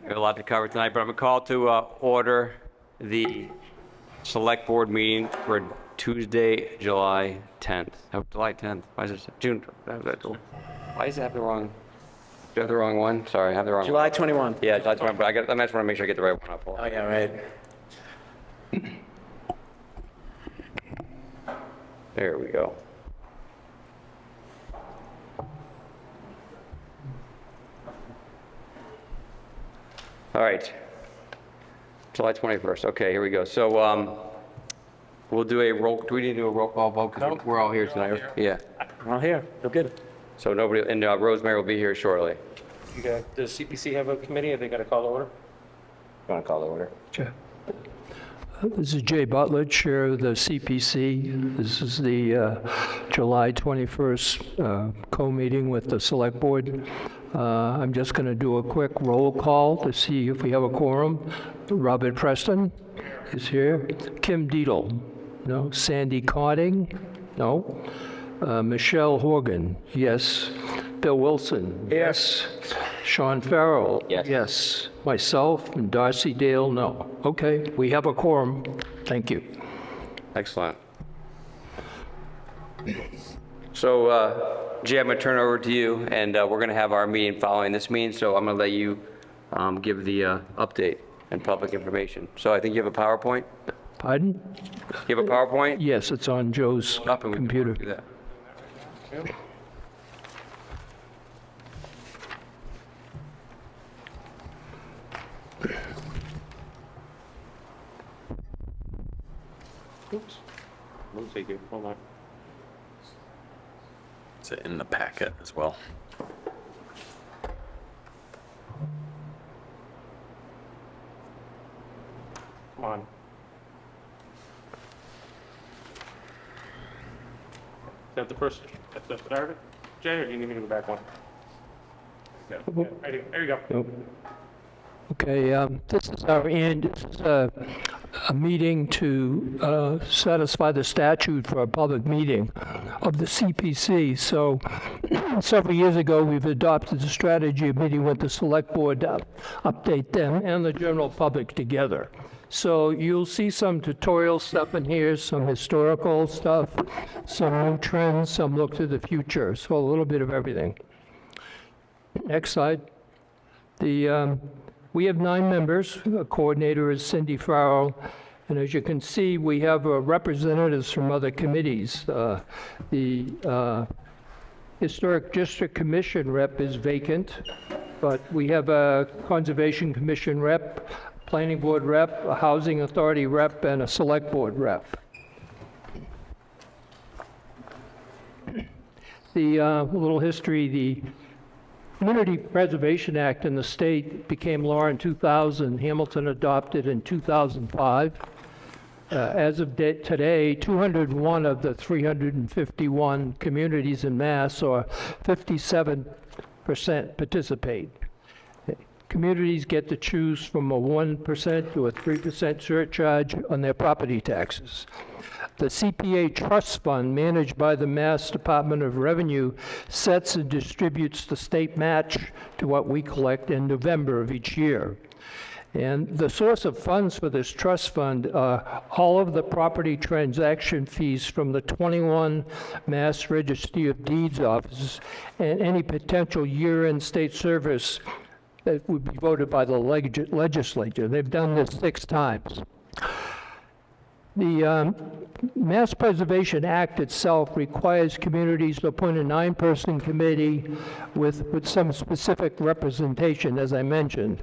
We have a lot to cover tonight, but I'm going to call to order the select board meeting for Tuesday, July 10th. Oh, July 10th. Why is it June? Why is that the wrong? Do you have the wrong one? Sorry, I have the wrong July 21. one. Yeah, July 21, but I just want to make sure I get the right one up. Oh, yeah, right. There we go. All right. July 21st. Okay, here we go. So we'll do a roll. Do we need to do a roll call vote? Because we're all here tonight. Yeah. We're all here. We're good. So nobody, and Rosemary will be here shortly. Does CPC have a committee? Have they got to call to order? You want to call the order? Sure. This is Jay Butler, Chair of the CPC. This is the July 21st co-meeting with the Select Board. I'm just going to do a quick roll call to see if we have a quorum. Robert Preston is here. Kim Deedle? No. Sandy Cotting? No. Michelle Horgan? Yes. Bill Wilson? Yes. Sean Farrell? Yes. Yes. Myself and Darcy Dale? No. Okay, we have a quorum. Thank you. Excellent. So, Jay, I'm going to turn it over to you, and we're going to have our meeting following this meeting, so I'm going to let you give the update and public information. So I think you have a PowerPoint? Pardon? You have a PowerPoint? Yes, it's on Joe's Up and we can computer. do that. Oops. Looks like it. Hold on. Is it in the packet as well? Come on. Is that the first? That's the start? Jay, or do you need me to go back one? Yeah, ready. There you go. Nope. Okay, this is a meeting to satisfy the statute for a public meeting of the CPC. So several years ago, we've adopted the strategy of meeting with the select board to update them and the general public together. So you'll see some tutorial stuff in here, some historical stuff, some new trends, some look to the future. So a little bit of everything. Next slide. We have 9 members. The coordinator is Cindy Farrell. And as you can see, we have representatives from other committees. The Historic District Commission rep is vacant, but we have a Conservation Commission rep, Planning Board rep, a Housing Authority rep, and a Select Board rep. The little history, the Community Preservation Act in the state became law in 2000. Hamilton adopted in 2005. As of today, 201 of the 351 communities in Mass, or 57%, participate. Communities get to choose from a 1% to a 3% surcharge on their property taxes. The CPA Trust Fund, managed by the Mass Department of Revenue, sets and distributes the state match to what we collect in November of each year. And the source of funds for this trust fund are all of the property transaction fees from the 21 Mass Registry of Deeds offices and any potential year-end state service that would be voted by the legislature. They've done this 6 times. The Mass Preservation Act itself requires communities to appoint a 9-person committee with some specific representation, as I mentioned.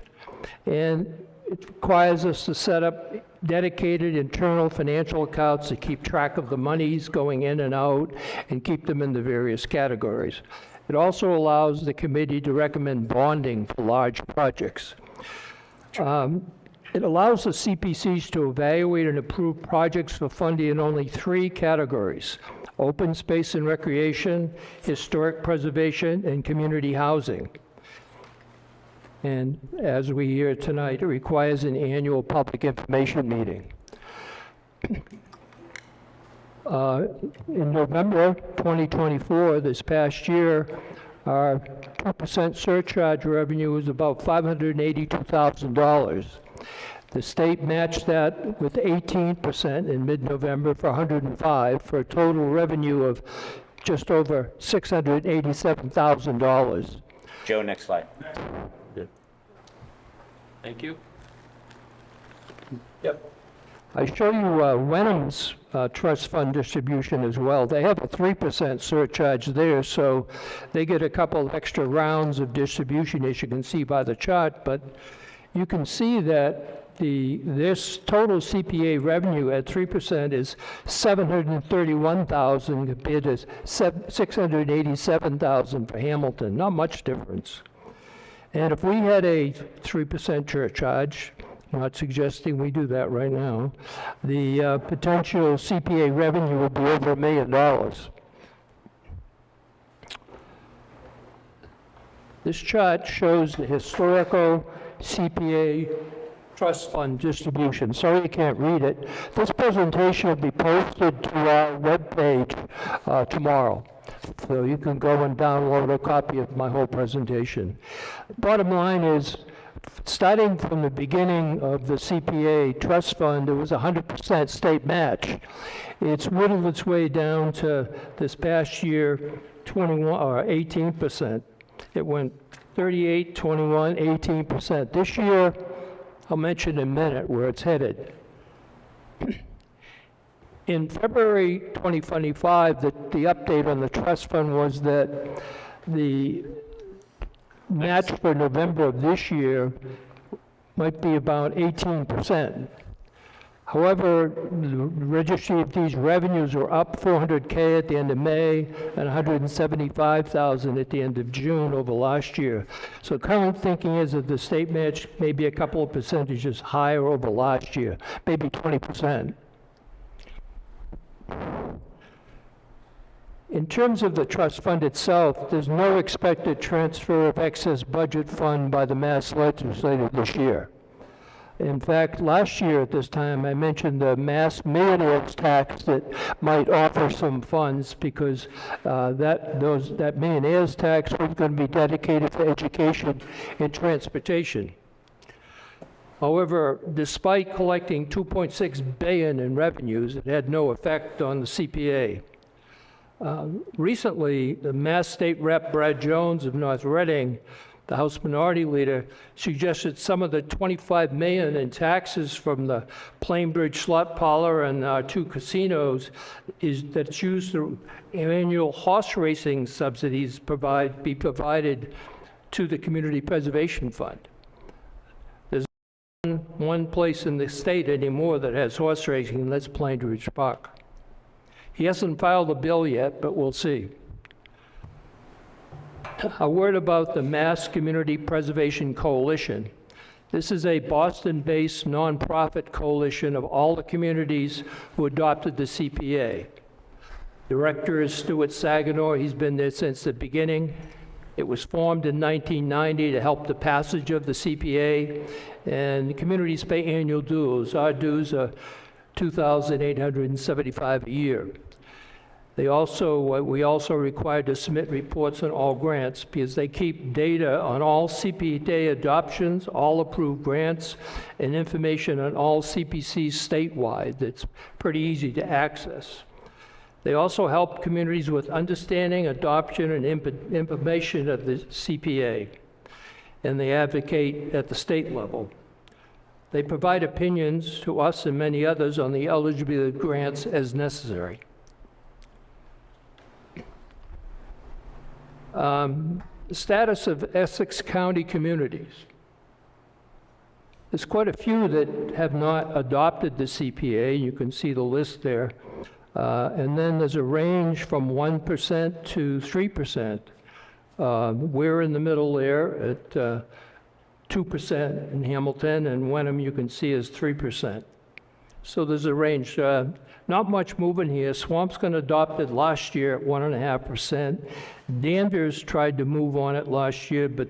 And it requires us to set up dedicated internal financial accounts to keep track of the monies going in and out and keep them in the various categories. It also allows the committee to recommend bonding for large projects. It allows the CPCs to evaluate and approve projects for funding in only 3 categories: open space and recreation, historic preservation, and community housing. And as we hear tonight, it requires an annual public information meeting. In November 2024, this past year, Our 2% surcharge revenue is about $582,000. The state matched that with 18% in mid-November for 105, for a total revenue of just over $687,000. Joe, next slide. Thank you. I show you Wenham's trust fund distribution as well. They have a 3% surcharge there, so they get a couple extra rounds of distribution, as you can see by the chart. But you can see that this total CPA revenue at 3% is $731,000 compared to $687,000 for Hamilton. Not much difference. And if we had a 3% surcharge, not suggesting we do that right now, the potential CPA revenue would be over $1 million. This chart shows the historical CPA trust fund distribution. Sorry you can't read it. This presentation will be posted to our webpage tomorrow. So you can go and download a copy of my whole presentation. Bottom line is, starting from the beginning of the CPA trust fund, it was 100% state match. It's whittled its way down to this past year, 18%. It went 38, 21, 18%. This year, I'll mention in a minute where it's headed. In February 2025, the update on the trust fund was that the match for November of this year might be about 18%. However, the registry of these revenues are up $400K at the end of May and $175,000 at the end of June over last year. So current thinking is that the state match may be a couple of percentages higher over last year, maybe 20%. In terms of the trust fund itself, there's no expected transfer of excess budget fund by the Mass legislature this year. In fact, last year at this time, I mentioned the Mass millionaires tax that might offer some funds because that millionaires tax was going to be dedicated to education and transportation. However, despite collecting $2.6 billion in revenues, it had no effect on the CPA. Recently, the Mass State Rep Brad Jones of North Reading, the House Minority Leader, suggested some of the $25 million in taxes from the Plainbridge slot parlor and our two casinos that's used through annual horse racing subsidies be provided to the Community Preservation Fund. There's one place in the state anymore that has horse racing, and that's Plainbridge Park. He hasn't filed a bill yet, but we'll see. A word about the Mass Community Preservation Coalition. This is a Boston-based nonprofit coalition of all the communities who adopted the CPA. Director is Stuart Saginaw. He's been there since the beginning. It was formed in 1990 to help the passage of the CPA, and the communities pay annual dues. Our dues are $2,875 a year. We also are required to submit reports on all grants because they keep data on all CPA adoptions, all approved grants, and information on all CPCs statewide that's pretty easy to access. They also help communities with understanding, adoption, and information of the CPA, and they advocate at the state level. They provide opinions to us and many others on the eligibility of grants as necessary. The status of Essex County communities. There's quite a few that have not adopted the CPA. You can see the list there. And then there's a range from 1% to 3%. We're in the middle there at 2% in Hamilton, and Wenham you can see is 3%. So there's a range. Not much movement here. Swampscott adopted last year at 1.5%. Danvers tried to move on it last year, but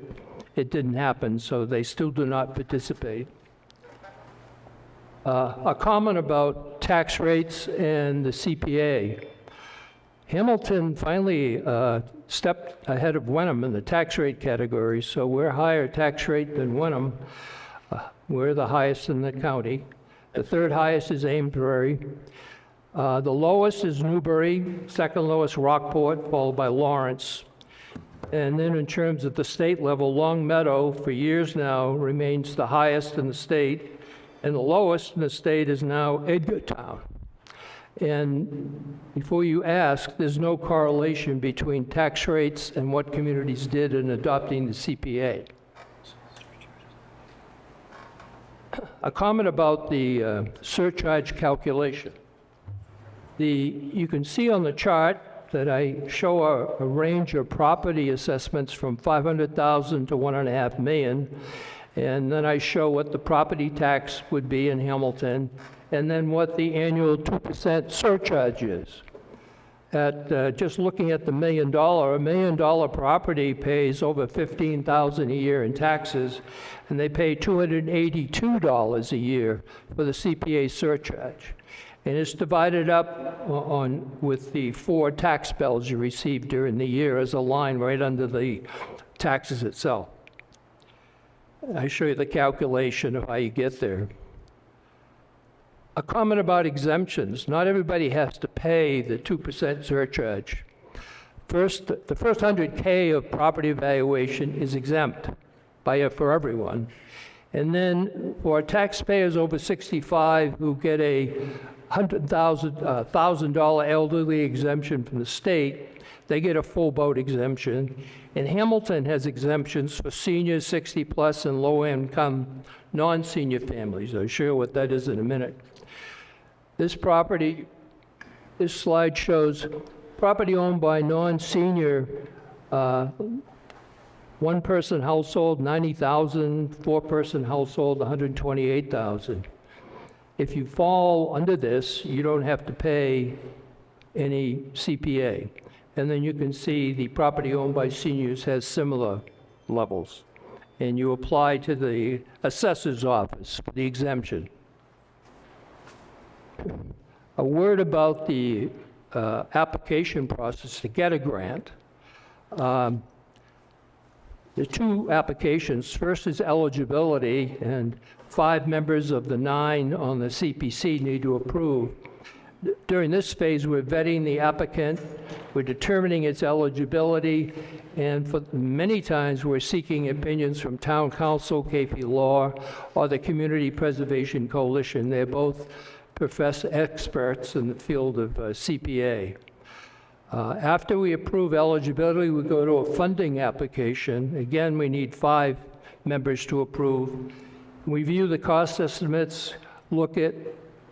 it didn't happen, so they still do not participate. A comment about tax rates and the CPA. Hamilton finally stepped ahead of Wenham in the tax rate category, so we're higher tax rate than Wenham. We're the highest in the county. The third highest is Amesbury. The lowest is Newbury, second lowest Rockport, followed by Lawrence. And then in terms of the state level, Long Meadow for years now remains the highest in the state, and the lowest in the state is now Edgartown. And before you ask, there's no correlation between tax rates and what communities did in adopting the CPA. A comment about the surcharge calculation. You can see on the chart that I show a range of property assessments from 500,000 to 1.5 million, and then I show what the property tax would be in Hamilton, and then what the annual 2% surcharge is. Just looking at the $1 million property pays over $15,000 a year in taxes, and they pay $282 a year for the CPA surcharge. And it's divided up with the 4 tax bills you receive during the year as a line right under the taxes itself. I show you the calculation of how you get there. A comment about exemptions. Not everybody has to pay the 2% surcharge. First, the first 100K of property valuation is exempt for everyone. And then for taxpayers over 65 who get a $100,000 elderly exemption from the state, they get a full boat exemption. And Hamilton has exemptions for seniors 60 plus and low income non-senior families. I'll show you what that is in a minute. This slide shows property owned by non-senior, one-person household, 90,000, four-person household, 128,000. If you fall under this, you don't have to pay any CPA. And then you can see the property owned by seniors has similar levels. And you apply to the assessor's office for the exemption. A word about the application process to get a grant. There are 2 applications. First is eligibility, and 5 members of the 9 on the CPC need to approve. During this phase, we're vetting the applicant, we're determining its eligibility, and for many times we're seeking opinions from Town Council, KP Law, or the Community Preservation Coalition. They're both professed experts in the field of CPA. After we approve eligibility, we go to a funding application. Again, we need 5 members to approve. We view the cost estimates, look at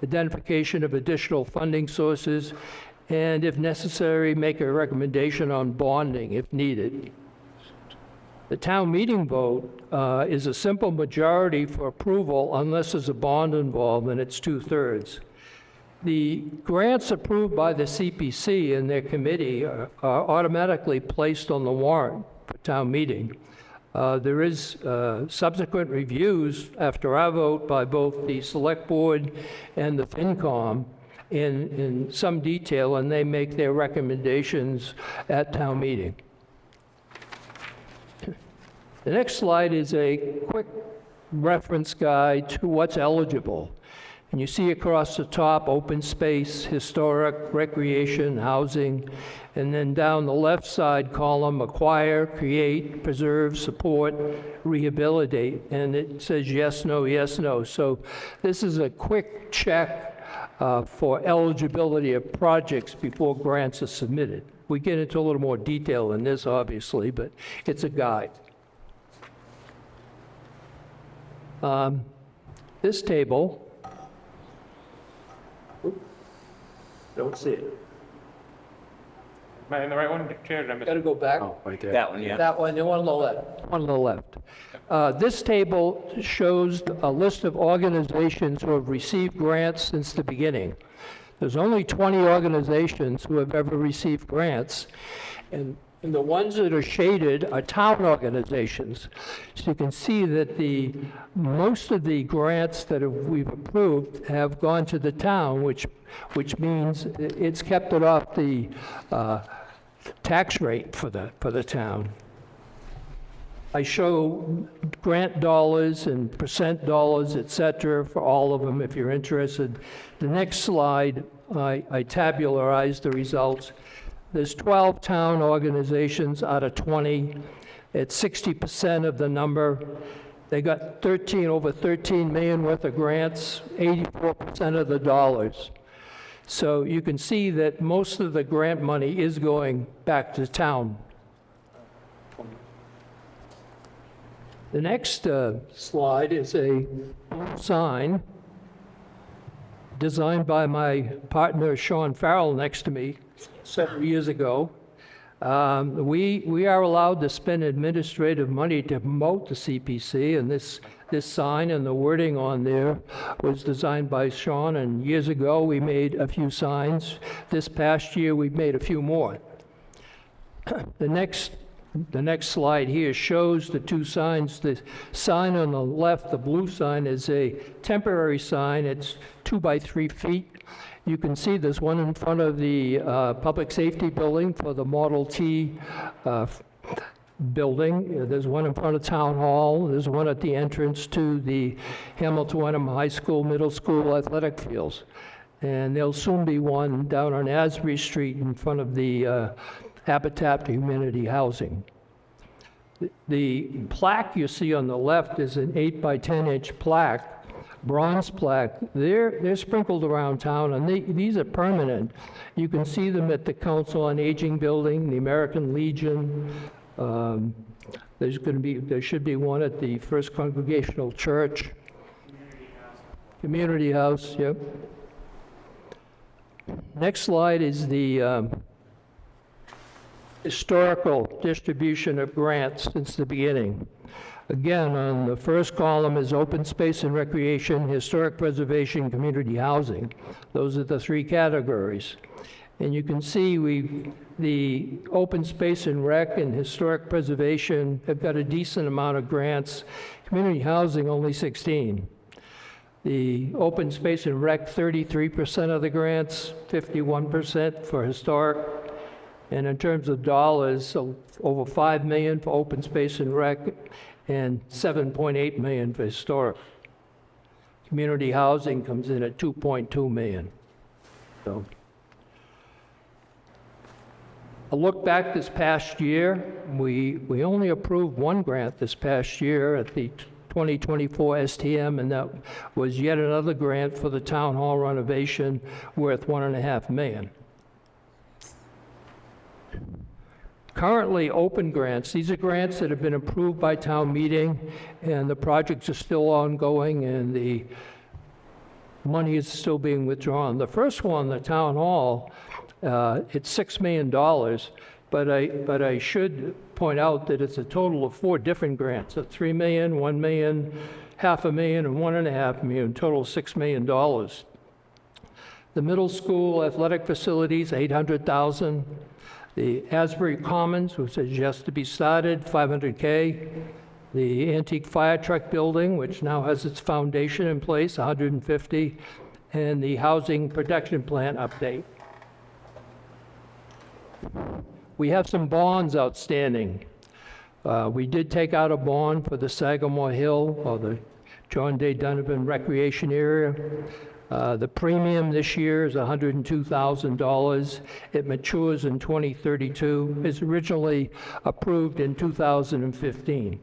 identification of additional funding sources, and if necessary, make a recommendation on bonding if needed. The town meeting vote is a simple majority for approval unless there's a bond involved, and it's 2/3. The grants approved by the CPC and their committee are automatically placed on the warrant for town meeting. There is subsequent reviews after our vote by both the Select Board and the FinCom in some detail, and they make their recommendations at town meeting. The next slide is a quick reference guide to what's eligible. And you see across the top, open space, historic, recreation, housing, and then down the left side column, acquire, create, preserve, support, rehabilitate. And it says yes, no, yes, no. So this is a quick check for eligibility of projects before grants are submitted. We get into a little more detail in this, obviously, but it's a guide. This table, don't see it. Am I in the right one, Chair? Did I miss? Got to go back. Oh, right there. That one, yeah. That one, the one on the left. One on the left. This table shows a list of organizations who have received grants since the beginning. There's only 20 organizations who have ever received grants, and And the ones that are shaded are town organizations. So you can see that most of the grants that we've approved have gone to the town, which means it's kept it off the tax rate for the town. I show grant dollars and percent dollars, et cetera, for all of them if you're interested. The next slide, I tabularized the results. There's 12 town organizations out of 20. It's 60% of the number. They got over 13 million worth of grants, 84% of the dollars. So you can see that most of the grant money is going back to town. The next slide is a sign designed by my partner Sean Farrell next to me several years ago. We are allowed to spend administrative money to promote the CPC, and this sign and the wording on there was designed by Sean, and years ago we made a few signs. This past year we've made a few more. The next slide here shows the two signs. The sign on the left, the blue sign, is a temporary sign. It's 2 by 3 feet. You can see there's one in front of the public safety building for the Model T building. There's one in front of Town Hall. There's one at the entrance to the Hamilton Wenham High School, Middle School athletic fields. And there'll soon be one down on Asbury Street in front of the Habitat for Humanity housing. The plaque you see on the left is an 8 by 10 inch plaque, bronze plaque. They're sprinkled around town, and these are permanent. You can see them at the Council on Aging building, the American Legion. There should be one at the First Congregational Church. Community House, yep. Next slide is the historical distribution of grants since the beginning. Again, on the first column is open space and recreation, historic preservation, community housing. Those are the three categories. And you can see the open space and rec and historic preservation have got a decent amount of grants. Community housing, only 16. The open space and rec, 33% of the grants, 51% for historic. And in terms of dollars, so over $5 million for open space and rec, and $7.8 million for historic. Community housing comes in at $2.2 million. So, a look back this past year, we only approved one grant this past year at the 2024 STM, and that was yet another grant for the town hall renovation worth $1.5 million. Currently open grants, these are grants that have been approved by town meeting, and the projects are still ongoing, and the money is still being withdrawn. The first one, the town hall, it's $6 million, but I should point out that it's a total of 4 different grants, $3 million, $1 million, $500,000, and $1.5 million, total $6 million. The middle school athletic facilities, $800,000. The Asbury Commons, which is just to be started, $500K. The antique fire truck building, which now has its foundation in place, $150,000. And the housing protection plan update. We have some bonds outstanding. We did take out a bond for the Sagamore Hill, or the John Day Donovan Recreation Area. The premium this year is $102,000. It matures in 2032. It was originally approved in 2015.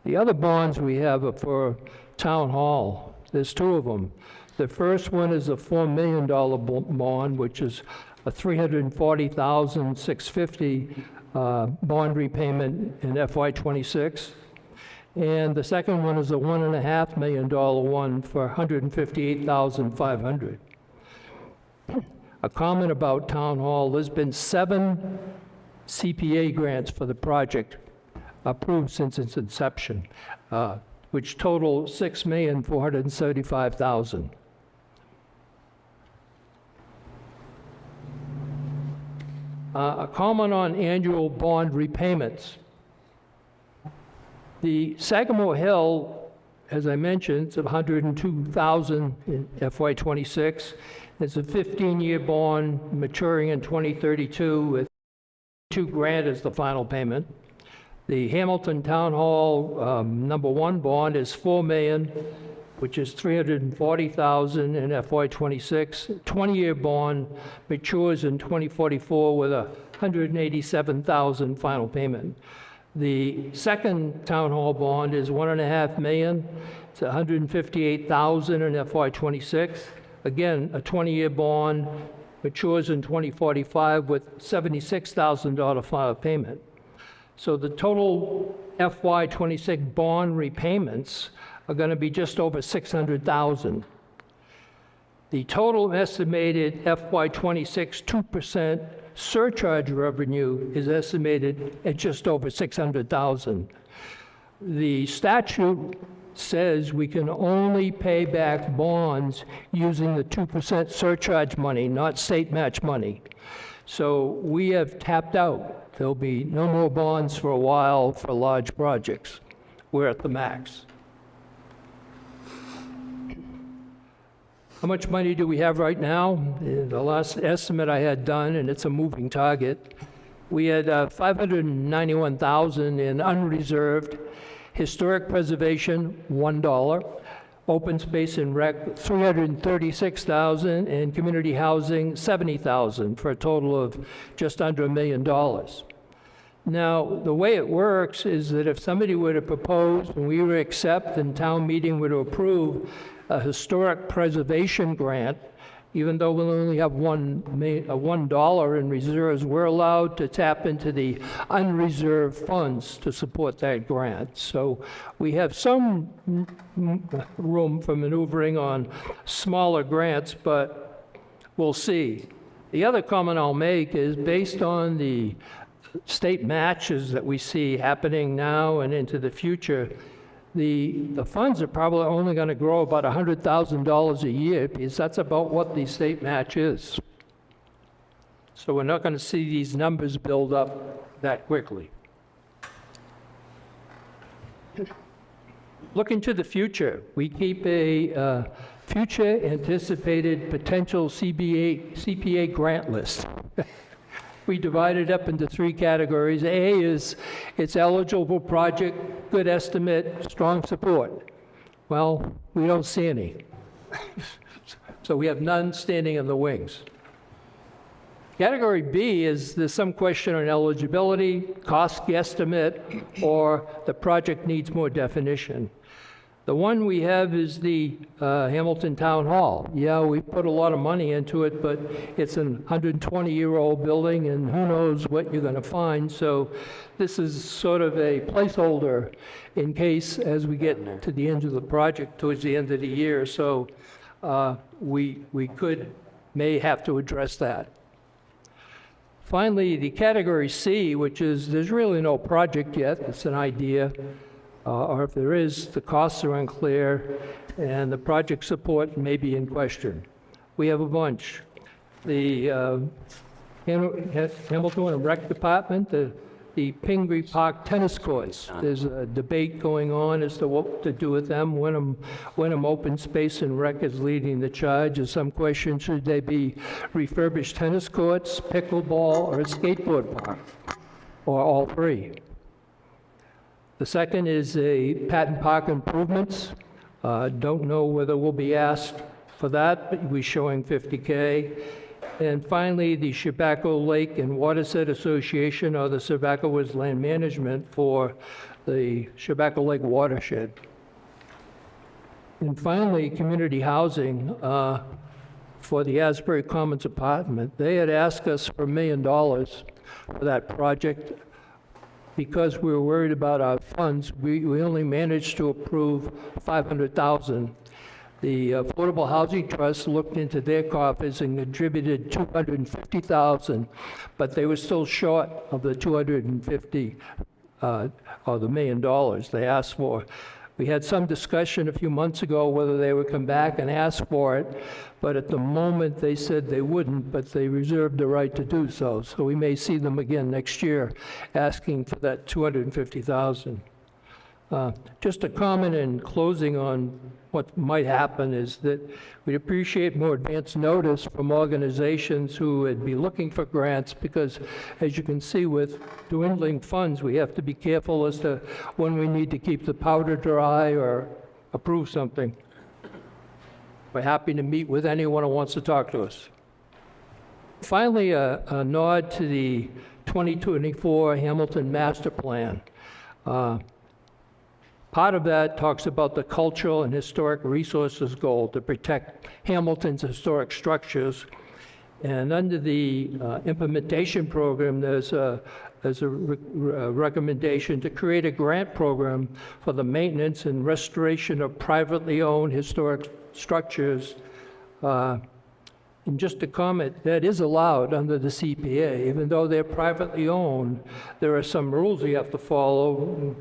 The other bonds we have are for Town Hall. There's 2 of them. The first one is a $4 million bond, which is a $340,650 bond repayment in FY26. And the second one is a $1.5 million one for $158,500. A comment about Town Hall, there's been 7 CPA grants for the project approved since its inception, which total $6,475,000. A comment on annual bond repayments. The Sagamore Hill, as I mentioned, it's $102,000 in FY26. It's a 15-year bond maturing in 2032 with $2,000 as the final payment. The Hamilton Town Hall number 1 bond is $4 million, which is $340,000 in FY26. 20-year bond matures in 2044 with a $187,000 final payment. The second Town Hall bond is $1.5 million. It's $158,000 in FY26. Again, a 20-year bond matures in 2045 with $76,000 final payment. So the total FY26 bond repayments are going to be just over $600,000. The total estimated FY26 2% surcharge revenue is estimated at just over $600,000. The statute says we can only pay back bonds using the 2% surcharge money, not state match money. So we have tapped out. There'll be no more bonds for a while for large projects. We're at the max. How much money do we have right now? The last estimate I had done, and it's a moving target, we had $591,000 in unreserved, historic preservation, $1, open space and rec, $336,000, and community housing, $70,000, for a total of just under $1 million. Now, the way it works is that if somebody were to propose, and we were to accept, and town meeting were to approve a historic preservation grant, even though we'll only have $1 in reserves, we're allowed to tap into the unreserved funds to support that grant. So we have some room for maneuvering on smaller grants, but we'll see. The other comment I'll make is based on the state matches that we see happening now and into the future, the funds are probably only going to grow about $100,000 a year, because that's about what the state match is. So we're not going to see these numbers build up that quickly. Looking to the future, we keep a future anticipated potential CPA grant list. We divide it up into 3 categories. A is it's eligible project, good estimate, strong support. Well, we don't see any. So we have none standing in the wings. Category B is there's some question on eligibility, cost guesstimate, or the project needs more definition. The one we have is the Hamilton Town Hall. Yeah, we put a lot of money into it, but it's a 120-year-old building, and who knows what you're going to find. So this is sort of a placeholder in case, as we get to the end of the project, towards the end of the year. So we may have to address that. Finally, the category C, which is there's really no project yet. It's an idea. Or if there is, the costs are unclear, and the project support may be in question. We have a bunch. The Hamilton and Rec Department, the Pingree Park tennis courts. There's a debate going on as to what to do with them. Wenham Open Space and Rec is leading the charge. There's some question, should they be refurbished tennis courts, pickleball, or a skateboard park, or all 3? The second is a Patton Park improvements. Don't know whether we'll be asked for that, but we're showing $50K. And finally, the Chabaco Lake and Watershed Association, or the Chabaco Woods Land Management, for the Chabaco Lake watershed. And finally, community housing for the Asbury Commons apartment. They had asked us for $1 million for that project. Because we were worried about our funds, we only managed to approve $500,000. The Affordable Housing Trust looked into their coffers and contributed $250,000, but they were still short of the $250 or the $1 million they asked for. We had some discussion a few months ago whether they would come back and ask for it, but at the moment they said they wouldn't, but they reserved the right to do so. So we may see them again next year asking for that $250,000. Just a comment in closing on what might happen is that we'd appreciate more advance notice from organizations who would be looking for grants, because as you can see with dwindling funds, we have to be careful as to when we need to keep the powder dry or approve something. We're happy to meet with anyone who wants to talk to us. Finally, a nod to the 2024 Hamilton Master Plan. Part of that talks about the cultural and historic resources goal to protect Hamilton's historic structures. And under the implementation program, there's a recommendation to create a grant program for the maintenance and restoration of privately owned historic structures. And just a comment, that is allowed under the CPA. Even though they're privately owned, there are some rules you have to follow.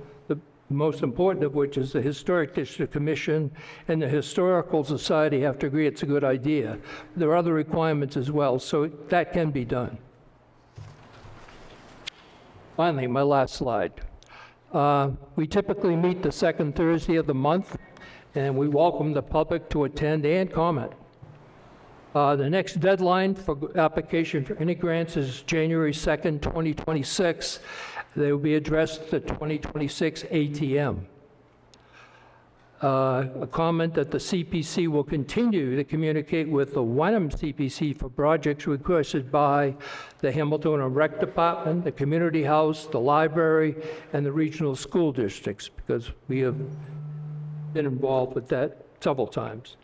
The most important of which is the Historic District Commission and the Historical Society have to agree it's a good idea. There are other requirements as well, so that can be done. Finally, my last slide. We typically meet the second Thursday of the month, and we welcome the public to attend and comment. The next deadline for application for any grants is January 2nd, 2026. They will be addressed at the 2026 ATM. A comment that the CPC will continue to communicate with the Wenham CPC for projects requested by the Hamilton and Rec Department, the Community House, the library, and the regional school districts, because we have been involved with that several times.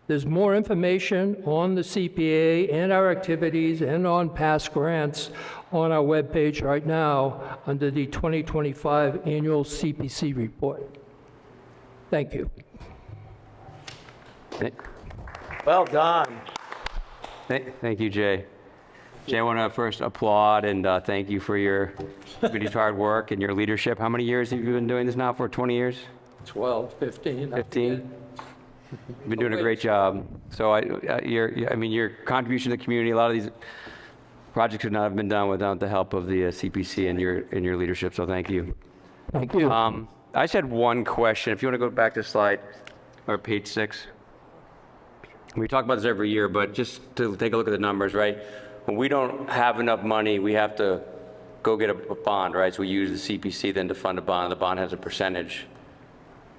There's more information on the CPA and our activities and on past grants on our webpage right now under the 2025 Annual CPC Report. Thank you. Well done. Thank you, Jay. Jay, I want to first applaud and thank you for your committee's hard work and your leadership. How many years have you been doing this now for? 20 years? 12, 15. 15? You've been doing a great job. So your contribution to the community, a lot of these projects could not have been done without the help of the CPC and your leadership. So thank you. Thank you. I just had one question. If you want to go back to slide or page 6. We talk about this every year, but just to take a look at the numbers, right? When we don't have enough money, we have to go get a bond, right? So we use the CPC then to fund a bond. The bond has a percentage.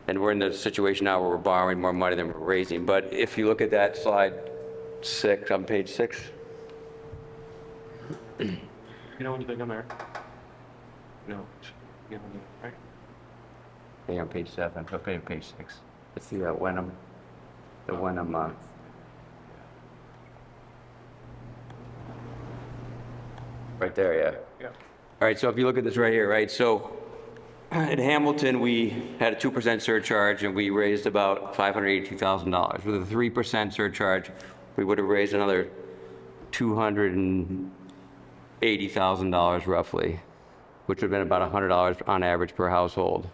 And we're in the situation now where we're borrowing more money than we're raising. But if you look at that slide 6, on page 6. You know when you think I'm there? No. You know, right? Okay, on page 7, okay, page 6. It's the Wenham, right there, yeah. Yeah. All right, so if you look at this right here, right, so in Hamilton, we had a 2% surcharge and we raised about $582,000. With a 3% surcharge, we would have raised another $280,000 roughly, which would have been about $100 on average per household.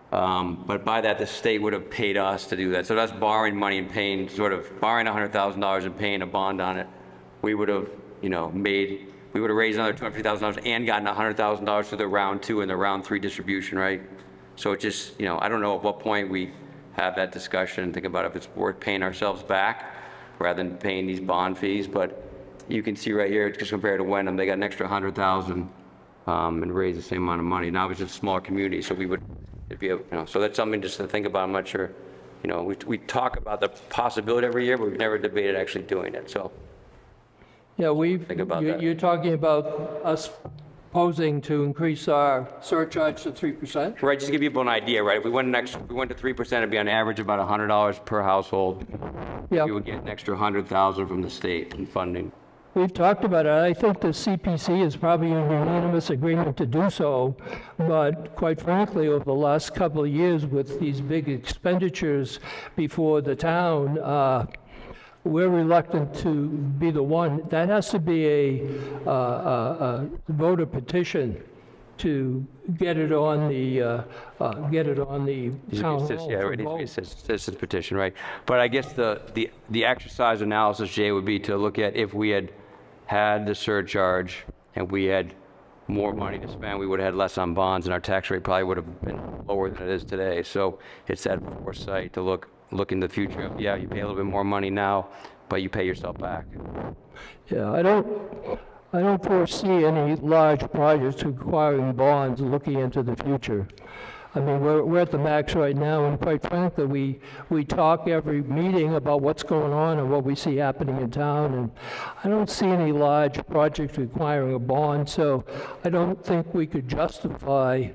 But by that, the state would have paid us to do that. So that's borrowing money and paying, borrowing $100,000 and paying a bond on it. We would have, we would have raised another $250,000 and gotten $100,000 for the round 2 and the round 3 distribution, right? So it just, I don't know at what point we have that discussion and think about if it's worth paying ourselves back rather than paying these bond fees. But you can see right here, just compared to Wenham, they got an extra $100,000 and raised the same amount of money. Now it's just a smaller community, so it'd be so that's something just to think about. I'm not sure, we talk about the possibility every year, but we've never debated actually doing it, so. Yeah, Think about that. you're talking about us proposing to increase our surcharge to 3%? Right, just to give people an idea, right? If we went to 3%, it'd be on average about $100 per household. Yeah. We would get an extra $100,000 from the state in funding. We've talked about it. I think the CPC is probably in unanimous agreement to do so, but quite frankly, over the last couple of years with these big expenditures before the town, we're reluctant to be the one. That has to be a voter petition to get it on the town hall Yeah, for it needs to be a vote. citizen's petition, right? But I guess the exercise analysis, Jay, would be to look at if we had had the surcharge and we had more money to spend, we would have had less on bonds, and our tax rate probably would have been lower than it is today. So it's that foresight to look in the future. Yeah, you pay a little bit more money now, but you pay yourself back. Yeah, I don't foresee any large projects requiring bonds looking into the future. I mean, we're at the max right now, and quite frankly, we talk every meeting about what's going on and what we see happening in town, and I don't see any large projects requiring a bond, so I don't think we could justify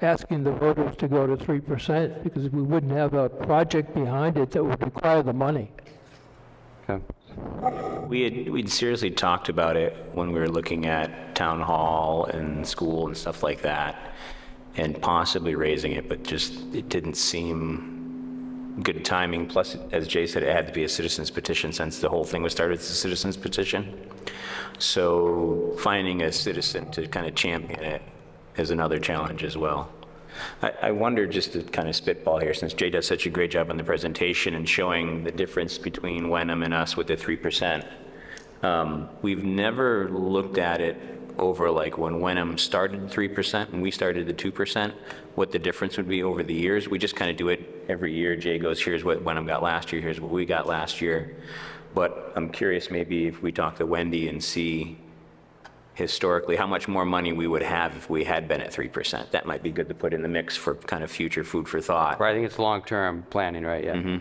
asking the voters to go to 3%, because we wouldn't have a project behind it that would require the money. Okay. We'd seriously talked about it when we were looking at town hall and school and stuff like that, and possibly raising it, but just, it didn't seem good timing. Plus, as Jay said, it had to be a citizen's petition since the whole thing was started as a citizen's petition. So finding a citizen to kind of champion it is another challenge as well. I wonder, just to kind of spitball here, since Jay does such a great job on the presentation and showing the difference between Wenham and us with the 3%, we've never looked at it over like when Wenham started 3% and we started the 2%, what the difference would be over the years. We just kind of do it every year. Jay goes, here's what Wenham got last year, here's what we got last year. But I'm curious, maybe if we talk to Wendy and see historically how much more money we would have if we had been at 3%. That might be good to put in the mix for kind of future food for thought. Right, I think it's long-term planning, right? Yeah.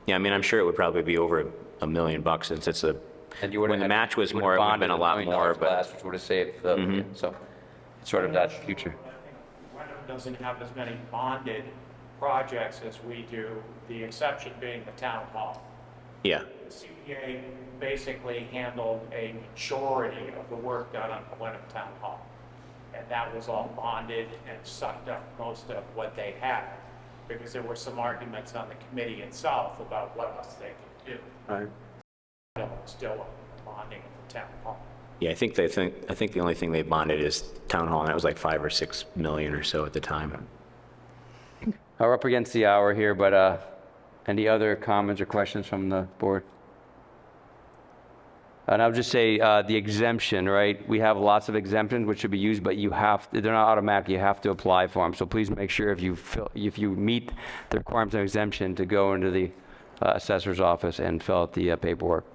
Yeah, I mean, I'm sure it would probably be over $1 million since it's a, And you would when the match was more, it would have been a lot more, but which would have saved the, so it's sort of that future. Wenham doesn't have as many bonded projects as we do, the exception being the town hall. yeah. The CPA basically handled a majority of the work done on the Wenham Town Hall. And that was all bonded and sucked up most of what they had, because there were some arguments on the committee itself about what else they could do. Right. Still bonding at the town hall. Yeah, I think the only thing they bonded is town hall, and that was like 5 or 6 million or so at the time. We're up against the hour here, but any other comments or questions from the board? And I'll just say the exemption, right? We have lots of exemptions which should be used, but they're not automatic. You have to apply for them. So please make sure if you meet the requirements of exemption to go into the assessor's office and fill out the paperwork.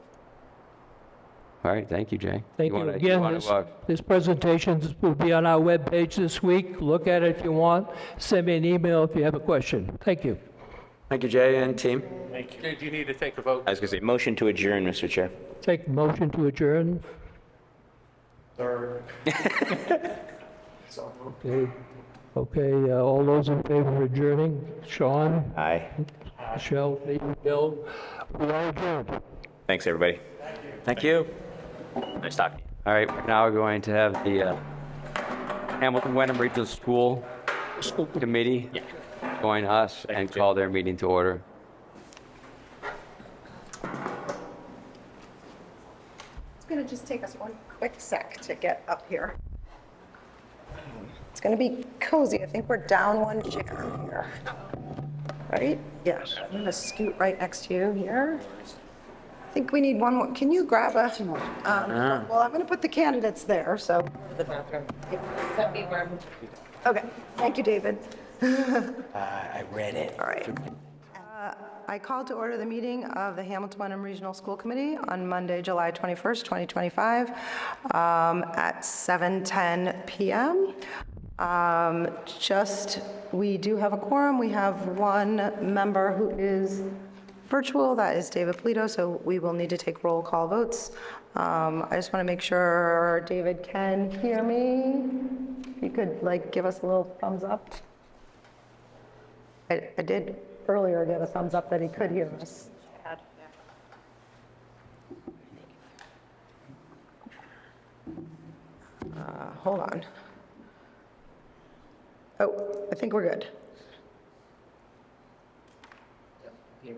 All right, thank you, Jay. Thank you. Again, this presentation will be on our webpage this week. Look at it if you want. Send me an email if you have a question. Thank you. Thank you, Jay and team. Thank you. Do you need to take a vote? I was going to say, motion to adjourn, Mr. Chair. Take motion to adjourn. Third. Okay, all those in favor of adjourning? Sean, Aye. Michelle, Bill, we are adjourned. Thanks, everybody. Thank you. Nice talking to you. All right, now we're going to have the Hamilton Wenham Regional School Committee join us and call their meeting to order. It's going to just take us one quick sec to get up here. It's going to be cozy. I think we're down one chair here. Right? Yeah. I'm going to scoot right next to you here. I think we need one more. Can you grab a, well, I'm going to put the candidates there, so. The bathroom. Okay. Thank you, David. I read it. All right. I call to order the meeting of the Hamilton Wenham Regional School Committee on Monday, July 21st, 2025, at 7:10 p.m. We do have a quorum. We have one member who is virtual, that is David Polito, so we will need to take roll call votes. I just want to make sure David can hear me. If you could give us a little thumbs up. I did earlier get a thumbs up that he could hear us. Hold on. Oh, I think we're good. Can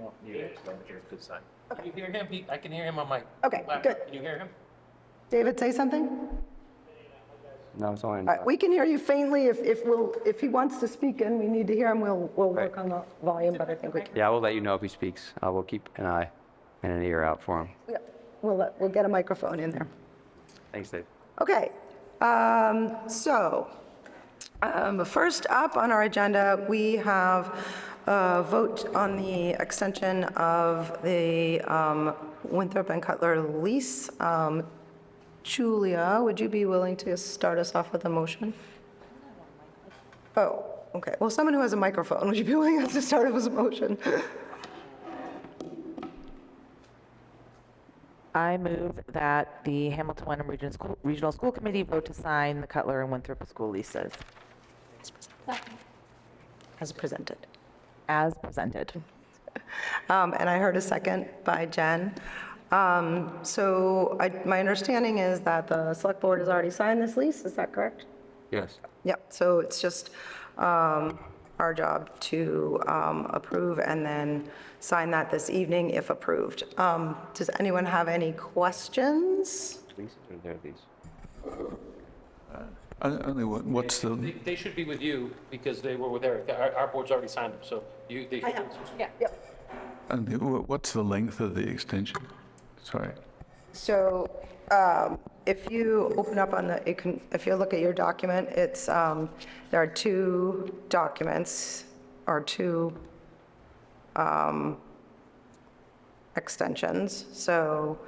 you hear him? I can hear him on my Okay, laptop. good. Can you hear him? David, say something? No, it's only. All right, we can hear you faintly. If he wants to speak and we need to hear him, we'll work Right. on the volume, but I think we can. Yeah, I will let you know if he speaks. I will keep an eye and an ear out for him. Yeah, we'll get a microphone in there. Thanks, Dave. Okay, first up on our agenda, we have a vote on the extension of the Winthrop and Cutler lease. Julia, would you be willing to start us off with a motion? Oh, okay. Well, someone who has a microphone, would you be willing to start us with a motion? I move that the Hamilton Wenham Regional School Committee vote to sign the Cutler and Winthrop school leases As presented. as presented. And I heard a second by Jen. My understanding is that the select board has already signed this lease, is that correct? Yes. Yep, so it's just our job to approve and then sign that this evening if approved. Does anyone have any questions? Only what's the, They should be with you because they were with Eric. Our board's already signed them, so they. only what's the length of the extension? Sorry. So if you open up on if you look at your document, there are two documents or two extensions. So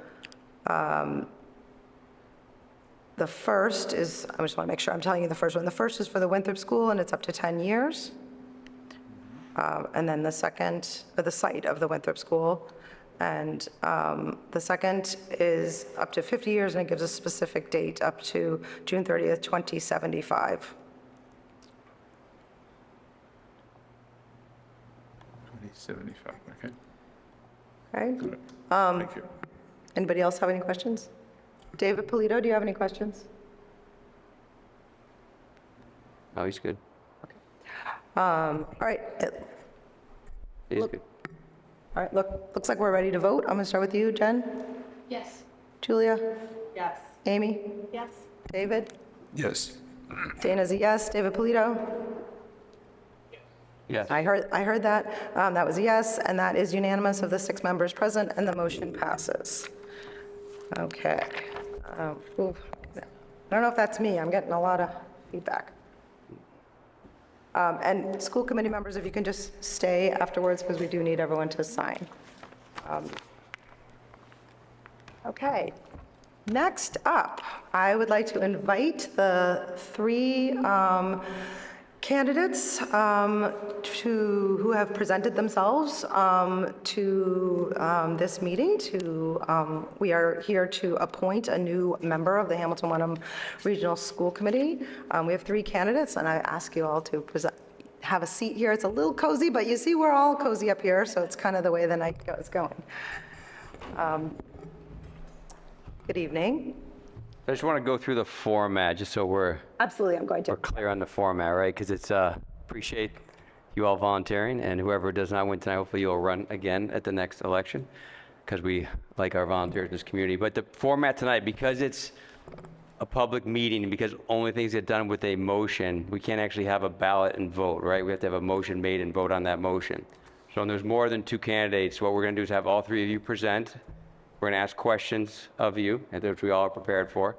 the first is, I just want to make sure I'm telling you the first one. The first is for the Winthrop School, and it's up to 10 years. And then the second, the site of the Winthrop School. And the second is up to 50 years, and it gives a specific date up to June 30th, 2075. 2075, okay. Okay? Thank you. Anybody else have any questions? David Polito, do you have any questions? Oh, he's good. All right, He's Look- good. all right, looks like we're ready to vote. I'm going to start with you, Jen? Yes. Julia? Yes. Amy? Yes. David? Yes. Dana's a yes. David Polito? Yes. I heard that. That was a yes, and that is unanimous of the 6 members present, and the motion passes. Okay. Ooh, I don't know if that's me. I'm getting a lot of feedback. And school committee members, if you can just stay afterwards, because we do need everyone to sign. Okay. Next up, I would like to invite the 3 candidates who have presented themselves to this meeting. We are here to appoint a new member of the Hamilton Wenham Regional School Committee. We have 3 candidates, and I ask you all to have a seat here. It's a little cozy, but you see we're all cozy up here, so it's kind of the way the night is going. Good evening. I just want to go through the format, just so we're Absolutely, I'm going to. clear on the format, right? Because it's, appreciate you all volunteering, and whoever does not win tonight, hopefully you'll run again at the next election, because we like our volunteers in this community. But the format tonight, because it's a public meeting, and because only things get done with a motion, we can't actually have a ballot and vote, right? We have to have a motion made and vote on that motion. So when there's more than 2 candidates, what we're going to do is have all 3 of you present. We're going to ask questions of you, and which we all are prepared for.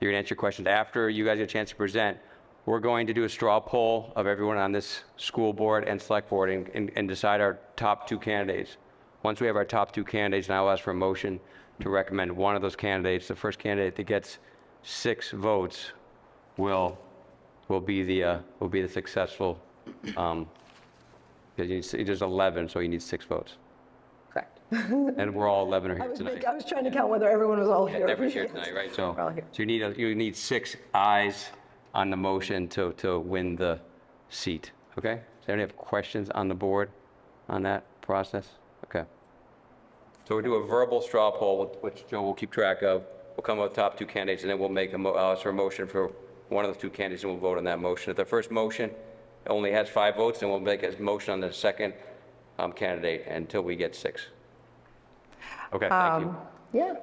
You're going to answer questions after you guys get a chance to present. We're going to do a straw poll of everyone on this school board and select board and decide our top 2 candidates. Once we have our top 2 candidates, now I'll ask for a motion to recommend one of those candidates. The first candidate that gets 6 votes will be the successful. Because there's 11, so you need 6 votes. Correct. And we're all 11 are here tonight. I was trying to count whether everyone was all here. Everyone's here tonight, right? So We're all here. you need 6 ayes on the motion to win the seat, okay? Does anyone have questions on the board on that process? Okay. So we'll do a verbal straw poll, which Joe will keep track of. We'll come up with top 2 candidates, and then we'll make ask for a motion for one of those 2 candidates, and we'll vote on that motion. If the first motion only has 5 votes, then we'll make a motion on the second candidate until we get 6. Okay, thank you. Yeah,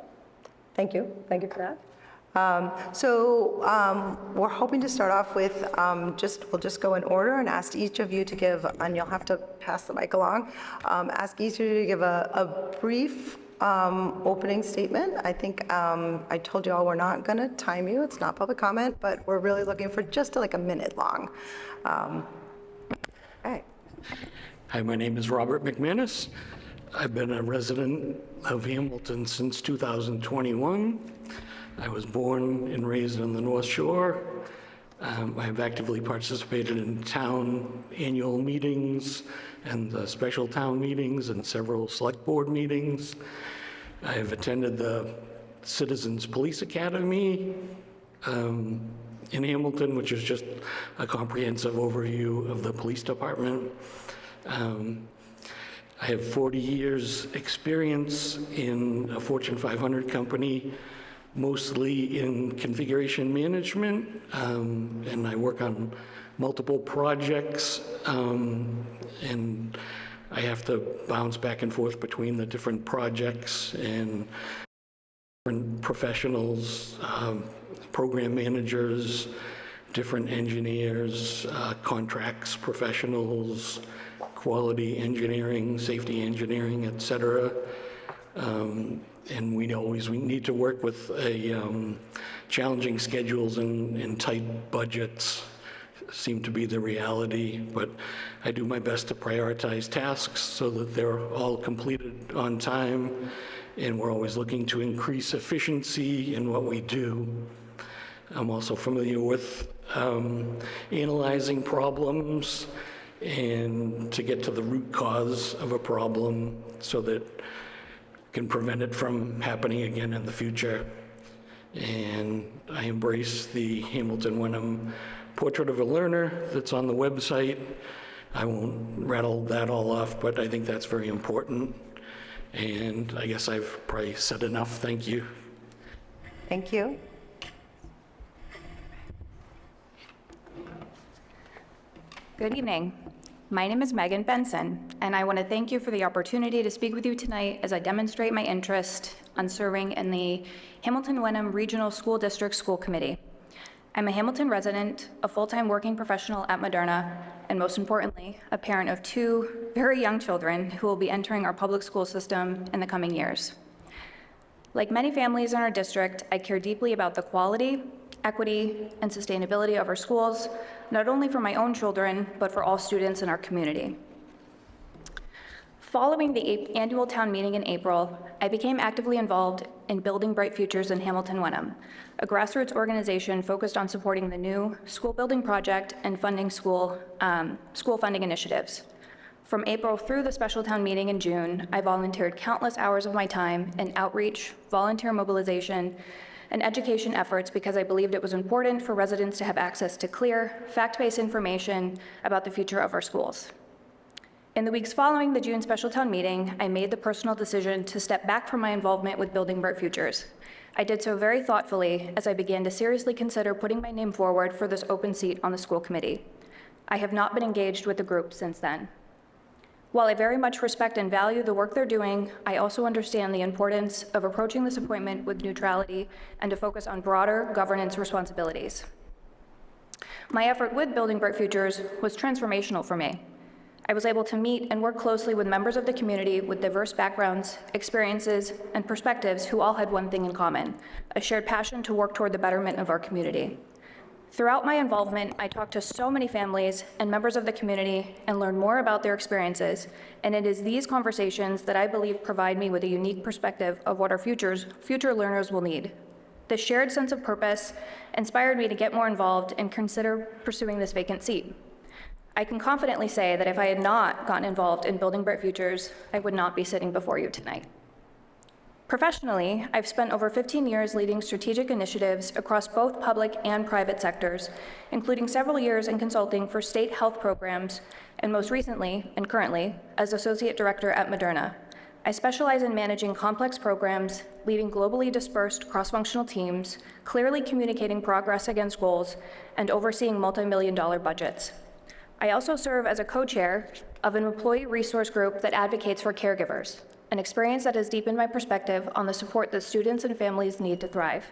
thank you for that. We're hoping to start off with, we'll just go in order and ask each of you to give, and you'll have to pass the mic along, ask each of you to give a brief opening statement. I think I told you all we're not going to time you. It's not public comment, but we're really looking for just like a minute long. Okay. Hi, my name is Robert McManus. I've been a resident of Hamilton since 2021. I was born and raised on the North Shore. I have actively participated in town annual meetings and special town meetings and several select board meetings. I have attended the Citizens Police Academy in Hamilton, which is just a comprehensive overview of the police department. I have 40 years experience in a Fortune 500 company, mostly in configuration management, and I work on multiple projects, and I have to bounce back and forth between the different projects and different professionals, program managers, different engineers, contracts professionals, quality engineering, safety engineering, et cetera. And we need to work with challenging schedules and tight budgets seem to be the reality, but I do my best to prioritize tasks so that they're all completed on time, and we're always looking to increase efficiency in what we do. I'm also familiar with analyzing problems and to get to the root cause of a problem so that can prevent it from happening again in the future. And I embrace the Hamilton Wenham Portrait of a Learner that's on the website. I won't rattle that all off, but I think that's very important. And I guess I've probably said enough. Thank you. Thank you. Good evening. My name is Megan Benson, and I want to thank you for the opportunity to speak with you tonight as I demonstrate my interest on serving in the Hamilton Wenham Regional School District School Committee. I'm a Hamilton resident, a full-time working professional at Moderna, and most importantly, a parent of 2 very young children who will be entering our public school system in the coming years. Like many families in our district, I care deeply about the quality, equity, and sustainability of our schools, not only for my own children, but for all students in our community. Following the annual town meeting in April, I became actively involved in Building Bright Futures in Hamilton Wenham, a grassroots organization focused on supporting the new school building project and funding school funding initiatives. From April through the special town meeting in June, I volunteered countless hours of my time in outreach, volunteer mobilization, and education efforts because I believed it was important for residents to have access to clear, fact-based information about the future of our schools. In the weeks following the June special town meeting, I made the personal decision to step back from my involvement with Building Bright Futures. I did so very thoughtfully as I began to seriously consider putting my name forward for this open seat on the school committee. I have not been engaged with the group since then. While I very much respect and value the work they're doing, I also understand the importance of approaching this appointment with neutrality and to focus on broader governance responsibilities. My effort with Building Bright Futures was transformational for me. I was able to meet and work closely with members of the community with diverse backgrounds, experiences, and perspectives who all had one thing in common: a shared passion to work toward the betterment of our community. Throughout my involvement, I talked to so many families and members of the community and learned more about their experiences, and it is these conversations that I believe provide me with a unique perspective of what our future learners will need. This shared sense of purpose inspired me to get more involved and consider pursuing this vacant seat. I can confidently say that if I had not gotten involved in Building Bright Futures, I would not be sitting before you tonight. Professionally, I've spent over 15 years leading strategic initiatives across both public and private sectors, including several years in consulting for state health programs, and most recently, and currently, as Associate Director at Moderna. I specialize in managing complex programs, leading globally dispersed cross-functional teams, clearly communicating progress against goals, and overseeing multi-million-dollar budgets. I also serve as a co-chair of an employee resource group that advocates for caregivers, an experience that has deepened my perspective on the support that students and families need to thrive.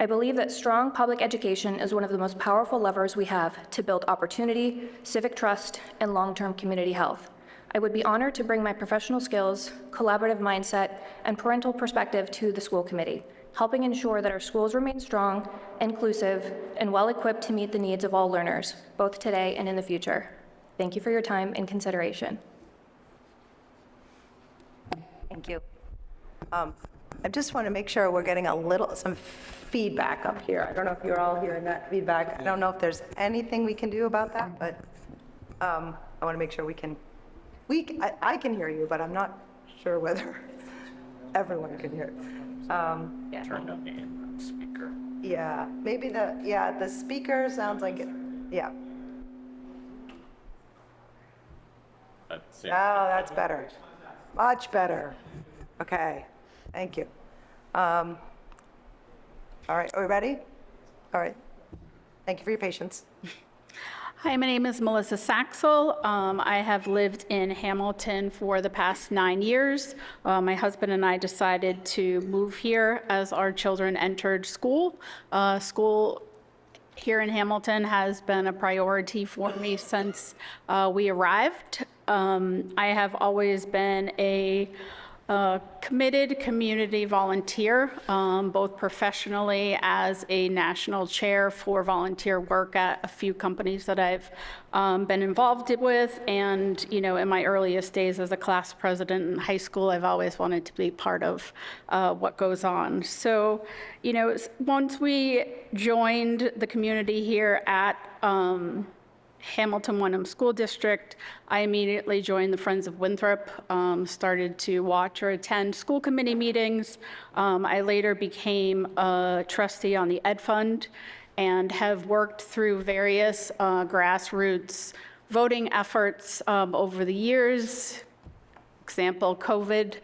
I believe that strong public education is one of the most powerful levers we have to build opportunity, civic trust, and long-term community health. I would be honored to bring my professional skills, collaborative mindset, and parental perspective to the school committee, helping ensure that our schools remain strong, inclusive, and well-equipped to meet the needs of all learners, both today and in the future. Thank you for your time and consideration. Thank you. I just want to make sure we're getting some feedback up here. I don't know if you're all hearing that feedback. I don't know if there's anything we can do about that, but I want to make sure I can hear you, but I'm not sure whether everyone can hear. Turned on the speaker. Yeah, maybe the speaker sounds like it, yeah. Oh, that's better. Much better. Okay, thank you. All right, are we ready? All right. Thank you for your patience. Hi, my name is Melissa Saxel. I have lived in Hamilton for the past 9 years. My husband and I decided to move here as our children entered school. School here in Hamilton has been a priority for me since we arrived. I have always been a committed community volunteer, both professionally as a national chair for volunteer work at a few companies that I've been involved with, and in my earliest days as a class president in high school, I've always wanted to be part of what goes on. So, once we joined the community here at Hamilton Wenham School District, I immediately joined the Friends of Winthrop, started to watch or attend school committee meetings. I later became a trustee on the Ed Fund and have worked through various grassroots voting efforts over the years. Example, COVID,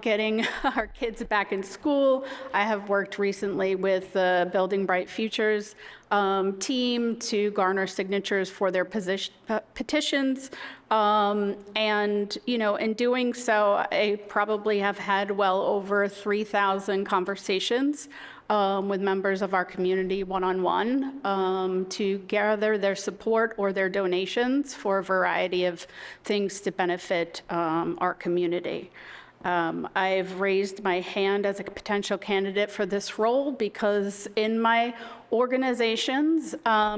getting our kids back in school. I have worked recently with the Building Bright Futures team to garner signatures for their petitions. And, in doing so, I probably have had well over 3,000 conversations with members of our community one-on-one to gather their support or their donations for a variety of things to benefit our community. I've raised my hand as a potential candidate for this role because in my organizations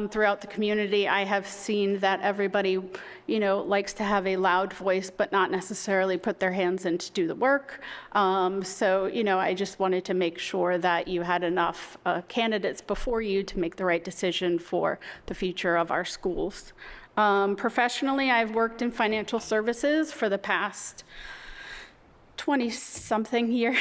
throughout the community, I have seen that everybody, likes to have a loud voice, but not necessarily put their hands in to do the work. So, I just wanted to make sure that you had enough candidates before you to make the right decision for the future of our schools. Professionally, I've worked in financial services for the past 20-something years.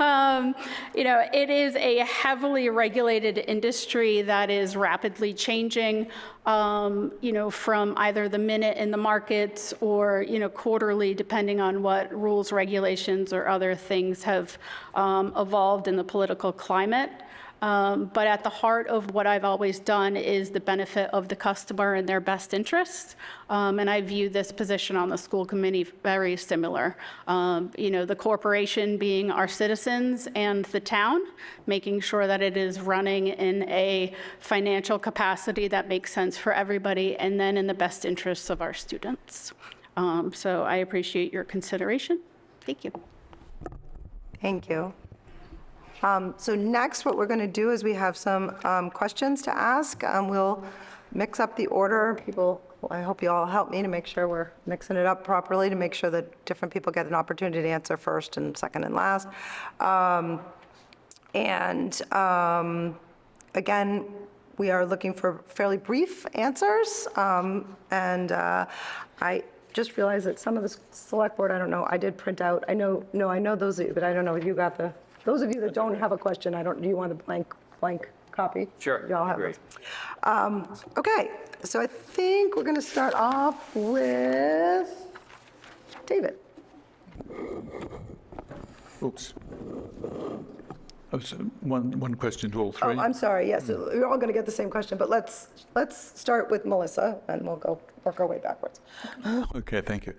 It is a heavily regulated industry that is rapidly changing, from either the minute in the markets or, quarterly, depending on what rules, regulations, or other things have evolved in the political climate. But at the heart of what I've always done is the benefit of the customer and their best interests. And I view this position on the school committee very similar. The corporation being our citizens and the town, making sure that it is running in a financial capacity that makes sense for everybody, and then in the best interests of our students. So I appreciate your consideration. Thank you. Thank you. So next, what we're going to do is we have some questions to ask. We'll mix up the order. I hope you all help me to make sure we're mixing it up properly, to make sure that different people get an opportunity to answer first and second and last. Again, we are looking for fairly brief answers. I just realized that some of the select board, I don't know, I did print out, I know those of you, but I don't know if you got those of you that don't have a question, do you want a blank copy? Sure, You all have great. those. Okay, so I think we're going to start off with David. Oops. Oh, so one question to all three. Oh, I'm sorry, yes, you're all going to get the same question, but let's start with Melissa, and we'll work our way backwards. Okay, thank you.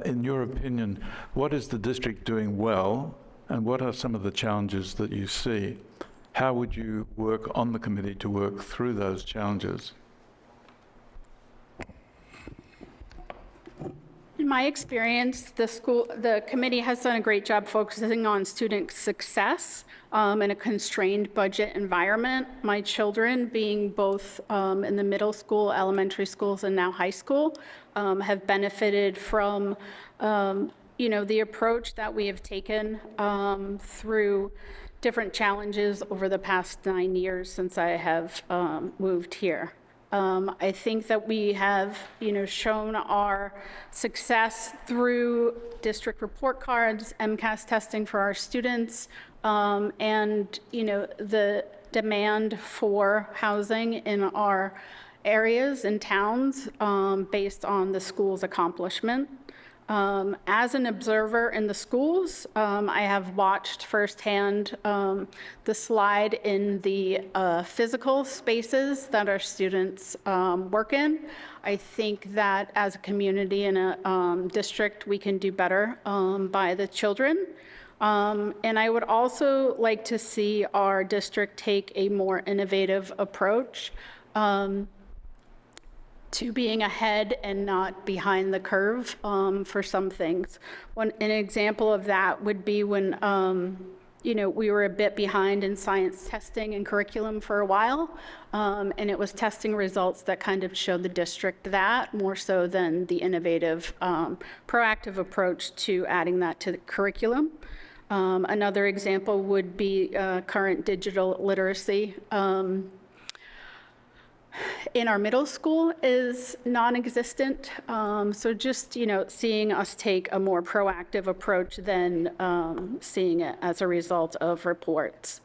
In your opinion, what is the district doing well, and what are some of the challenges that you see? how would you work on the committee to work through those challenges? In my experience, the committee has done a great job focusing on student success in a constrained budget environment. My children, being both in the middle school, elementary schools, and now high school, have benefited from, the approach that we have taken through different challenges over the past 9 years since I have moved here. I think that we have, shown our success through district report cards, MCAS testing for our students, and, the demand for housing in our areas and towns based on the school's accomplishment. As an observer in the schools, I have watched firsthand the slide in the physical spaces that our students work in. I think that as a community and a district, we can do better by the children. And I would also like to see our district take a more innovative approach to being ahead and not behind the curve for some things. An example of that would be when, we were a bit behind in science testing and curriculum for a while, and it was testing results that kind of showed the district that more so than the innovative, proactive approach to adding that to the curriculum. Another example would be current digital literacy. In our middle school is non-existent. So just, seeing us take a more proactive approach than seeing it as a result of reports.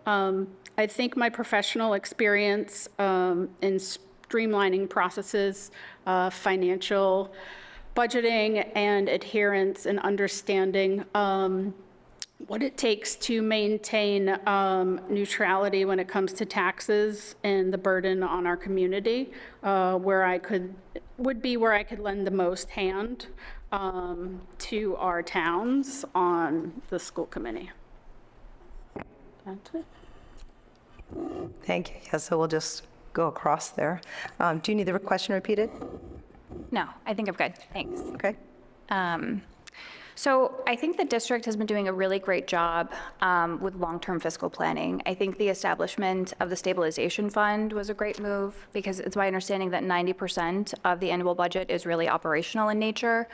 I think my professional experience in streamlining processes, financial budgeting and adherence and understanding what it takes to maintain neutrality when it comes to taxes and the burden on our community, where I could lend the most hand to our towns on the school committee. That's it. Thank you. Yeah, so we'll just go across there. Do you need the question repeated? No, I think I'm good. Thanks. Okay. So I think the district has been doing a really great job with long-term fiscal planning. I think the establishment of the stabilization fund was a great move because it's my understanding that 90% of the annual budget is really operational in nature,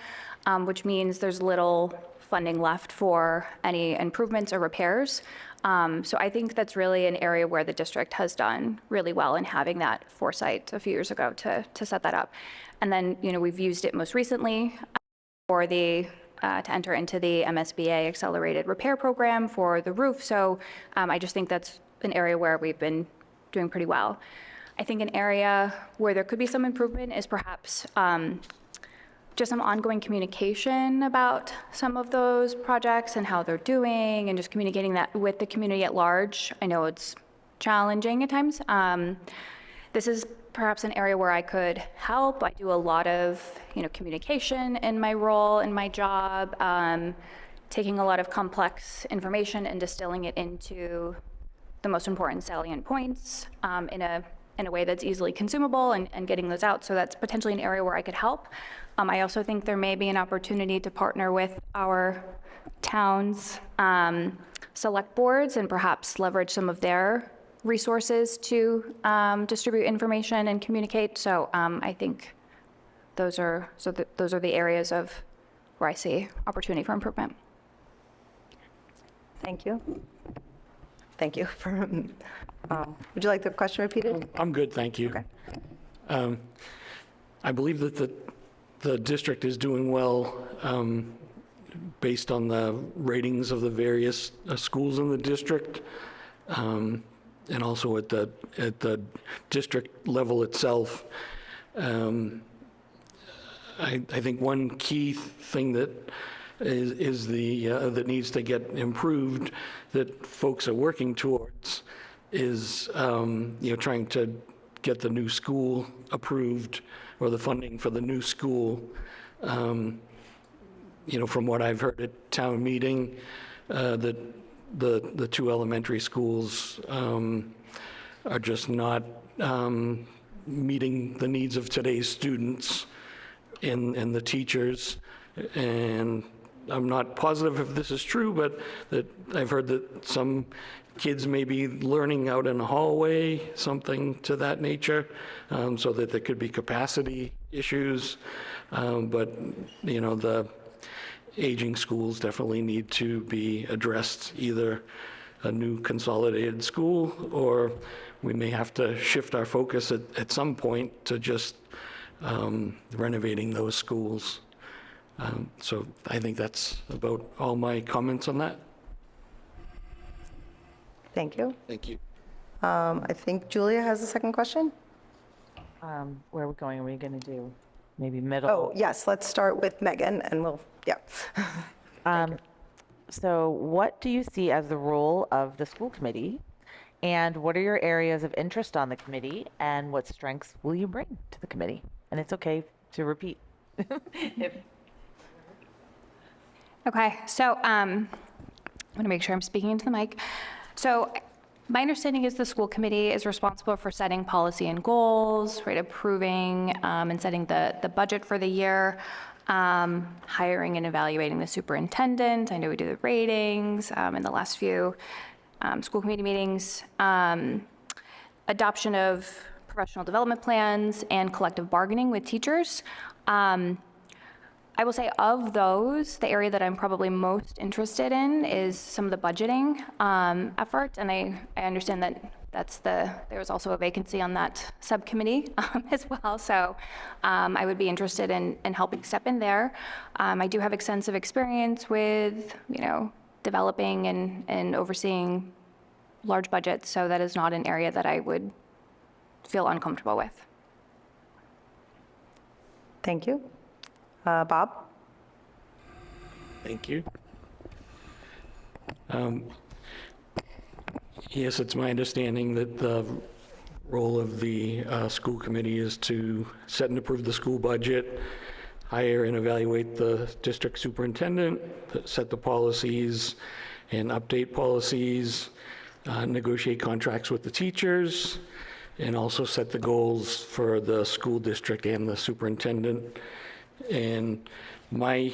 which means there's little funding left for any improvements or repairs. So I think that's really an area where the district has done really well in having that foresight a few years ago to set that up. And then, we've used it most recently for to enter into the MSBA accelerated repair program for the roof. So I just think that's an area where we've been doing pretty well. I think an area where there could be some improvement is perhaps just some ongoing communication about some of those projects and how they're doing and just communicating that with the community at large. I know it's challenging at times. This is perhaps an area where I could help. I do a lot of, communication in my role, in my job, taking a lot of complex information and distilling it into the most important salient points in a way that's easily consumable and getting those out. So that's potentially an area where I could help. I also think there may be an opportunity to partner with our town's select boards and perhaps leverage some of their resources to distribute information and communicate. So I think those are the areas of where I see opportunity for improvement. Thank you. Thank you. Would you like the question repeated? I'm good, thank you. Okay. I believe that the district is doing well based on the ratings of the various schools in the district. And also at the district level itself. I think one key thing that is that needs to get improved, that folks are working towards, is trying to get the new school approved or the funding for the new school. From what I've heard at town meeting, that the two elementary schools are just not meeting the needs of today's students and the teachers. And I'm not positive if this is true, but that I've heard that some kids may be learning out in the hallway, something to that nature, so that there could be capacity issues. But, you know, the aging schools definitely need to be addressed, either a new consolidated school, or we may have to shift our focus at some point to just renovating those schools. So I think that's about all my comments on that. Thank you. Thank you. I think Julia has a second question. Where are we going? Are we going to do maybe middle? Oh, yes, let's start with Megan, and we'll, yeah. So what do you see as the role of the school committee? And what are your areas of interest on the committee? And what strengths will you bring to the committee? And it's okay to repeat. Okay, so I'm going to make sure I'm speaking into the mic. So my understanding is the school committee is responsible for setting policy and goals, right, approving and setting the budget for the year, hiring and evaluating the superintendent. I know we do the ratings in the last few school committee meetings, adoption of professional development plans, and collective bargaining with teachers. I will say of those, the area that I'm probably most interested in is some of the budgeting effort, and I understand that there was also a vacancy on that subcommittee as well, so I would be interested in helping step in there. I do have extensive experience with, you know, developing and overseeing large budgets, so that is not an area that I would feel uncomfortable with. Thank you. Bob? Thank you. Yes, it's my understanding that the role of the school committee is to set and approve the school budget, hire and evaluate the district superintendent, set the policies and update policies, negotiate contracts with the teachers, and also set the goals for the school district and the superintendent. And my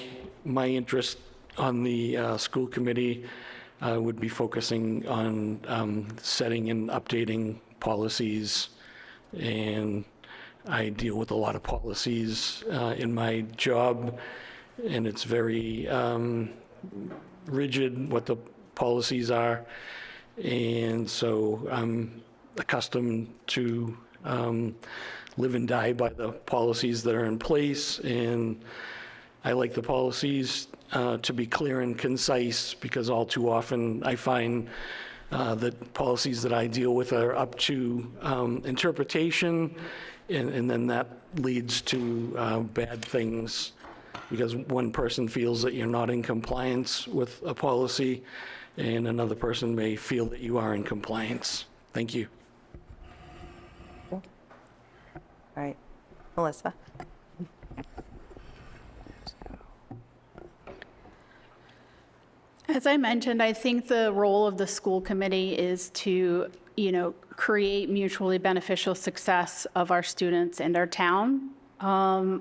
interest on the school committee would be focusing on setting and updating policies. And I deal with a lot of policies in my job, and it's very rigid what the policies are. And so I'm accustomed to live and die by the policies that are in place, and I like the policies to be clear and concise, because all too often I find that policies that I deal with are up to interpretation, and then that leads to bad things, because one person feels that you're not in compliance with a policy, and another person may feel that you are in compliance. Thank you. All right, Melissa? As I mentioned, I think the role of the school committee is to, you know, create mutually beneficial success of our students and our town.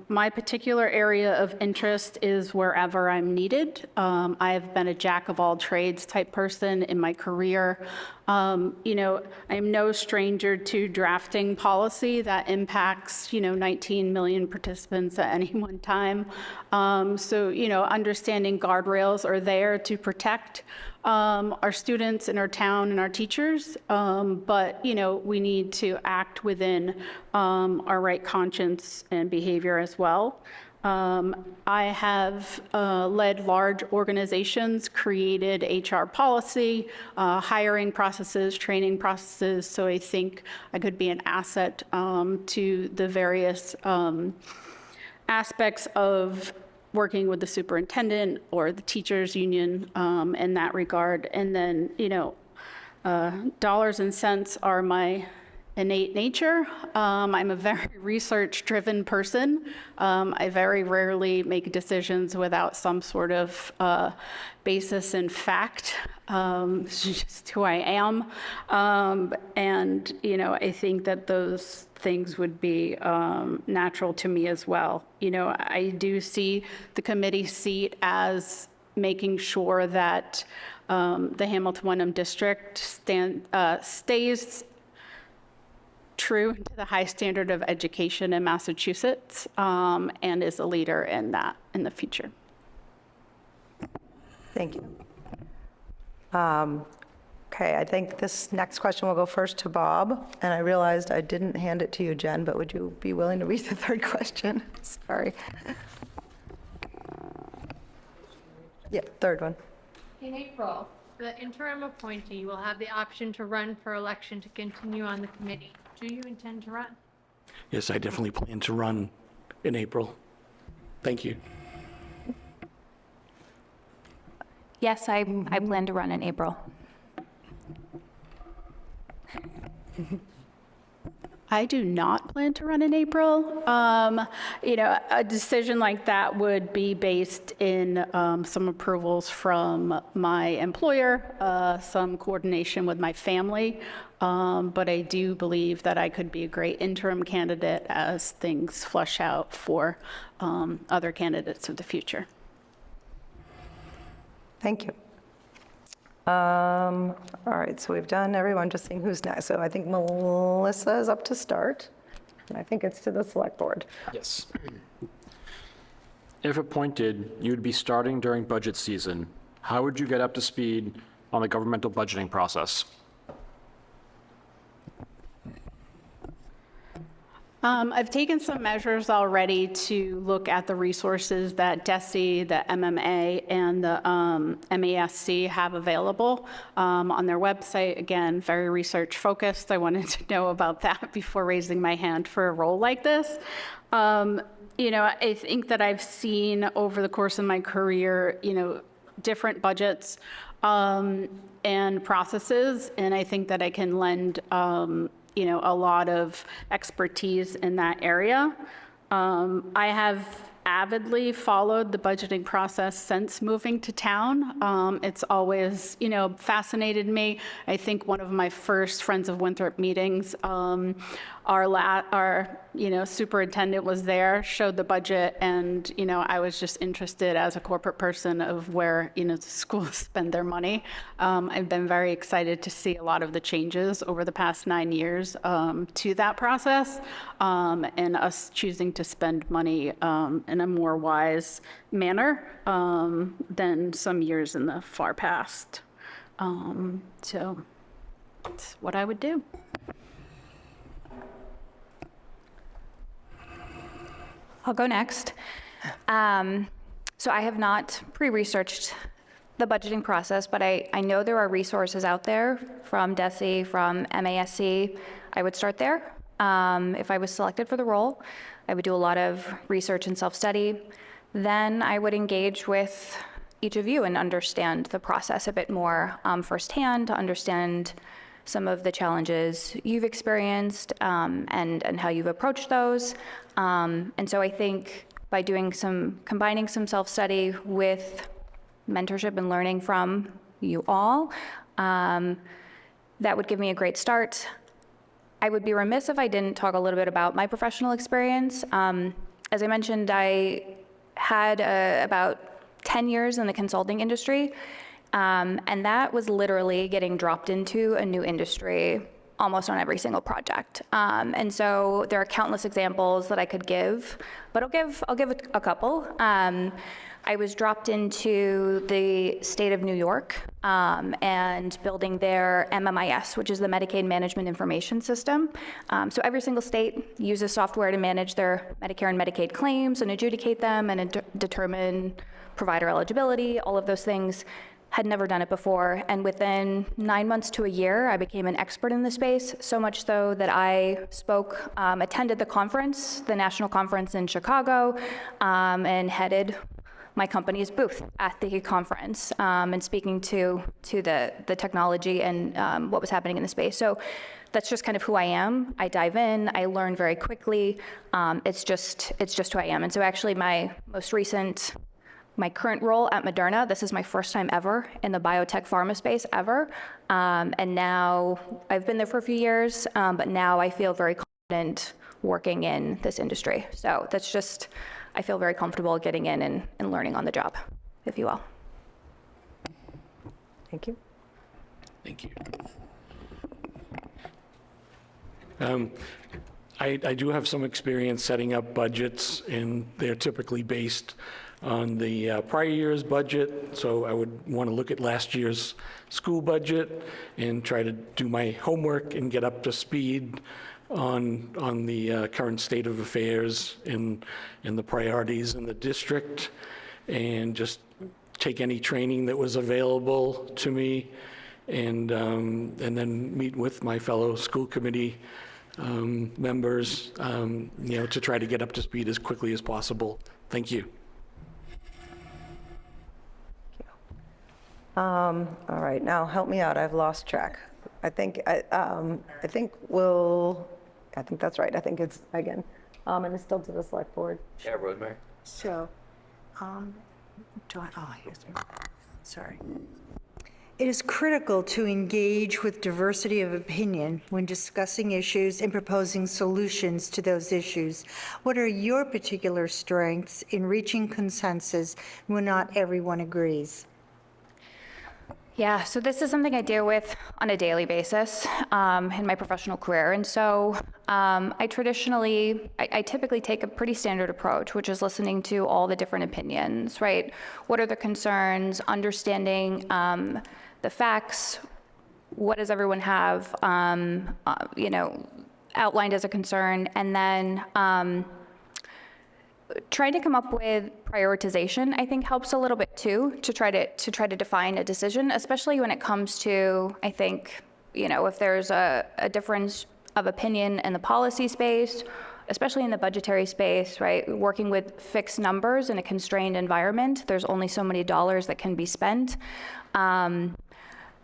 My particular area of interest is wherever I'm needed. I've been a jack of all trades type person in my career. You know, I'm no stranger to drafting policy that impacts, you know, 19 million participants at any one time. So, you know, understanding guardrails are there to protect our students in our town and our teachers, but, you know, we need to act within our right conscience and behavior as well. I have led large organizations, created HR policy, hiring processes, training processes, so I think I could be an asset to the various aspects of working with the superintendent or the teachers union in that regard. And then, you know, dollars and cents are my innate nature. I'm a very research-driven person. I very rarely make decisions without some sort of basis in fact. It's just who I am. And, you know, I think that those things would be natural to me as well. You know, I do see the committee seat as making sure that the Hamilton-Wenham district stays true to the high standard of education in Massachusetts, and is a leader in that in the future. Thank you. Okay, I think this next question will go first to Bob, and I realized I didn't hand it to you, Jen, but would you be willing to read the third question? Sorry. Yeah, third one. In April, the interim appointee will have the option to run for election to continue on the committee. Do you intend to run? Yes, I definitely plan to run in April. Thank you. Yes, I plan to run in April. I do not plan to run in April. You know, a decision like that would be based in some approvals from my employer, some coordination with my family. But I do believe that I could be a great interim candidate as things flush out for other candidates of the future. Thank you. All right, so we've done everyone, just seeing who's next. So I think Melissa is up to start, and I think it's to the select board. Yes. If appointed, you would be starting during budget season. How would you get up to speed on the governmental budgeting process? I've taken some measures already to look at the resources that DESE, the MMA, and the MASC have available on their website. Again, very research focused. I wanted to know about that before raising my hand for a role like this. You know, I think that I've seen over the course of my career, you know, different budgets and processes, and I think that I can lend you know, a lot of expertise in that area. I have avidly followed the budgeting process since moving to town. It's always, you know, fascinated me. I think one of my first Friends of Winthrop meetings, our you know, superintendent was there, showed the budget, and, you know, I was just interested as a corporate person of where, you know, the schools spend their money. I've been very excited to see a lot of the changes over the past 9 years to that process, and us choosing to spend money in a more wise manner than some years in the far past. So that's what I would do. I'll go next. So I have not pre-researched the budgeting process, but I know there are resources out there from DESE, from MASC. I would start there. If I was selected for the role, I would do a lot of research and self-study. Then I would engage with each of you and understand the process a bit more firsthand, to understand some of the challenges you've experienced and how you've approached those. And so I think by combining some self-study with mentorship and learning from you all, that would give me a great start. I would be remiss if I didn't talk a little bit about my professional experience. As I mentioned, I had about 10 years in the consulting industry, and that was literally getting dropped into a new industry almost on every single project. And so there are countless examples that I could give, but I'll give a couple. I was dropped into the state of New York and building their MMIS, which is the Medicaid Management Information System. So every single state uses software to manage their Medicare and Medicaid claims and adjudicate them and determine provider eligibility, all of those things. Had never done it before, and within 9 months to a year, I became an expert in the space, so much so that I attended the conference, the national conference in Chicago, and headed my company's booth at the conference and speaking to the technology and what was happening in the space. So that's just kind of who I am. I dive in, I learn very quickly. It's just who I am. And so actually my current role at Moderna, this is my first time ever in the biotech pharma space ever. And now I've been there for a few years, but now I feel very confident working in this industry. So that's just, I feel very comfortable getting in and learning on the job, if you will. Thank you. Thank you. I do have some experience setting up budgets, and they're typically based on the prior year's budget. So I would want to look at last year's school budget and try to do my homework and get up to speed on the current state of affairs and the priorities in the district, and just take any training that was available to me, and then meet with my fellow school committee members, to try to get up to speed as quickly as possible. Thank you. All right, now help me out. I've lost track. I think that's right. I think it's Megan. And it's still to the select board. Yeah, Rosemary. So, sorry. It is critical to engage with diversity of opinion when discussing issues and proposing solutions to those issues. What are your particular strengths in reaching consensus when not everyone agrees? Yeah, so this is something I deal with on a daily basis in my professional career. And so I typically take a pretty standard approach, which is listening to all the different opinions, right? What are the concerns, understanding the facts, what does everyone have, outlined as a concern, and then trying to come up with prioritization, I think, helps a little bit too, to try to define a decision, especially when it comes to, I think, if there's a difference of opinion in the policy space, especially in the budgetary space, right? Working with fixed numbers in a constrained environment, there's only so many dollars that can be spent.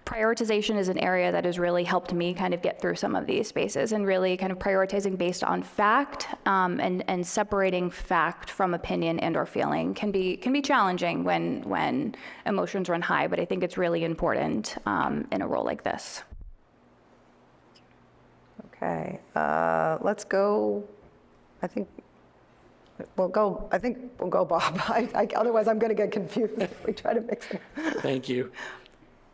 Prioritization is an area that has really helped me kind of get through some of these spaces, and really kind of prioritizing based on fact, and separating fact from opinion and or feeling can be challenging when emotions run high, but I think it's really important in a role like this. Okay, let's go. I think we'll go Bob. Otherwise I'm going to get confused if we try to mix it. Thank you.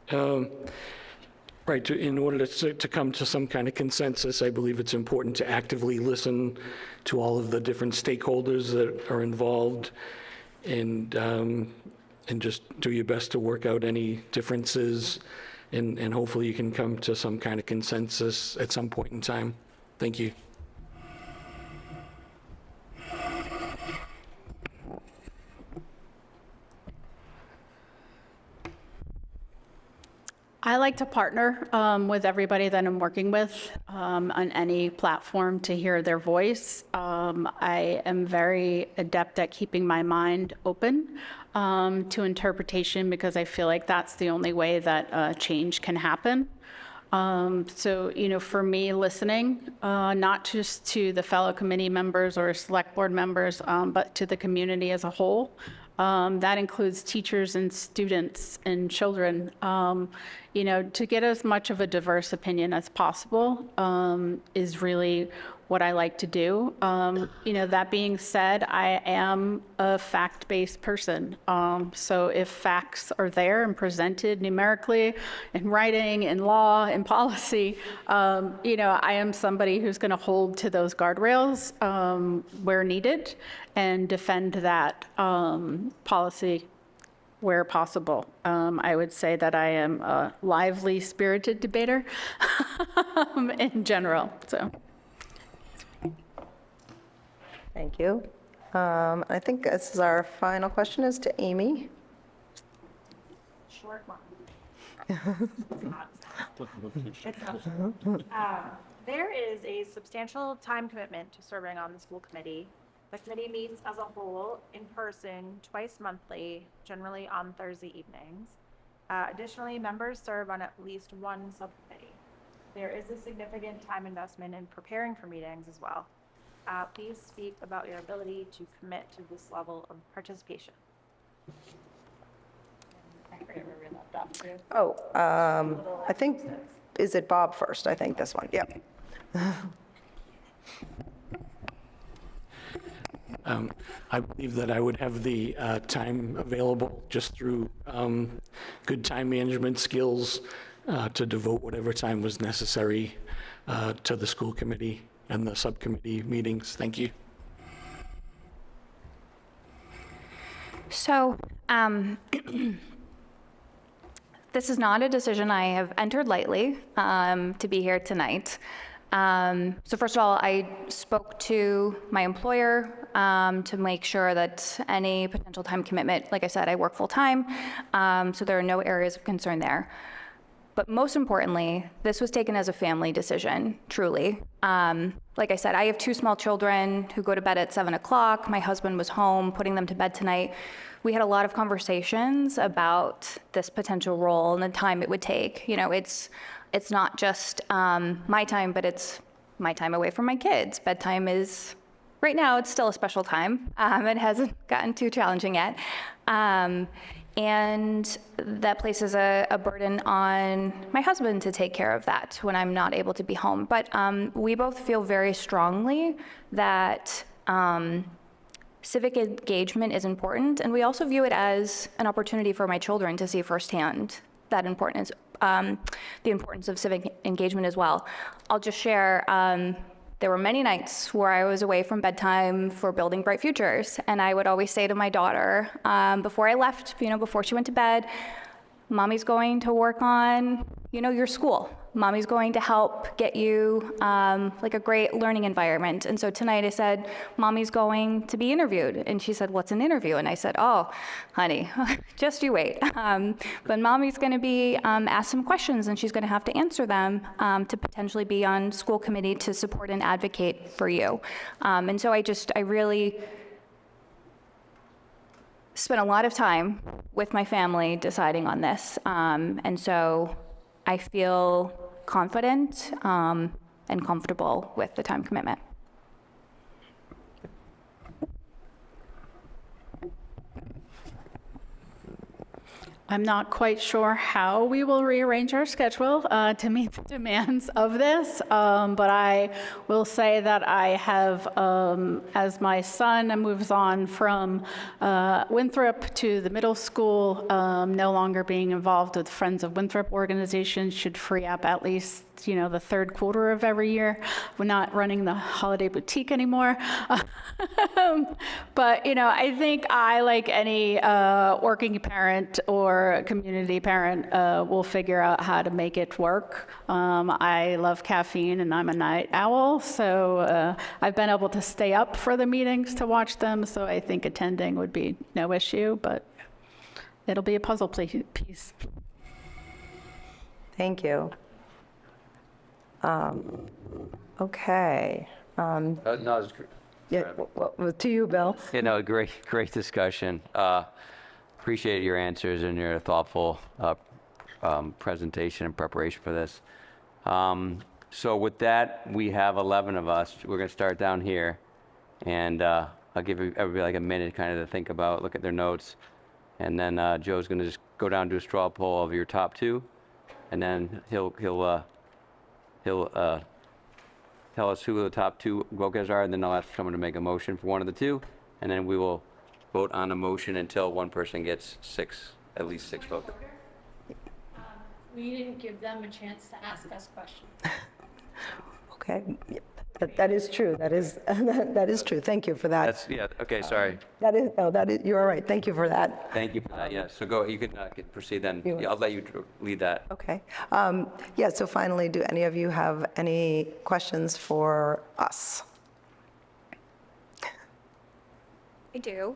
Right, in order to come to some kind of consensus, I believe it's important to actively listen to all of the different stakeholders that are involved, and just do your best to work out any differences, and hopefully you can come to some kind of consensus at some point in time. Thank you. I like to partner with everybody that I'm working with on any platform to hear their voice. I am very adept at keeping my mind open to interpretation, because I feel like that's the only way that change can happen. So, for me, listening, not just to the fellow committee members or select board members, but to the community as a whole. That includes teachers and students and children. To get as much of a diverse opinion as possible is really what I like to do. That being said, I am a fact-based person. So if facts are there and presented numerically in writing, in law, in policy, I am somebody who's going to hold to those guardrails where needed and defend that policy where possible. I would say that I am a lively, spirited debater in general. So. Thank you. I think this is our final question, is to Amy. Short one. There is a substantial time commitment to serving on the school committee. The committee meets as a whole in person twice monthly, generally on Thursday evenings. Additionally, members serve on at least one subcommittee. There is a significant time investment in preparing for meetings as well. Please speak about your ability to commit to this level of participation. I forget where we left off to. Oh, I think, is it Bob first? I think this one, yep. I believe that I would have the time available just through good time management skills to devote whatever time was necessary to the school committee and the subcommittee meetings. Thank you. So, this is not a decision I have entered lightly to be here tonight. So first of all, I spoke to my employer to make sure that any potential time commitment, like I said, I work full time, so there are no areas of concern there. But most importantly, this was taken as a family decision, truly. Like I said, I have 2 small children who go to bed at 7 o'clock. My husband was home putting them to bed tonight. We had a lot of conversations about this potential role and the time it would take. You know, it's not just my time, but it's my time away from my kids. Bedtime is, right now, it's still a special time. It hasn't gotten too challenging yet. And that places a burden on my husband to take care of that when I'm not able to be home. But we both feel very strongly that civic engagement is important, and we also view it as an opportunity for my children to see firsthand that importance, the importance of civic engagement as well. I'll just share, there were many nights where I was away from bedtime for Building Bright Futures, and I would always say to my daughter, before I left, you know, before she went to bed, Mommy's going to work on, you know, your school. Mommy's going to help get you like a great learning environment. And so tonight I said, Mommy's going to be interviewed. And she said, what's an interview? And I said, oh, honey, just you wait. But Mommy's going to be asked some questions, and she's going to have to answer them to potentially be on school committee to support and advocate for you. And so I really spent a lot of time with my family deciding on this. And so I feel confident and comfortable with the time commitment. I'm not quite sure how we will rearrange our schedule to meet the demands of this, but I will say that I have, as my son moves on from Winthrop to the middle school, no longer being involved with Friends of Winthrop organization should free up at least, you know, the third quarter of every year. We're not running the holiday boutique anymore. But, you know, I think I, like any working parent or community parent, will figure out how to make it work. I love caffeine and I'm a night owl, so I've been able to stay up for the meetings to watch them, so I think attending would be no issue, but it'll be a puzzle piece. Thank you. Okay. No, it's Yeah, well, to you, Bill. You know, great discussion. Appreciate your answers and your thoughtful presentation and preparation for this. So with that, we have 11 of us. We're going to start down here, and I'll give everybody like a minute kind of to think about, look at their notes, and then Joe's going to just go down to a straw poll of your top 2, and then he'll tell us who the top 2 go-getters are, and then I'll ask someone to make a motion for one of the 2, and then we will vote on a motion until one person gets at least 6 votes. We didn't give them a chance to ask us questions. Okay. That is true. That is true. Thank you for that. Okay, sorry. You're all right. Thank you for that. Thank you for that, yes. So go, you can proceed then. I'll let you lead that. Okay. Yeah, so finally, do any of you have any questions for us? I do.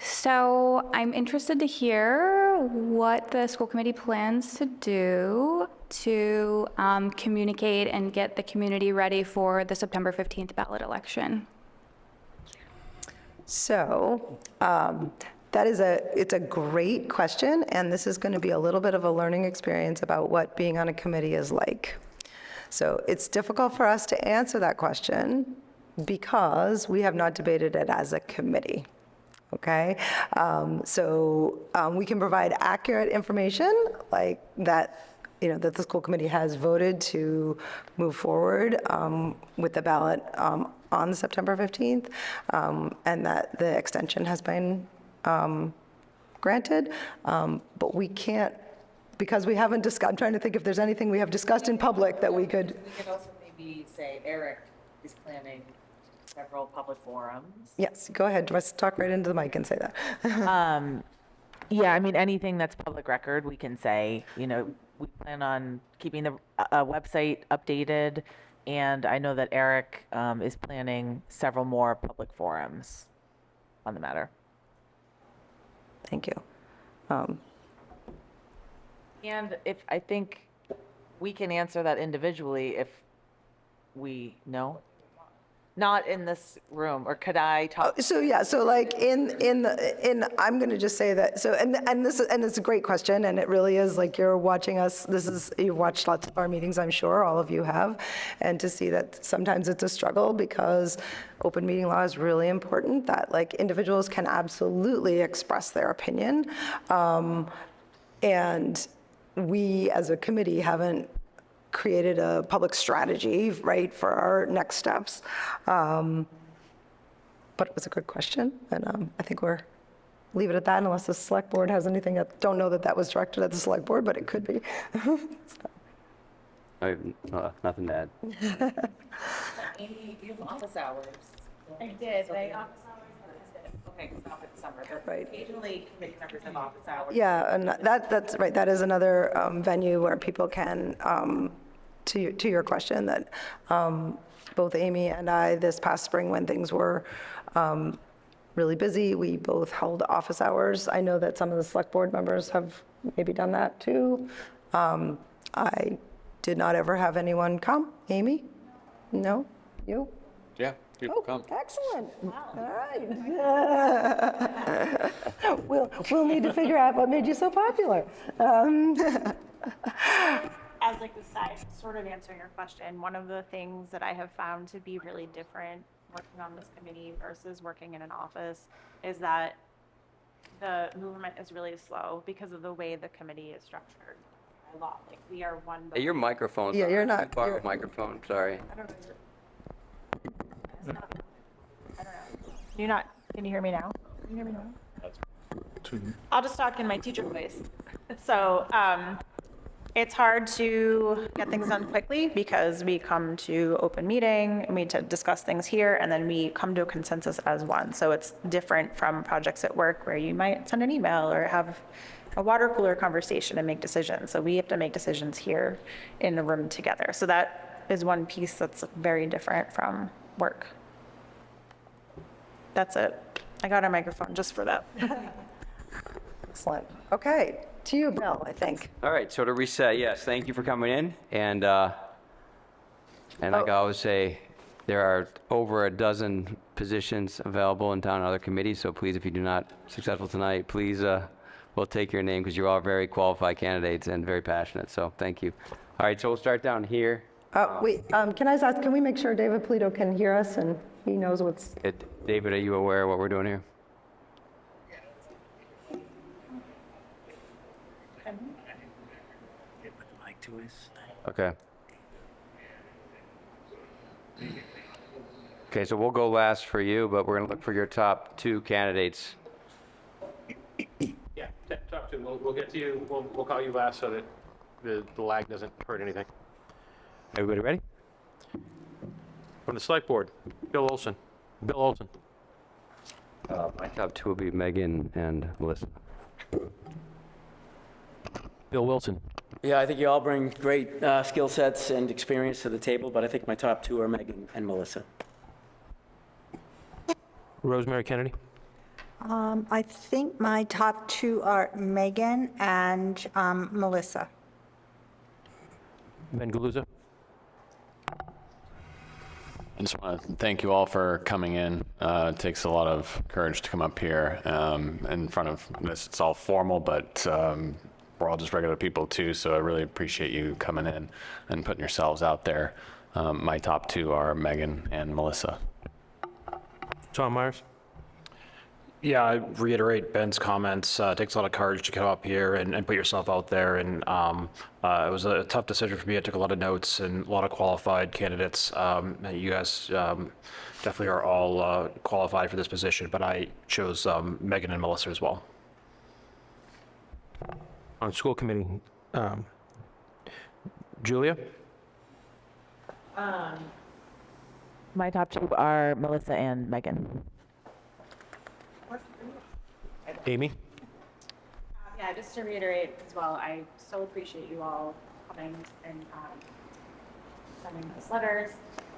So I'm interested to hear hear what the school committee plans to do to communicate and get the community ready for the September 15th ballot election. So it's a great question, and this is going to be a little bit of a learning experience about what being on a committee is like. So it's difficult for us to answer that question because we have not debated it as a committee. Okay, we can provide accurate information like that, that the school committee has voted to move forward with the ballot on the September 15th, and that the extension has been granted, but we can't, because we haven't discussed, I'm trying to think if there's anything we have discussed in public that we could. We could also maybe say Eric is planning several public forums. Yes, go ahead, let's talk right into the mic and say that. Yeah, I mean, anything that's public record, we can say, we plan on keeping the website updated, and I know that Eric is planning several more public forums on the matter. Thank you. And I think we can answer that individually if we know. Not in this room, or could I talk? So like I'm going to just say that. So and it's a great question, and it really is like you're watching us. You've watched lots of our meetings, I'm sure all of you have, and to see that sometimes it's a struggle because open meeting law is really important. That like individuals can absolutely express their opinion, and we as a committee haven't created a public strategy, right, for our next steps. But it was a good question, and I think we'll leave it at that unless the select board has anything. I don't know that was directed at the select board, but it could be. I have nothing to add. Amy, you have office hours. I did, office hours. Okay, because not for the summer, but Right. occasionally committee members have office hours. Yeah, and that's right. That is another venue where people can, to your question, that both Amy and I, this past spring when things were really busy, we both held office hours. I know that some of the select board members have maybe done that too. I did not ever have anyone come. Amy? No? You? Yeah, people come. Excellent. All right. We'll need to figure out what made you so popular. As like the side, sort of answering your question, one of the things that I have found to be really different working on this committee versus working in an office is that the movement is really slow because of the way the committee is structured by law. Like we are one. Hey, your microphone's Yeah, on. you're not- You borrow you're- a microphone, sorry. I don't know. Can you hear me now? Can you hear me now? I'll just talk in my teacher voice. So, it's hard to get things done quickly because we come to open meeting and we discuss things here and then we come to a consensus as one. So it's different from projects at work where you might send an email or have a water cooler conversation and make decisions. So we have to make decisions here in the room together. So that is one piece that's very different from work. That's it. I got a microphone just for that. Excellent. Okay, to you, Bill, I think. All right, so to reset, yes, thank you for coming in. And like I always say, there are over a dozen positions available in town and other committees. So please, if you do not successful tonight, please, we'll take your name because you're all very qualified candidates and very passionate. So thank you. All right, so we'll start down here. Wait, can I just ask, can we make sure David Polito can hear us and he knows what's... David, are you aware of what we're doing here? Okay. Okay, so we'll go last for you, but we're going to look for your top two candidates. Yeah, talk to him. We'll get to you. We'll call you last so that the lag doesn't hurt anything. Everybody ready? From the select board, Bill Olson. Bill Olson. My top two will be Megan and Melissa. Bill Wilson. Yeah, I think you all bring great skill sets and experience to the table, but I think my top two are Megan and Melissa. Rosemary Kennedy. I think my top two are Megan and Melissa. Ben Galuza? I just want to thank you all for coming in. It takes a lot of courage to come up here in front of this. It's all formal, but we're all just regular people too, so I really appreciate you coming in and putting yourselves out there. My top two are Megan and Melissa. Tom Myers? Yeah, I reiterate Ben's comments. It takes a lot of courage to come up here and put yourself out there. And it was a tough decision for me. I took a lot of notes and a lot of qualified candidates. You guys definitely are all qualified for this position, but I chose Megan and Melissa as well. On school committee, Julia? My top two are Melissa and Megan. Amy? Yeah, just to reiterate as well, I so appreciate you all coming and sending those letters.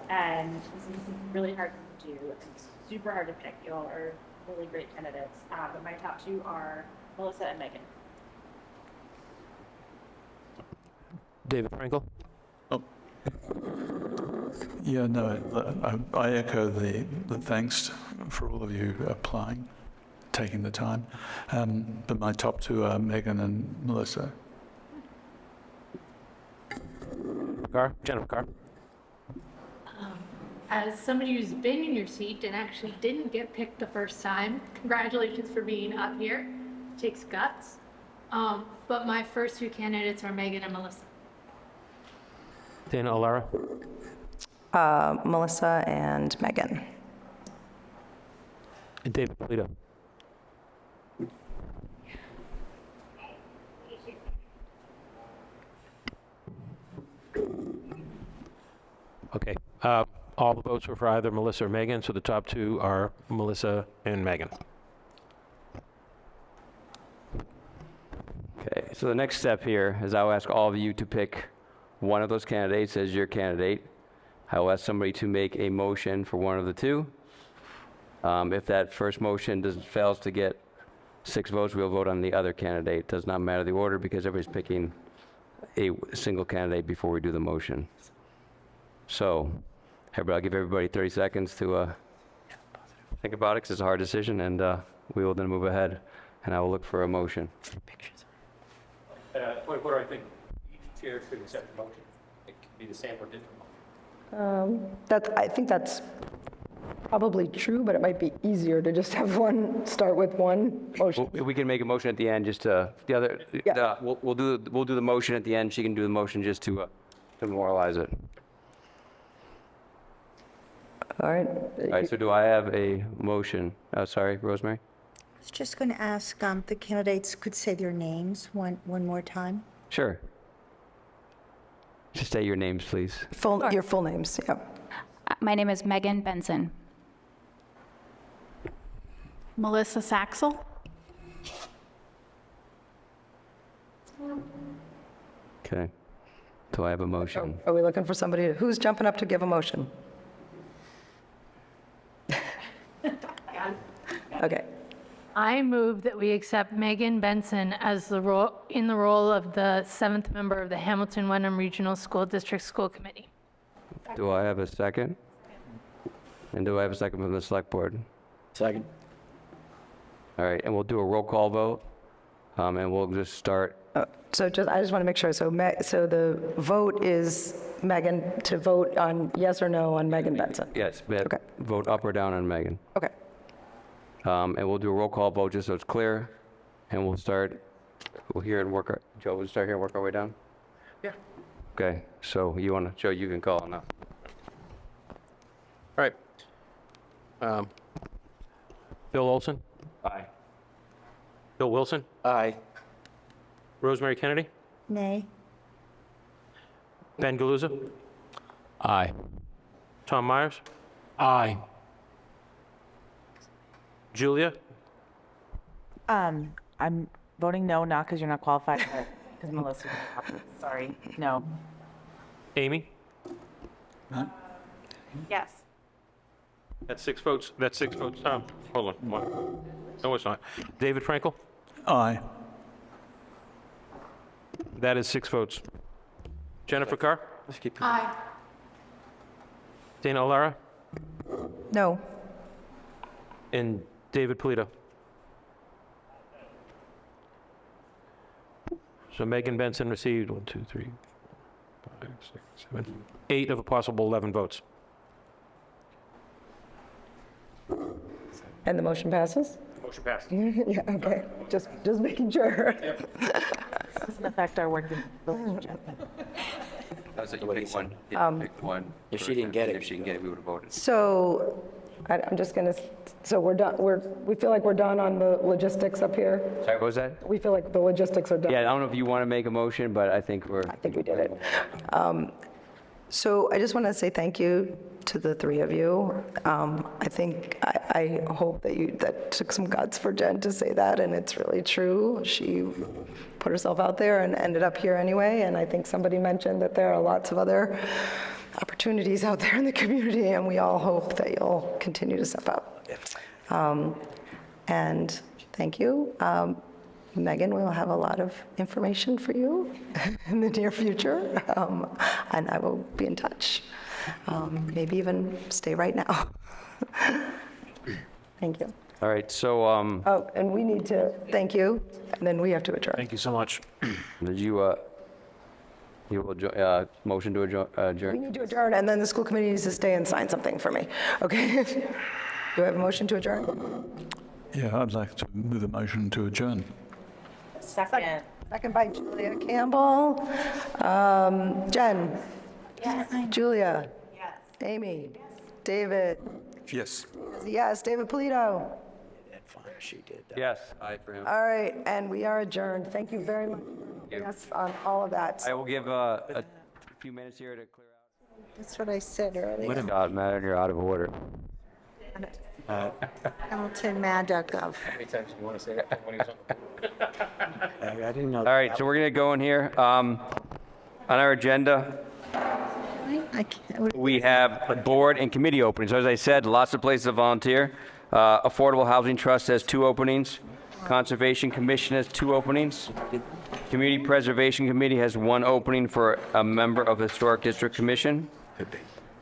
And this is really hard to do. It's super hard to pick. You all are really great candidates. But my top two are Melissa and Megan. David Frankel? Yeah, no, I echo the thanks for all of you applying, taking the time. But my top two are Megan and Melissa. Jennifer Carr? As somebody who's been in your seat and actually didn't get picked the first time, congratulations for being up here. It takes guts. But my first two candidates are Megan and Melissa. Dana Alara? Melissa and Megan. And David Polito? Okay. All the votes were for either Melissa or Megan, so the top two are Melissa and Megan. Okay, so the next step here is I'll ask all of you to pick one of those candidates as your candidate. I will ask somebody to make a motion for one of the two. If that first motion fails to get 6 votes, we'll vote on the other candidate. It does not matter the order because everybody's picking a single candidate before we do the motion. So, I'll give everybody 30 seconds to think about it because it's a hard decision, and we will then move ahead, and I will look for a motion. Point of order, I think each chair should accept the motion. It could be the same or different. I think that's probably true, but it might be easier to just have one, start with one motion. We can make a motion at the end just to, we'll do the motion at the end. She can do the motion just to memorialize it. All right. All right, so do I have a motion? Sorry, Rosemary? I was just going to ask the candidates could say their names one more time. Sure. Just state your names, please. Your full names, yeah. My name is Megan Benson. Melissa Saxel. Okay. Do I have a motion? Are we looking for somebody, who's jumping up to give a motion? Okay. I move that we accept Megan Benson as in the role of the 7th member of the Hamilton-Wenham Regional School District School Committee. Do I have a second? And do I have a second from the select board? Second. All right, and we'll do a roll call vote, and we'll just start. I just want to make sure, so the vote is Megan to vote on yes or no on Megan Benson? Yes, Okay. vote up or down on Megan. Okay. And we'll do a roll call vote just so it's clear, and we'll start, Joe, we'll start here and work our way down? Yeah. Okay, so Joe, you can call now. All right. Bill Olson? Aye. Bill Wilson? Aye. Rosemary Kennedy? Nay. Ben Galuza? Aye. Tom Myers? Aye. Julia? I'm voting no, not because you're not qualified, but because Melissa. Sorry, no. Amy? Yes. That's 6 votes. Tom. Hold on. One. No, it's not. David Frankel? Aye. That is 6 votes. Jennifer Carr? Aye. Dana Alara? No. And David Polito? So Megan Benson received 1, 2, 3, 5, 6, 7, 8 of a possible 11 votes. And the motion passes? Motion passed. Yeah, okay, just making sure. Doesn't affect our work in the village agenda. That's it, you pick one. Pick one. If she didn't get it. If she didn't get it, we would have voted. So, I'm just gonna, so we're done, we feel like we're done on the logistics up here? Sorry, what was that? We feel like the logistics are done? Yeah, I don't know if you want to make a motion, but I think we're. I think we did it. So I just want to say thank you to the three of you. I think, I hope that took some guts for Jen to say that, and it's really true. She put herself out there and ended up here anyway, and I think somebody mentioned that there are lots of other opportunities out there in the community, and we all hope that you'll continue to step up. And thank you. Megan, we'll have a lot of information for you in the near future, and I will be in touch. Maybe even stay right now. Thank you. All right, so, Oh, and we need to, thank you, and then we have to adjourn. Thank you so much. did you will, motion to We adjourn? need to adjourn, and then the school committee needs to stay and sign something for me, okay? Do I have a motion to adjourn? Yeah, I'd like to move a motion to adjourn. Second. Second by Julia Campbell. Jen? Yes. Julia? Yes. Amy? Yes. David? Yes. Yes. David Polito? She did. Yes, aye for him. All right, and we are adjourned. Thank you very much. Yes, on all of that. I will give a few minutes here to clear out. That's what I said earlier. God, Matt, you're out of order. HamiltonMad.gov. How many times do you want to say that when he was on the board? I didn't know. All right, so we're going to go in here. On our agenda, I can't. we have board and committee openings. So as I said, lots of places to volunteer. Affordable Housing Trust has 2 openings. Conservation Commission has 2 openings. Community Preservation Committee has 1 opening for a member of the Historic District Commission.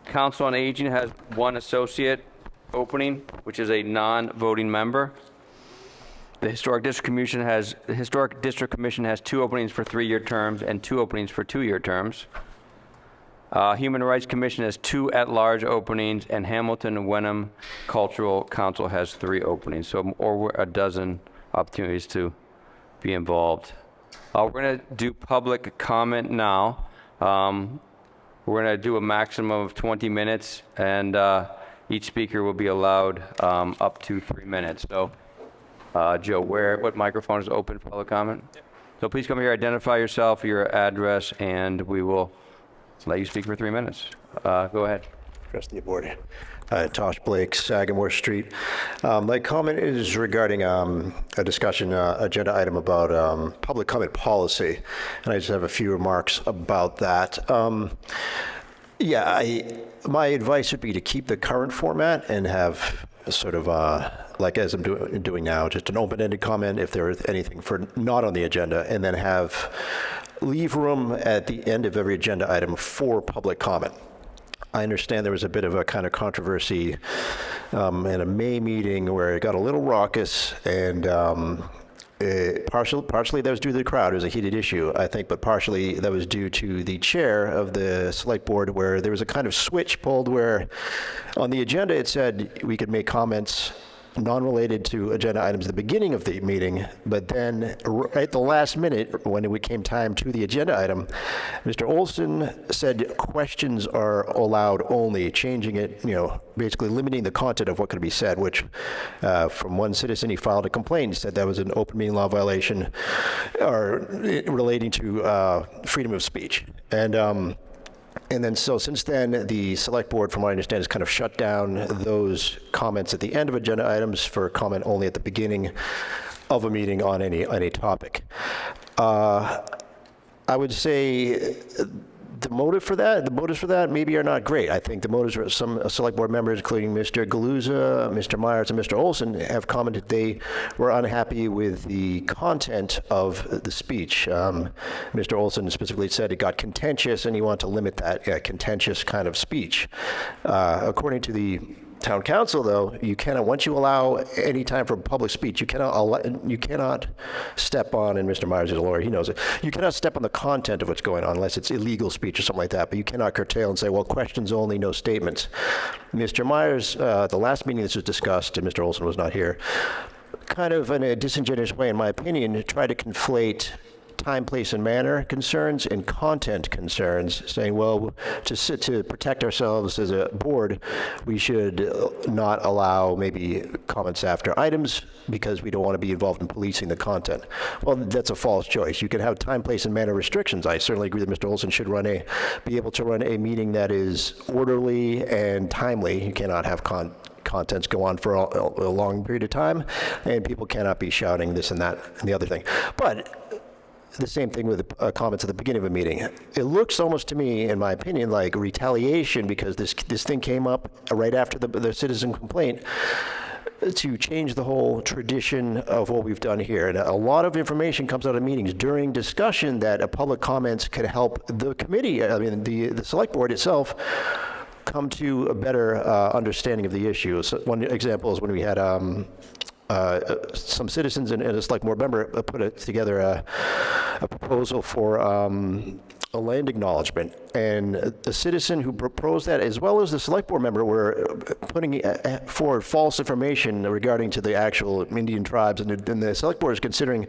Council on Aging has 1 associate opening, which is a non-voting member. The Historic District Commission has 2 openings for 3-year terms and 2 openings for 2-year terms. Human Rights Commission has 2 at-large openings, and Hamilton Wenham Cultural Council has 3 openings, so over a dozen opportunities to be involved. We're going to do public comment now. We're going to do a maximum of 20 minutes, and each speaker will be allowed up to 3 minutes. So, Joe, what microphone is open for public comment? So please come here, identify yourself, your address, and we will let you speak for 3 minutes. Go ahead. Trustee Board. Tosh Blake, Sagamore Street. My comment is regarding a discussion agenda item about public comment policy, and I just have a few remarks about that. My advice would be to keep the current format and have sort of like as I'm doing now, just an open-ended comment if there is anything for not on the agenda, and then leave room at the end of every agenda item for public comment. I understand there was a bit of a kind of controversy in a May meeting where it got a little raucous, and partially that was due to the crowd. It was a heated issue, I think, but partially that was due to the chair of the select board, where there was a kind of switch pulled where on the agenda it said we could make comments non-related to agenda items at the beginning of the meeting, but then at the last minute, when it came time to the agenda item, Mr. Olson said questions are allowed only, changing it, basically limiting the content of what could be said, which from one citizen, he filed a complaint, said that was an open meeting law violation or relating to freedom of speech. And then, so since then, the select board, from what I understand, has kind of shut down those comments at the end of agenda items for comment only at the beginning of a meeting on any topic. I would say the motives for that maybe are not great. I think the motives for some select board members, including Mr. Galuza, Mr. Myers, and Mr. Olson, have commented they were unhappy with the content of the speech. Mr. Olson specifically said it got contentious, and he wanted to limit that contentious kind of speech. According to the Town Council, though, you cannot, once you allow any time for public speech, you cannot step on, and Mr. Myers is a lawyer, he knows it, you cannot step on the content of what's going on unless it's illegal speech or something like that, but you cannot curtail and say, well, questions only, no statements. Mr. Myers, the last meeting this was discussed, and Mr. Olson was not here, kind of in a disingenuous way, in my opinion, tried to conflate time, place, and manner concerns and content concerns, saying, well, to protect ourselves as a board, we should not allow maybe comments after items because we don't want to be involved in policing the content. Well, that's a false choice. You can have time, place, and manner restrictions. I certainly agree that Mr. Olson should be able to run a meeting that is orderly and timely. You cannot have contents go on for a long period of time, and people cannot be shouting this and that and the other thing. But the same thing with comments at the beginning of a meeting. It looks almost to me, in my opinion, like retaliation because this thing came up right after the citizen complaint to change the whole tradition of what we've done here. And a lot of information comes out of meetings during discussion that public comments could help the committee, I mean, the select board itself, come to a better understanding of the issue. So one example is when we had some citizens and a select board member put together a proposal for a land acknowledgement, and the citizen who proposed that, as well as the select board member, were putting forward false information regarding to the actual Indian tribes, and the select board is considering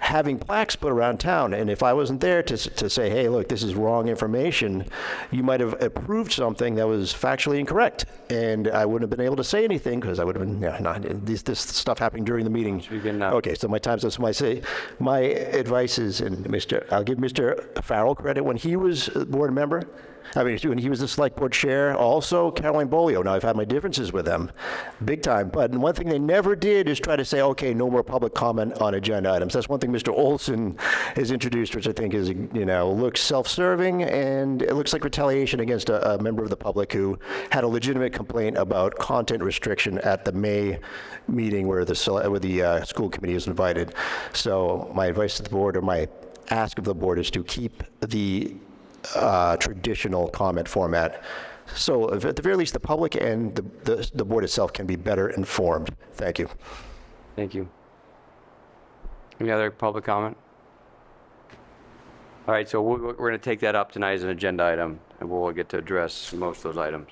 having plaques put around town. And if I wasn't there to say, hey, look, this is wrong information, you might have approved something that was factually incorrect, and I wouldn't have been able to say anything because I would have been this stuff happening during the meeting. Okay, so my time's up. So my advice is, and I'll give Mr. Farrell credit when he was a board member. I mean, when he was the select board chair, also Caroline Bolio. Now, I've had my differences with them, big time. But one thing they never did is try to say, okay, no more public comment on agenda items. That's one thing Mr. Olson has introduced, which I think is, looks self-serving, and it looks like retaliation against a member of the public who had a legitimate complaint about content restriction at the May meeting where the school committee is invited. So my advice to the board, or my ask of the board, is to keep the traditional comment format. So at the very least, the public and the board itself can be better informed. Thank you. Thank you. Any other public comment? All right, so we're going to take that up tonight as an agenda item, and we'll get to address most of those items.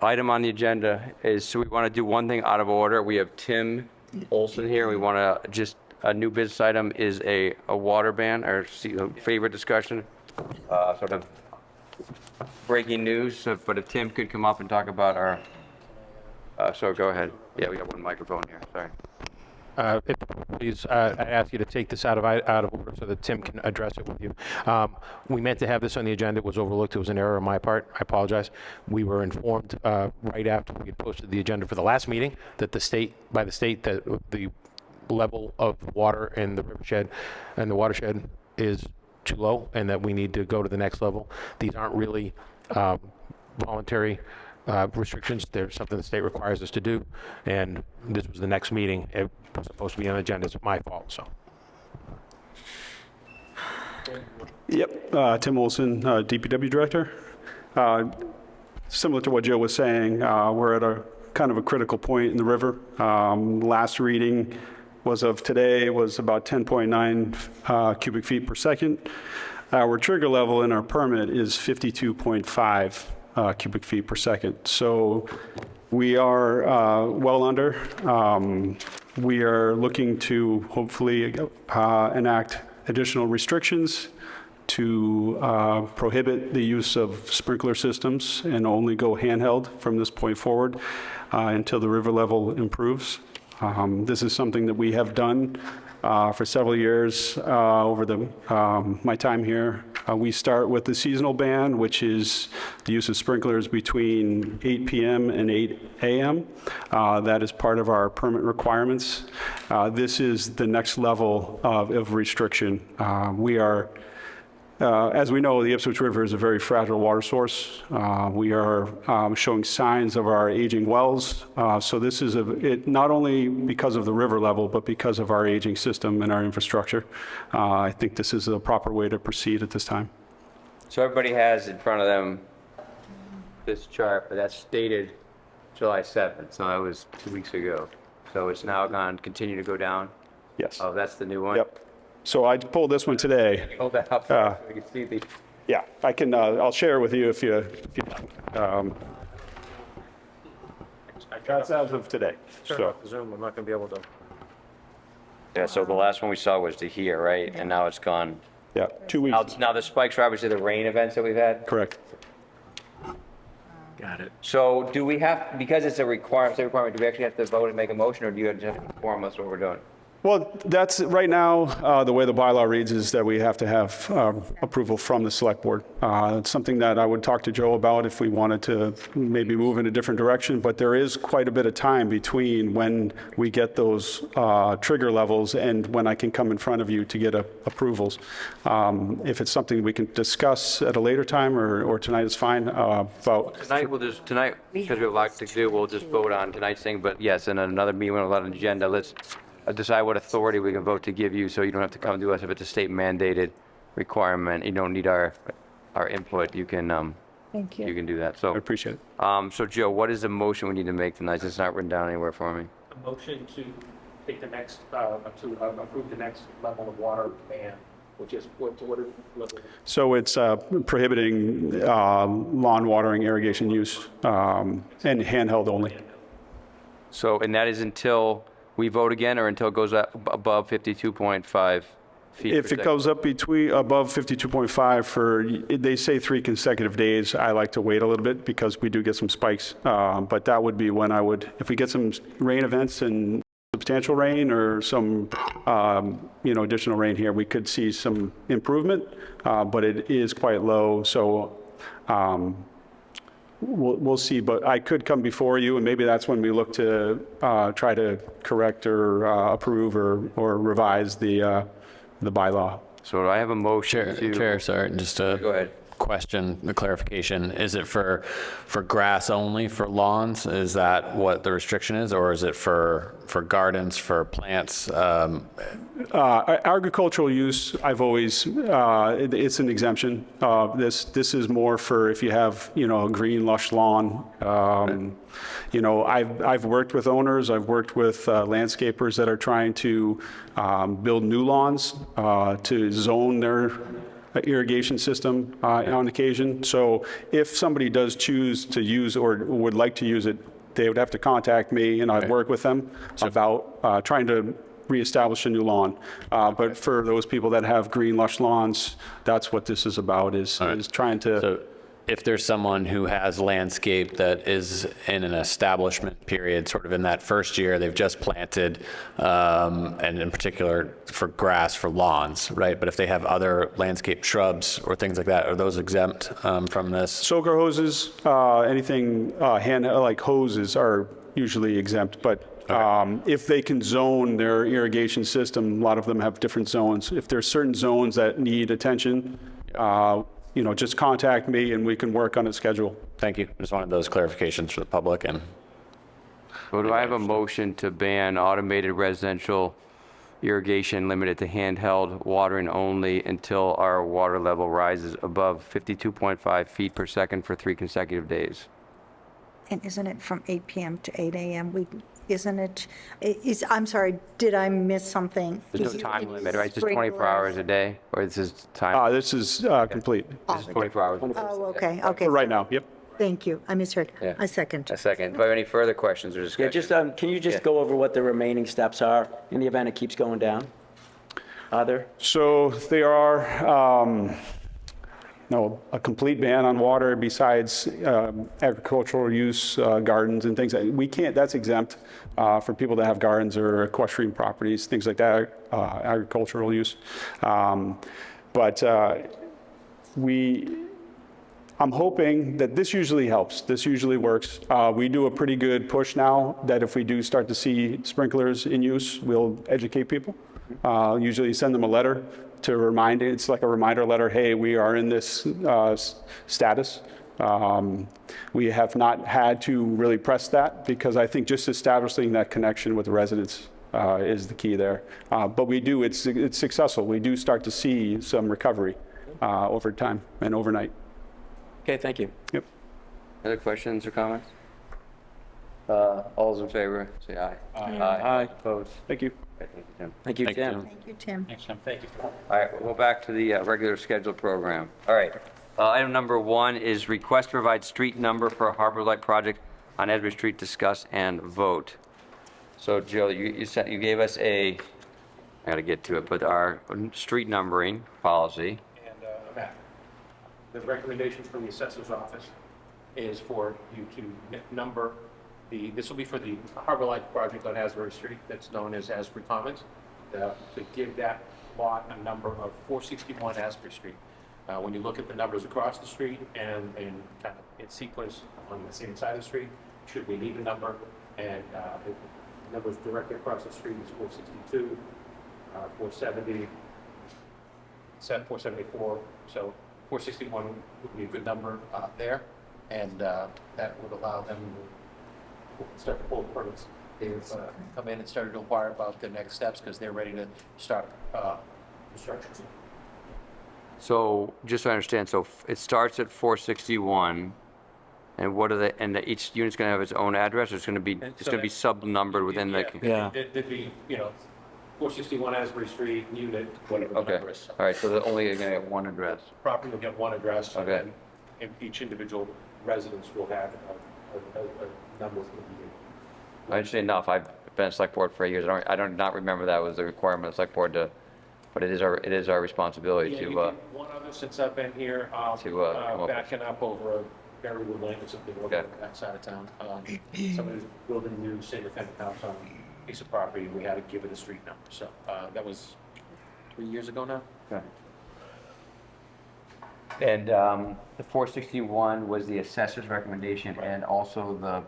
Item on the agenda is, so we want to do one thing out of order. We have Tim Olson here. We want to just, a new business item is a water ban, our favorite discussion, sort of breaking news. But if Tim could come up and talk about our, so go ahead. Yeah, we got one microphone here, sorry. Please, I ask you to take this out of order so that Tim can address it with you. We meant to have this on the agenda. It was overlooked. It was an error on my part. I apologize. We were informed right after we had posted the agenda for the last meeting that by the state that the level of water in the rivershed and the watershed is too low, and that we need to go to the next level. These aren't really voluntary restrictions. They're something the state requires us to do, and this was the next meeting. It was supposed to be on the agenda. It's my fault, so. Yep, Tim Olson, DPW Director. Similar to what Joe was saying, we're at a kind of a critical point in the river. Last reading was about 10.9 cubic feet per second. Our trigger level in our permit is 52.5 cubic feet per second. So we are well under. We are looking to hopefully enact additional restrictions to prohibit the use of sprinkler systems and only go handheld from this point forward until the river level improves. This is something that we have done for several years over my time here. We start with the seasonal ban, which is the use of sprinklers between 8 p.m. and 8 a.m. That is part of our permit requirements. This is the next level of restriction. We are as we know, the Ipswich River is a very fragile water source. We are showing signs of our aging wells. So this is not only because of the river level, but because of our aging system and our infrastructure. I think this is the proper way to proceed at this time. So everybody has in front of them this chart, but that's dated July 7th, so that was 2 weeks ago. So it's now gone, continue to go down? Yes. Oh, that's the new one? Yep. So I pulled this one today. Hold that up so we can see the... Yeah, I can, I'll share with you if you that's as of today. Turn So, off the Zoom, I'm not going to be able to. Yeah, so the last one we saw was to here, right? And now it's gone. yeah, 2 weeks. Now the spikes are obviously the rain events that we've had? Correct. Got it. So do we have, because it's a requirement, do we actually have to vote and make a motion, or do you just have to inform us what we're doing? Well, that's, right now, the way the bylaw reads is that we have to have approval from the select board. It's something that I would talk to Joe about if we wanted to maybe move in a different direction, but there is quite a bit of time between when we get those trigger levels and when I can come in front of you to get approvals. If it's something we can discuss at a later time, or tonight is fine, about... Tonight, because we have a lot to do, we'll just vote on tonight's thing, but yes, in another meeting, we'll have an agenda, let's decide what authority we can vote to give you, so you don't have to come to us if it's a state mandated requirement. You don't need our input. You can Thank you. You can do that. So I appreciate it. So Joe, what is the motion we need to make tonight? It's not written down anywhere for me. A motion to take the next, to approve the next level of water ban, which is what is level? So it's prohibiting lawn watering irrigation use and handheld only. So, and that is until we vote again, or until it goes up above 52.5 feet? If it goes up above 52.5 for, they say 3 consecutive days, I like to wait a little bit because we do get some spikes. But that would be when I would, if we get some rain events and substantial rain or some, additional rain here, we could see some improvement, but it is quite low. So we'll see, but I could come before you, and maybe that's when we look to try to correct or approve or revise the bylaw. So I have a motion to... Chair, sorry, just a Go ahead. question, the clarification. Is it for grass only, for lawns? Is that what the restriction is, or is it for gardens, for plants? Agricultural use, I've always, it's an exemption. This is more for if you have, a green, lush lawn. I've worked with owners, I've worked with landscapers that are trying to build new lawns to zone their irrigation system on occasion. So if somebody does choose to use or would like to use it, they would have to contact me, and I'd work with them about trying to reestablish a new lawn. But for those people that have green, lush lawns, that's what this is about, is trying to... So if there's someone who has landscape that is in an establishment period, sort of in that first year, they've just planted, and in particular for grass, for lawns, right? But if they have other landscape shrubs or things like that, are those exempt from this? Soaker hoses, anything like hoses are usually exempt, but if they can zone their irrigation system, a lot of them have different zones. If there's certain zones that need attention, just contact me and we can work on a schedule. Thank you. Just wanted those clarifications for the public. And So do I have a motion to ban automated residential irrigation limited to handheld watering only until our water level rises above 52.5 feet per second for 3 consecutive days? And isn't it from 8 p.m. to 8 a.m.? Isn't it, I'm sorry, did I miss something? There's no time limit, right? It's just 24 hours a day, or this is time? This is complete. This is 24 hours. Oh, okay. For right now, yep. Thank you. I misheard. Yeah. A second. A second. Do I have any further questions or Yeah, discussion? just, can you just go over what the remaining steps are in the event it keeps going down? Are there? So there are a complete ban on water besides agricultural use, gardens and things. We can't, that's exempt for people that have gardens or equestrian properties, things like that, agricultural use. But I'm hoping that this usually helps. This usually works. We do a pretty good push now that if we do start to see sprinklers in use, we'll educate people. Usually send them a letter to remind, it's like a reminder letter, hey, we are in this status. We have not had to really press that because I think just establishing that connection with the residents is the key there. But we do, it's successful. We do start to see some recovery over time and overnight. Okay, thank you. Yep. Other questions or comments? All those in favor, say aye. Aye. Opposed? Thank you. Okay, thank you, Tim. Thank you, Tim. Thank you, Tim. Thanks, Tim. Thank you. All right, we'll go back to the regular scheduled program. All right. Item number 1 is request to provide street number for a Harbor Light project on Esbury Street, discuss and vote. So Jill, you gave us I got to get to it, but our street numbering policy. And a map. The recommendation from the assessor's office is for you to number this will be for the Harbor Light project on Asbury Street that's known as Asbury Commons, to give that lot a number of 461 Asbury Street. When you look at the numbers across the street and kind of in sequence on the same side of the street, should we need a number, and the numbers directly across the street is 462, 470, 474, so 461 would be a good number there, and that would allow them to start to pull permits. They've come in and started to inquire about the next steps because they're ready to start construction. So just so I understand, so it starts at 461, and what are the, and each unit's going to have its own address, or it's going to be sub-numbered within the? Yeah. There'd be, 461 Asbury Street, unit, whatever the Okay, number is. all right, so they're only going to get one address. Property will get one address. Okay. And each individual residence will have a number of I understand enough, I've been a select board for 8 years, I don't not remember that was the requirement of the select board to, but it is our responsibility Yeah, to, you get one other since I've been here, come up backing up over Berrywood Lane or something over on that side of town. Somebody's building a new single-family house on a piece of property, we had to give it a street number, so that was 3 years ago now. Okay. And the 461 was the assessor's recommendation, and also the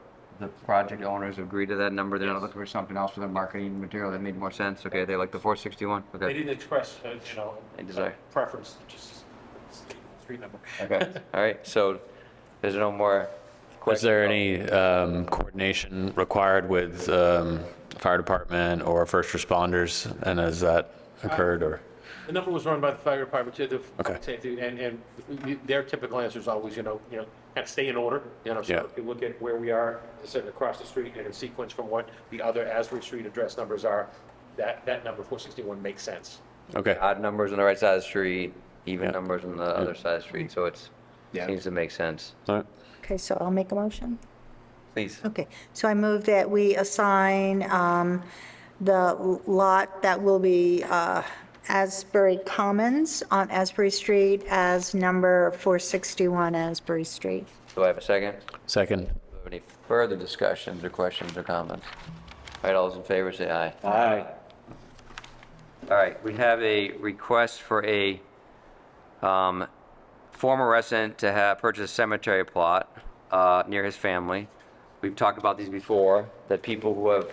project owners agreed to that number? They're not looking for something else for their marketing material that made more sense? Okay, they like the 461? They Okay. didn't express, They desire. preference, just street number. Okay, all right, so there's no more Was there any coordination required with fire department or first responders, and has that occurred, or? The number was run by the fire department to the Okay. safety, and their typical answer is always, kind of stay in order. So Yeah. if you look at where we are, sitting across the street and in sequence from what the other Asbury Street address numbers are, that number 461 makes sense. Okay. odd numbers on the right side of the street, even numbers on the other side of the street, so seems to make sense. All right. Okay, so I'll make a motion. Please. Okay, so I move that we assign the lot that will be Asbury Commons on Asbury Street as number 461 Asbury Street. Do I have a second? Second. Any further discussions or questions or comments? All right, all those in favor say aye. Aye. All right, we have a request for a former resident to purchase a cemetery plot near his family. We've talked about these before, that people who have,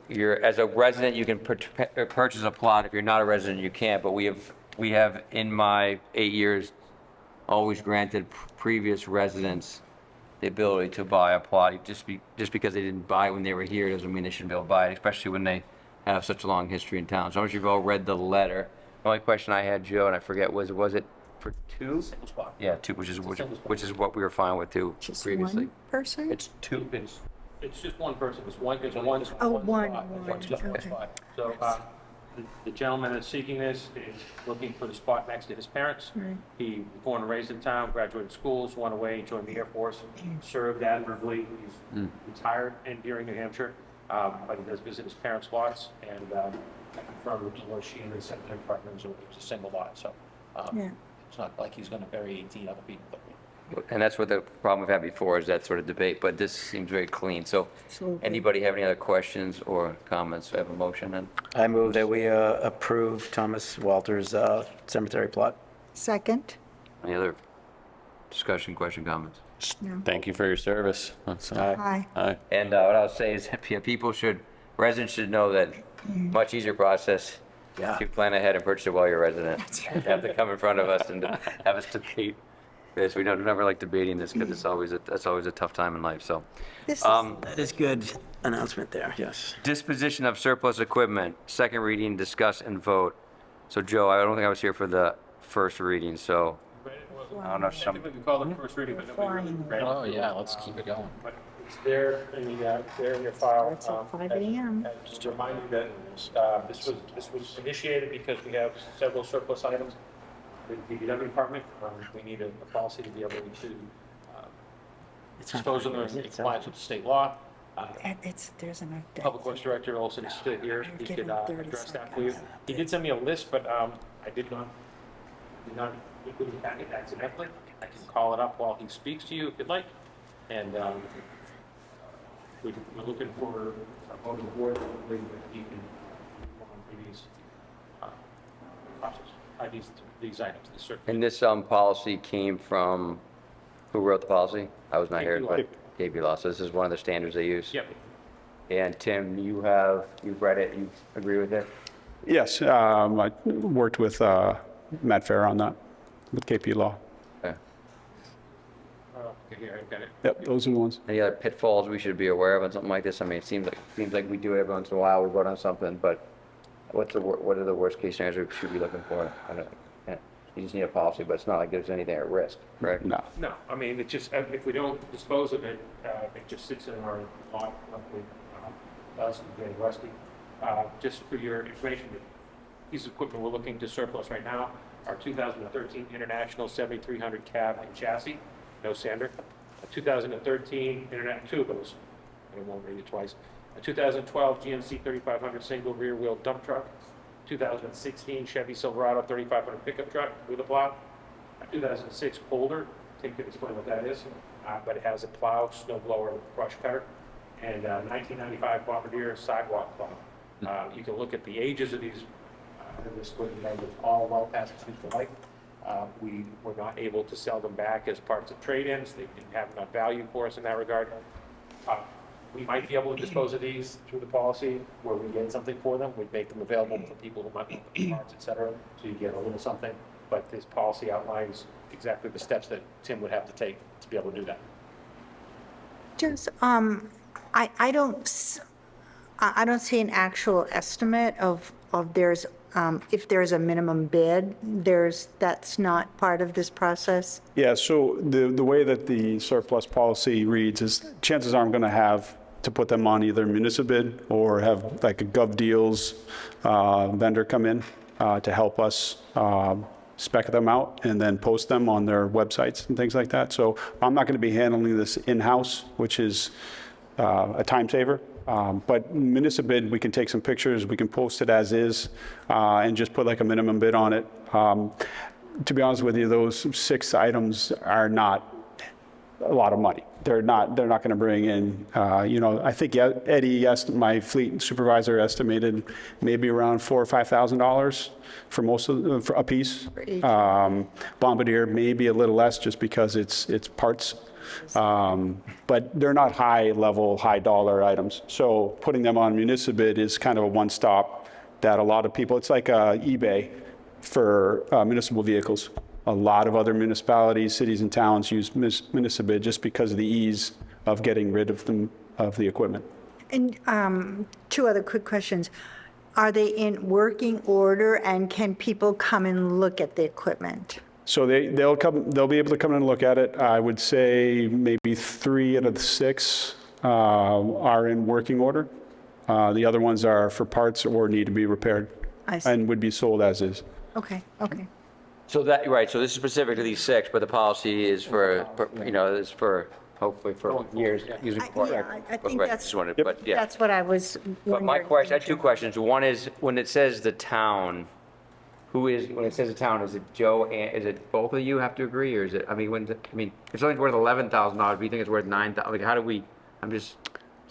you're as a resident, you can purchase a plot. If you're not a resident, you can't, but we have in my 8 years always granted previous residents the ability to buy a plot. Just because they didn't buy it when they were here doesn't mean they shouldn't be able to buy it, especially when they have such a long history in town. So I'm sure you've all read the letter. The only question I had, Joe, and I forget, was it for two? Single spot. Yeah, two, which is what we were fine with too previously. One person? It's two. It's just one person, it's one Oh, spot. one, One okay. spot. So the gentleman that's seeking this is looking for the spot next to his parents. Right. He was born and raised in town, graduated schools, went away, joined the Air Force, served admirably. He's retired in Deering, New Hampshire, but he does visit his parents' lots, and I confirmed with she and the cemetery partners, it was a single lot, so Yeah. it's not like he's going to bury 18 other people. And that's what the problem we've had before, is that sort of debate, but this seems very clean. So Absolutely. anybody have any other questions or comments? I have a motion then. I move that we approve Thomas Walter's cemetery plot. Second? Any other discussion, question, comments? No. Thank you for your service. Aye. Aye. And what I'll say is, residents should know that much easier process. Yeah. To plan ahead and purchase it while you're a resident. You have to come in front of us and have us debate this. We don't never like debating this because that's always a tough time in life, so. That is good announcement there, yes. Disposition of surplus equipment, second reading, discuss and vote. So Joe, I don't think I was here for the first reading, so I don't know if some. Typically, we call it first reading, but nobody really read it. Oh, yeah, let's keep it going. But it's there in your file. It's at 5 a.m. And just to remind you that this was initiated because we have several surplus items with the DPW department. We need a policy to be able to dispose of them in compliance with the state law. There's enough. Public Works Director Olson is still here. He could address that for you. He did send me a list, but I did not include it back accidentally. I can call it up while he speaks to you if you'd like. And we're looking for a vote of the board that he can go on through these process, these items. And this policy came from, who wrote the policy? I was not here, but KP Law. So this is one of the standards they use? Yep. And Tim, you've read it, you agree with it? Yes, I worked with Matt Fair on that, with KP Law. Okay. Okay, here, I've got it. Yep, those are the ones. Any other pitfalls we should be aware of on something like this? I mean, it seems like we do it every once in a while, we vote on something, but what are the worst case scenarios we should be looking for? I don't know. You just need a policy, but it's not like there's anything at risk, right? No. No, I mean, it just, if we don't dispose of it, it just sits in our lot, luckily, us and getting rusty. Just for your information, the piece of equipment we're looking to surplus right now, our 2013 International 7300 cab and chassis, no sander. A 2013 two of those, I won't read it twice. A 2012 GMC 3500 single rear wheel dump truck. 2016 Chevy Silverado 3500 pickup truck with a plow. A 2006 Holder, Tim can explain what that is, but it has a plow, snow blower, brush cutter, and 1995 Bombardier sidewalk plow. You can look at the ages of these. This equipment was all well past its useful life. We were not able to sell them back as parts of trade-ins. They didn't have enough value for us in that regard. We might be able to dispose of these through the policy where we get something for them. We'd make them available for people who might need parts, et cetera, so you get a little something. But this policy outlines exactly the steps that Tim would have to take to be able to do that. Just, I don't see an actual estimate of if there's a minimum bid, that's not part of this process? Yeah, so the way that the surplus policy reads is chances are I'm going to have to put them on either municipal bid or have like a Gov Deals vendor come in to help us spec them out and then post them on their websites and things like that. So I'm not going to be handling this in-house, which is a time saver. But municipal bid, we can take some pictures, we can post it as is, and just put like a minimum bid on it. To be honest with you, those 6 items are not a lot of money. They're not going to bring in, I think Eddie, my fleet supervisor, estimated maybe around $4,000 or $5,000 for most of for a piece. Bombardier maybe a little less just because it's parts. But they're not high level, high dollar items. So putting them on municipal bid is kind of a one stop that a lot of people, it's like eBay for municipal vehicles. A lot of other municipalities, cities and towns use municipal bid just because of the ease of getting rid of them, of the equipment. And 2 other quick questions. Are they in working order and can people come and look at the equipment? So they'll be able to come in and look at it. I would say maybe 3 out of the 6 are in working order. The other ones are for parts or need to be repaired and would be sold as is. Okay. So right, so this is specific to these 6, but the policy is for hopefully for years. Using I think that's that's what I was wondering. But my question, I have 2 questions. One is, when it says the town, when it says the town, is it Joe, and is it both of you have to agree, or is it, if something's worth $11,000, do you think it's worth $9,000? Like, how do we, I'm just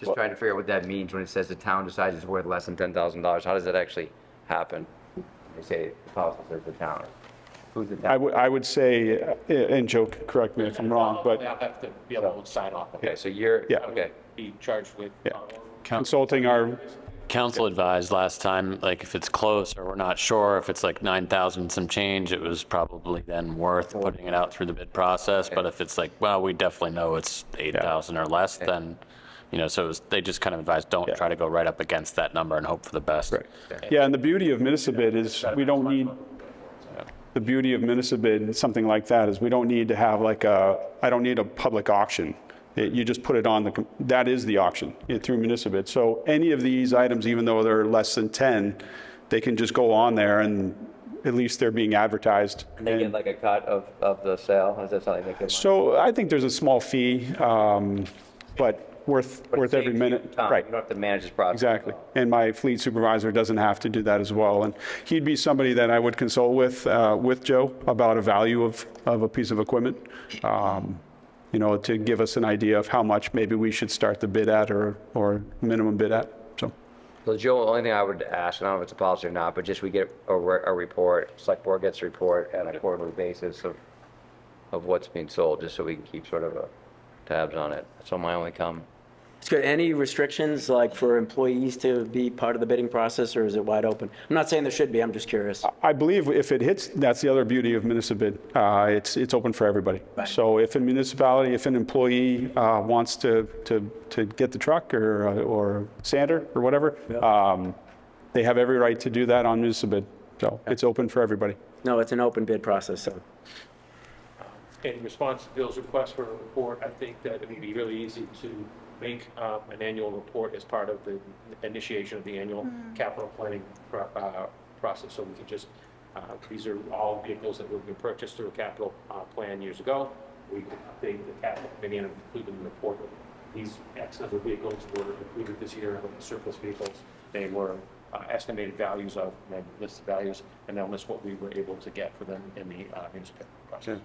trying to figure out what that means when it says the town decides it's worth less than $10,000. How does that actually happen? They say the policy says the town. Who's the I would say, and Joe, correct me if I'm wrong, but I'll have to be able to sign off. Okay, so you're, Yeah. okay. Be charged with. consulting our, Council advised last time, like if it's close or we're not sure, if it's like 9,000 some change, it was probably then worth putting it out through the bid process. But if it's like, well, we definitely know it's 8,000 or less, then, so it was, they just kind of advised, don't try to go right up against that number and hope for the best. yeah, and the beauty of municipal is we don't need, the beauty of municipal and something like that is we don't need to have like I don't need a public auction. You just put it on that is the auction through municipal. So any of these items, even though they're less than 10, they can just go on there and at least they're being advertised. And they get like a cut of the sale? Is that something they get? So I think there's a small fee, but worth every minute. Right. You don't have to manage this process. Exactly. And my fleet supervisor doesn't have to do that as well. And he'd be somebody that I would consult with Joe about a value of a piece of equipment, to give us an idea of how much maybe we should start the bid at or minimum bid at. So Joe, the only thing I would ask, I don't know if it's a policy or not, but just we get a report, select board gets a report on a quarterly basis of what's being sold, just so we can keep sort of tabs on it. That's all my only comment. It's good. Any restrictions, like for employees to be part of the bidding process, or is it wide open? I'm not saying there should be, I'm just curious. I believe if it hits, that's the other beauty of municipal bid. It's open for everybody. So if a municipality, if an employee wants to get the truck or sander or whatever, they have every right to do that on municipal bid. So it's open for everybody. No, it's an open bid process, so. In response to Bill's request for a report, I think that it would be really easy to make an annual report as part of the initiation of the annual capital planning process. So we can just, these are all vehicles that were purchased through a capital plan years ago. We can update the capital committee and include in the report. These X number of vehicles were included this year, the surplus vehicles. They were estimated values of, and then list the values, and then list what we were able to get for them in the municipal process.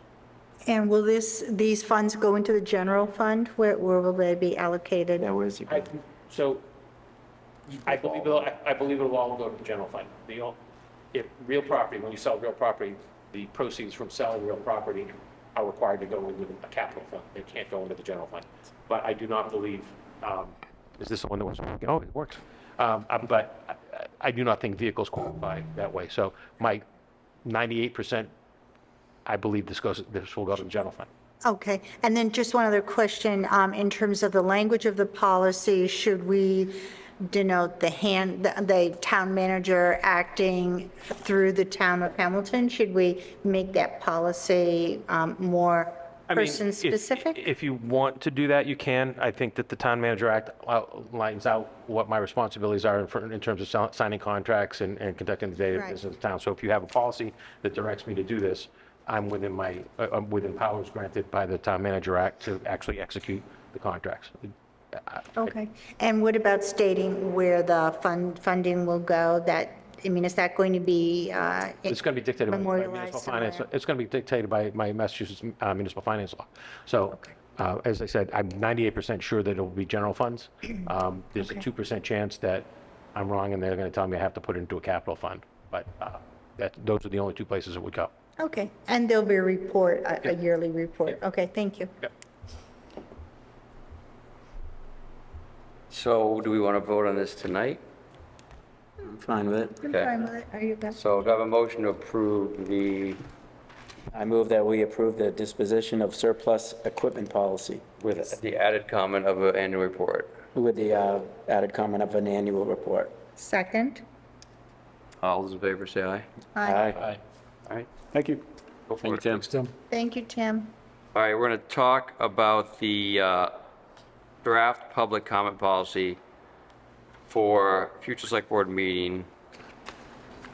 And will these funds go into the general fund? Where will they be allocated? Yeah, where's the? I believe it'll all go to the general fund. If real property, when you sell real property, the proceeds from selling real property are required to go into a capital fund. They can't go into the general fund. But I do not believe. Is this the one that was working? Oh, it works. But I do not think vehicles qualify that way. So my 98%, I believe this will go to the general fund. Okay, and then just one other question, in terms of the language of the policy, should we denote the town manager acting through the town of Hamilton? Should we make that policy more person-specific? If you want to do that, you can. I think that the Town Manager Act outlines out what my responsibilities are in terms of signing contracts and conducting the daily business of the town. So if you have a policy that directs me to do this, I'm within powers granted by the Town Manager Act to actually execute the contracts. Okay, and what about stating where the funding will go? Is that going to be It's going to be dictated by municipal finance. It's going to be dictated by my Massachusetts municipal finance law. So, as I said, I'm 98% sure that it will be general funds. There's a 2% chance that I'm wrong, and they're going to tell me I have to put it into a capital fund. But those are the only two places it would go. Okay, and there'll be a report, a yearly report. Okay, thank you. So do we want to vote on this tonight? I'm fine with it. I'm fine with it. Are you good? So do I have a motion to approve I move that we approve the disposition of surplus equipment policy. with the added comment of an annual report? With the added comment of an annual report. Second? All those in favor say aye. Aye. All right. Thank you. Go for it. Tim. Thank you, Tim. All right, we're going to talk about the draft public comment policy for future select board meeting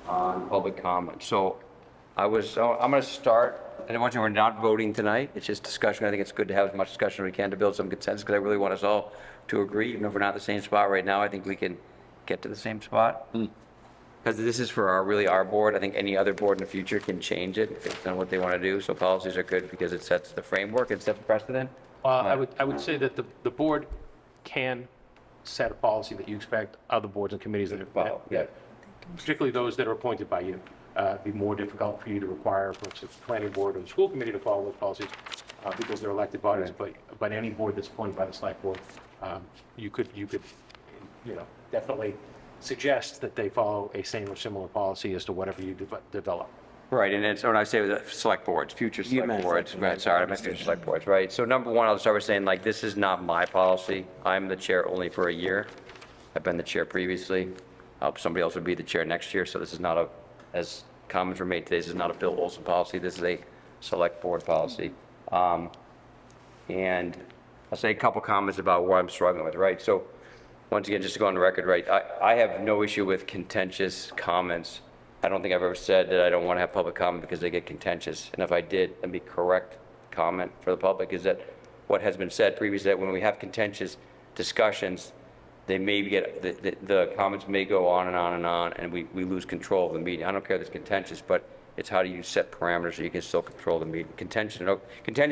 on public comment. So I'm going to start, and I want you, we're not voting tonight. It's just discussion. I think it's good to have as much discussion as we can to build some consensus, because I really want us all to agree. Even if we're not in the same spot right now, I think we can get to the same spot. Because this is for our board. I think any other board in the future can change it based on what they want to do. So policies are good because it sets the framework, it sets the precedent. I would say that the board can set a policy that you expect other boards and committees that Follow, yeah. particularly those that are appointed by you, be more difficult for you to require, for instance, the planning board or the school committee to follow those policies because they're elected bodies. But any board that's appointed by the select board, you could, definitely suggest that they follow a same or similar policy as to whatever you develop. Right, and it's, when I say the select boards, future select boards, right, sorry, I meant future select boards, right? So number one, I'll start with saying, like, this is not my policy. I'm the chair only for a year. I've been the chair previously. Somebody else would be the chair next year, so this is not a, as comments were made today, this is not a Bill Olson policy, this is a select board policy. And I'll say a couple comments about what I'm struggling with, right? So, once again, just to go on the record, right, I have no issue with contentious comments. I don't think I've ever said that I don't want to have public comment because they get contentious. And if I did, let me correct comment for the public, is that what has been said previously, that when we have contentious discussions, they may get, the comments may go on and on and on, and we lose control of the meeting. I don't care if it's contentious, but it's how do you set parameters so you can still control the meeting. Contention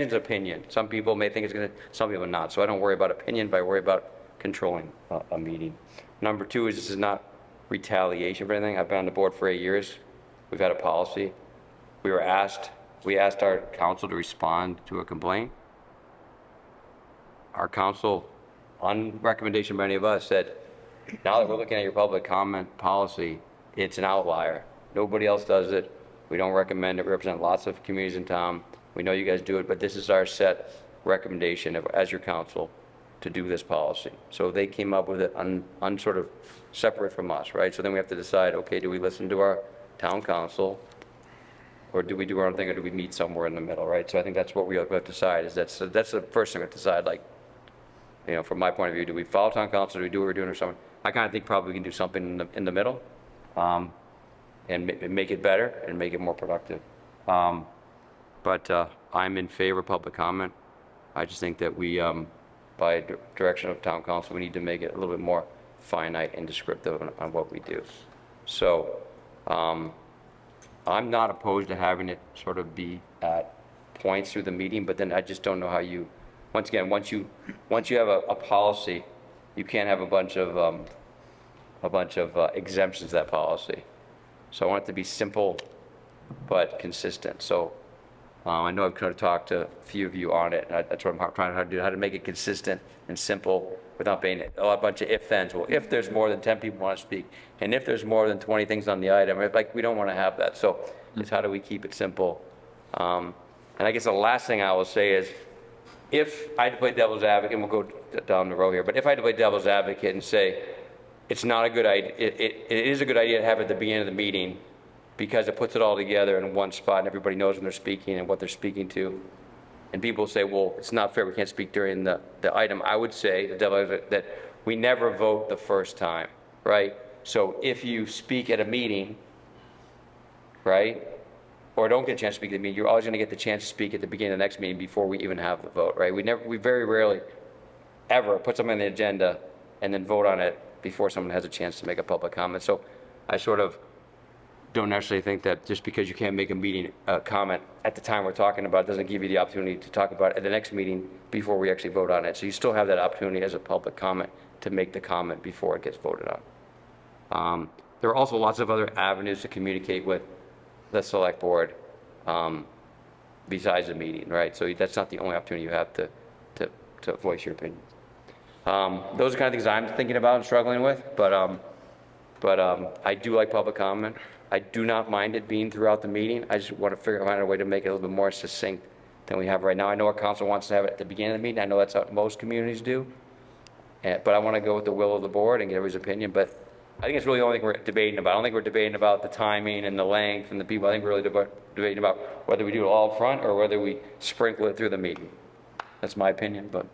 is opinion. Some people may think it's going to, some people not. So I don't worry about opinion, but I worry about controlling a meeting. Number two is this is not retaliation for anything. I've been on the board for 8 years. We've had a policy. We asked our council to respond to a complaint. Our council, on recommendation by any of us, said, now that we're looking at your public comment policy, it's an outlier. Nobody else does it. We don't recommend it. We represent lots of communities in town. We know you guys do it, but this is our set recommendation as your council to do this policy. So they came up with it sort of separate from us, right? So then we have to decide, okay, do we listen to our town council, or do we do our own thing, or do we meet somewhere in the middle, right? So I think that's what we have to decide, is that's the first thing we have to decide, like, from my point of view, do we follow town council, do we do what we're doing or something? I kind of think probably we can do something in the middle, and make it better and make it more productive. But I'm in favor of public comment. I just think that we, by direction of town council, we need to make it a little bit more finite and descriptive on what we do. So I'm not opposed to having it sort of be at points through the meeting, but then I just don't know how you, once again, once you have a policy, you can't have a bunch of exemptions to that policy. So I want it to be simple but consistent. So I know I've kind of talked to a few of you on it, and that's what I'm trying to do, how to make it consistent and simple without being a bunch of if-thens. Well, if there's more than 10 people want to speak, and if there's more than 20 things on the item, like, we don't want to have that. So it's how do we keep it simple? And I guess the last thing I will say is, if I had to play devil's advocate, and we'll go down the row here, but if I had to play devil's advocate and say, it's not a good idea, it is a good idea to have it at the beginning of the meeting, because it puts it all together in one spot and everybody knows when they're speaking and what they're speaking to. And people say, well, it's not fair, we can't speak during the item. I would say, the devil advocate, that we never vote the first time, right? So if you speak at a meeting, right, or don't get a chance to speak at the meeting, you're always gonna get the chance to speak at the beginning of the next meeting before we even have the vote, right? We very rarely ever put something on the agenda and then vote on it before someone has a chance to make a public comment. So I sort of don't necessarily think that just because you can't make a meeting comment at the time we're talking about doesn't give you the opportunity to talk about it at the next meeting before we actually vote on it. So you still have that opportunity as a public comment to make the comment before it gets voted on. There are also lots of other avenues to communicate with the select board besides the meeting, right? So that's not the only opportunity you have to voice your opinion. Those are kind of things I'm thinking about and struggling with, but I do like public comment. I do not mind it being throughout the meeting. I just want to find a way to make it a little bit more succinct than we have right now. I know our council wants to have it at the beginning of the meeting. I know that's what most communities do. But I want to go with the will of the board and get everybody's opinion. But I think it's really the only thing we're debating about. I don't think we're debating about the timing and the length and the people. I think we're really debating about whether we do it all up front or whether we sprinkle it through the meeting. That's my opinion, but.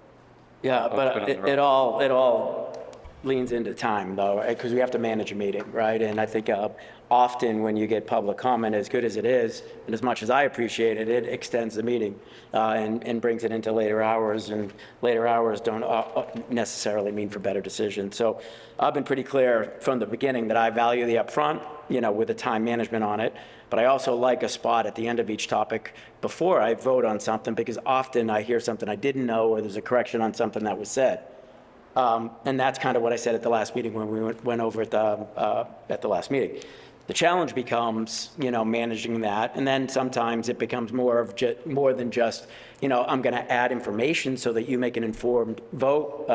Yeah, but it all leans into time, though, right? Because we have to manage a meeting, right? And I think often when you get public comment, as good as it is, and as much as I appreciate it, it extends the meeting and brings it into later hours, and later hours don't necessarily mean for better decisions. So I've been pretty clear from the beginning that I value the upfront, with the time management on it, but I also like a spot at the end of each topic before I vote on something, because often I hear something I didn't know, or there's a correction on something that was said. And that's kind of what I said at the last meeting when we went over at the last meeting. The challenge becomes, managing that. And then sometimes it becomes more than just, I'm going to add information so that you make an informed vote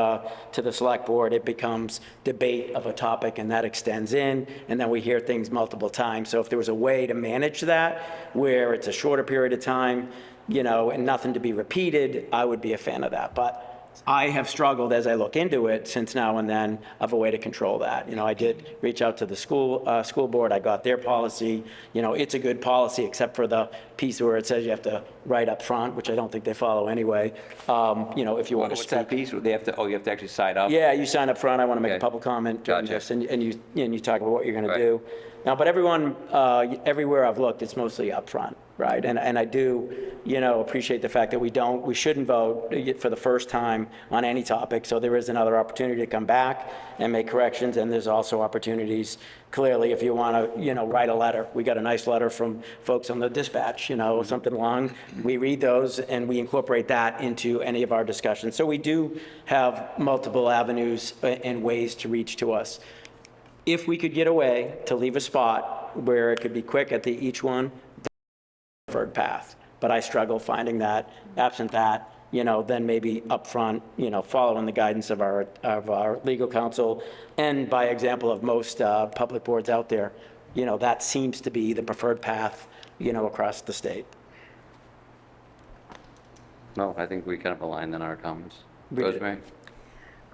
to the select board. It becomes debate of a topic, and that extends in, and then we hear things multiple times. So if there was a way to manage that where it's a shorter period of time, and nothing to be repeated, I would be a fan of that. But I have struggled as I look into it since now and then of a way to control that. I did reach out to the school board. I got their policy. It's a good policy except for the piece where it says you have to write up front, which I don't think they follow anyway. If you want to What's that piece? They have to, you have to actually sign up? Yeah, you sign up front. I want to make a Okay. public comment during Gotcha. this, and you talk about what you're going to Right. do. Now, but everyone, everywhere I've looked, it's mostly up front, right? And I do, appreciate the fact that we shouldn't vote for the first time on any topic. So there is another opportunity to come back and make corrections. And there's also opportunities, clearly, if you want to, write a letter. We got a nice letter from folks on the dispatch, something long. We read those and we incorporate that into any of our discussions. So we do have multiple avenues and ways to reach to us. If we could get away to leave a spot where it could be quick at each one, preferred path. But I struggle finding that. Absent that, then maybe upfront, following the guidance of our legal counsel, and by example of most public boards out there, that seems to be the preferred path, across the state. No, I think we kind of aligned in our comments. We did. Rosemary?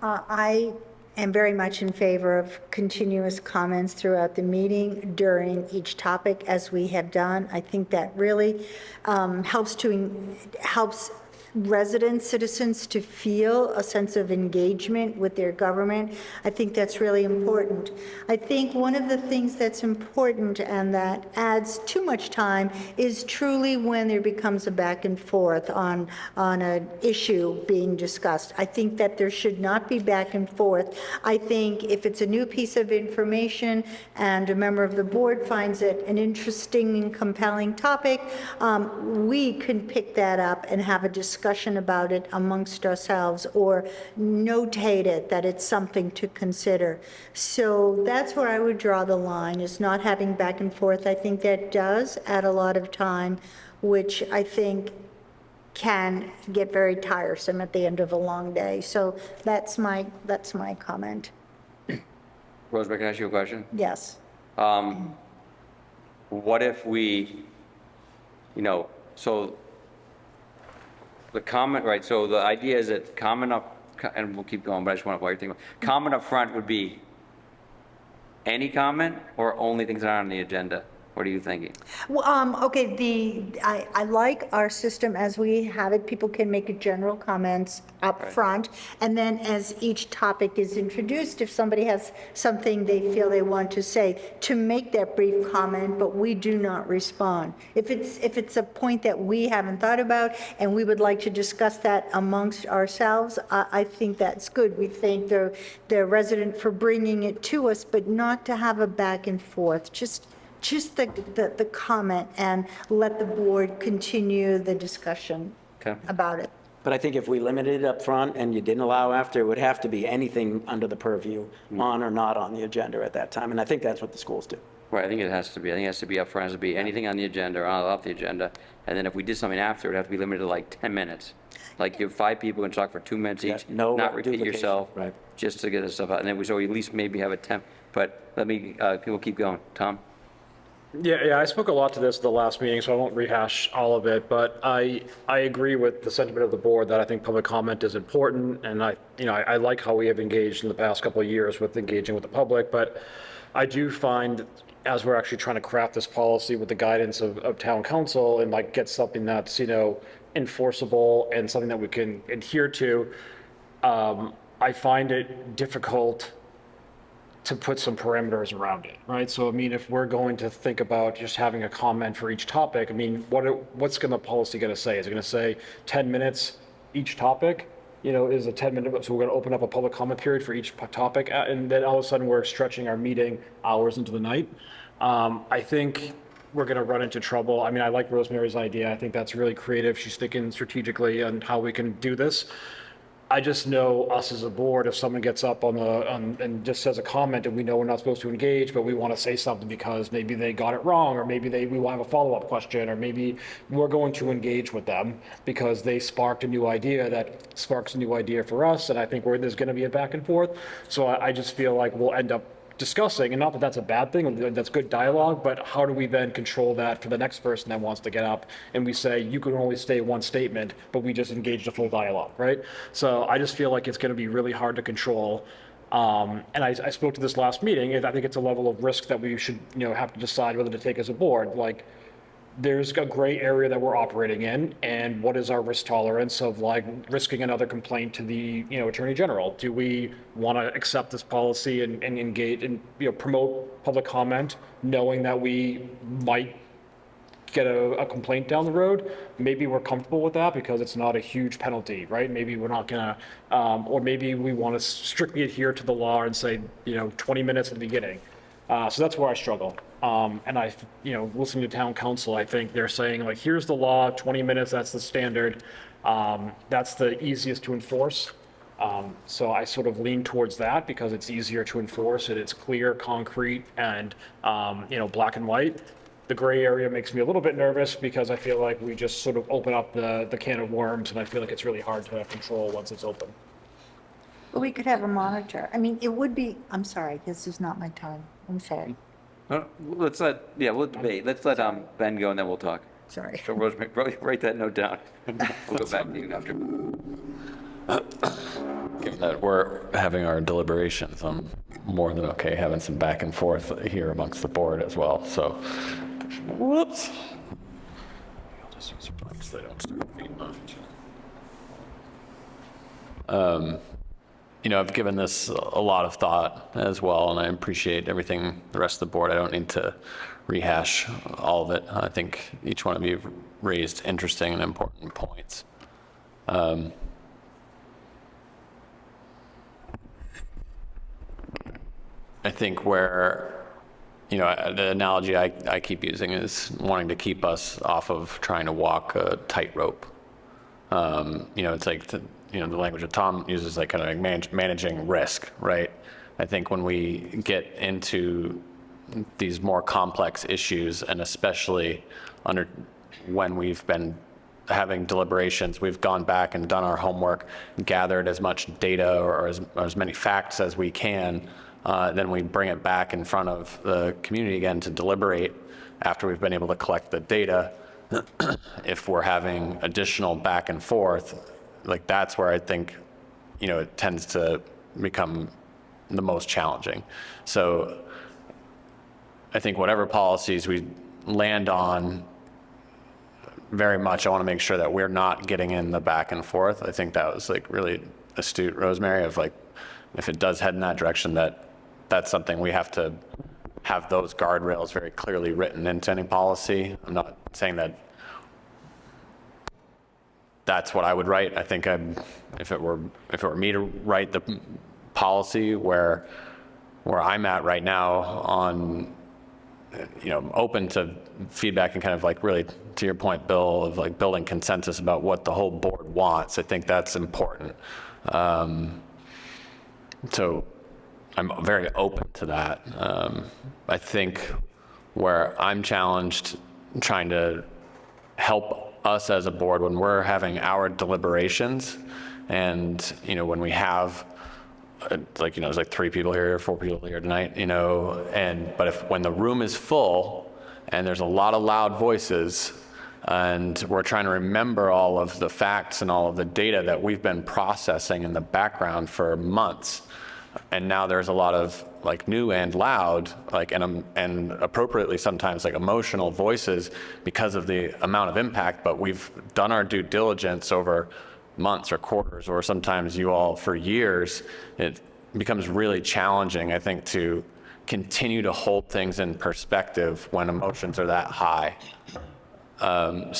I am very much in favor of continuous comments throughout the meeting during each topic, as we have done. I think that really helps residents, citizens to feel a sense of engagement with their government. I think that's really important. I think one of the things that's important and that adds too much time is truly when there becomes a back and forth on an issue being discussed. I think that there should not be back and forth. I think if it's a new piece of information and a member of the board finds it an interesting and compelling topic, we can pick that up and have a discussion about it amongst ourselves, or notate it that it's something to consider. So that's where I would draw the line, is not having back and forth. I think that does add a lot of time, which I think can get very tiresome at the end of a long day. So that's my comment. Rosemary, can I ask you a question? Yes. What if we, so the comment, right, so the idea is that comment up, and we'll keep going, but I just want to, while you're thinking, comment up front would be any comment or only things that are on the agenda? What are you thinking? Well, okay, I like our system as we have it. People can make general comments up front, and then as each topic is introduced, if somebody has something they feel they want to say, to make that brief comment, but we do not respond. If it's a point that we haven't thought about and we would like to discuss that amongst ourselves, I think that's good. We thank the resident for bringing it to us, but not to have a back and forth. Just the comment, and let the board continue the discussion about it. But I think if we limited it up front and you didn't allow after, it would have to be anything under the purview, on or not on the agenda at that time. And I think that's what the schools do. Right, I think it has to be. I think it has to be up front. It has to be anything on the agenda or off the agenda. And then if we did something after, it'd have to be limited to like 10 minutes. Like you have 5 people and talk for 2 minutes each. no not repeat duplication, yourself. right. Just to get this stuff out. And then so we at least maybe have a 10. But let me, we'll keep going. Tom? Yeah, I spoke a lot to this at the last meeting, so I won't rehash all of it, but I agree with the sentiment of the board that I think public comment is important, and I like how we have engaged in the past couple of years with engaging with the public, but I do find, as we're actually trying to craft this policy with the guidance of town council and like get something that's, enforceable and something that we can adhere to, I find it difficult to put some parameters around it, right? So, I mean, if we're going to think about just having a comment for each topic, I mean, what's the policy going to say? Is it going to say 10 minutes each topic? Is a 10-minute, so we're going to open up a public comment period for each topic, and then all of a sudden we're stretching our meeting hours into the night. I think we're going to run into trouble. I mean, I like Rosemary's idea. I think that's really creative. She's thinking strategically on how we can do this. I just know us as a board, if someone gets up and just says a comment and we know we're not supposed to engage, but we want to say something because maybe they got it wrong, or maybe we want to have a follow-up question, or maybe we're going to engage with them because they sparked a new idea that sparks a new idea for us, and I think there's going to be a back and forth. So I just feel like we'll end up discussing, and not that that's a bad thing, that's good dialogue, but how do we then control that for the next person that wants to get up and we say, you can only say one statement, but we just engaged a full dialogue, right? So I just feel like it's going to be really hard to control. And I spoke to this last meeting, and I think it's a level of risk that we should, have to decide whether to take as a board. Like, there's a gray area that we're operating in, and what is our risk tolerance of like risking another complaint to the Attorney General? Do we want to accept this policy and engage and promote public comment, knowing that we might get a complaint down the road? Maybe we're comfortable with that because it's not a huge penalty, right? Maybe we're not gonna, or maybe we want to strictly adhere to the law and say 20 minutes at the beginning. So that's where I struggle. And I, listening to town council, I think they're saying like, here's the law, 20 minutes, that's the standard. That's the easiest to enforce. So I sort of lean towards that because it's easier to enforce and it's clear, concrete, and, black and white. The gray area makes me a little bit nervous because I feel like we just sort of open up the can of worms, and I feel like it's really hard to control once it's open. Well, we could have a monitor. I mean, it would be, I'm sorry, this is not my time. I'm sorry. We'll debate. Let's let Ben go and then we'll talk. Sorry. So Rosemary, write that note down. We'll go back to you after. Given that we're having our deliberations, I'm more than okay having some back and forth here amongst the board as well, so. Whoops. I'll just use your mics so they don't start feeding off each other. I've given this a lot of thought as well, and I appreciate everything the rest of the board. I don't need to rehash all of it. I think each one of you have raised interesting and important points. I think where, the analogy I keep using is wanting to keep us off of trying to walk a tightrope. It's like, the language that Tom uses, like kind of like managing risk, right? I think when we get into these more complex issues, and especially when we've been having deliberations, we've gone back and done our homework, gathered as much data or as many facts as we can, then we bring it back in front of the community again to deliberate after we've been able to collect the data. If we're having additional back and forth, like that's where I think, it tends to become the most challenging. So I think whatever policies we land on, very much I want to make sure that we're not getting in the back and forth. I think that was like really astute, Rosemary, of like, if it does head in that direction, that's something we have to have those guardrails very clearly written into any policy. I'm not saying that that's what I would write. I think if it were me to write the policy where I'm at right now on, open to feedback and kind of like really, to your point, Bill, of like building consensus about what the whole board wants. I think that's important. So I'm very open to that. I think where I'm challenged trying to help us as a board when we're having our deliberations, and when we have there's like 3 people here, 4 people here tonight, but when the room is full and there's a lot of loud voices and we're trying to remember all of the facts and all of the data that we've been processing in the background for months, and now there's a lot of like new and loud, like and appropriately sometimes like emotional voices because of the amount of impact, but we've done our due diligence over months or quarters, or sometimes you all for years. It becomes really challenging, I think, to continue to hold things in perspective when emotions are that high. And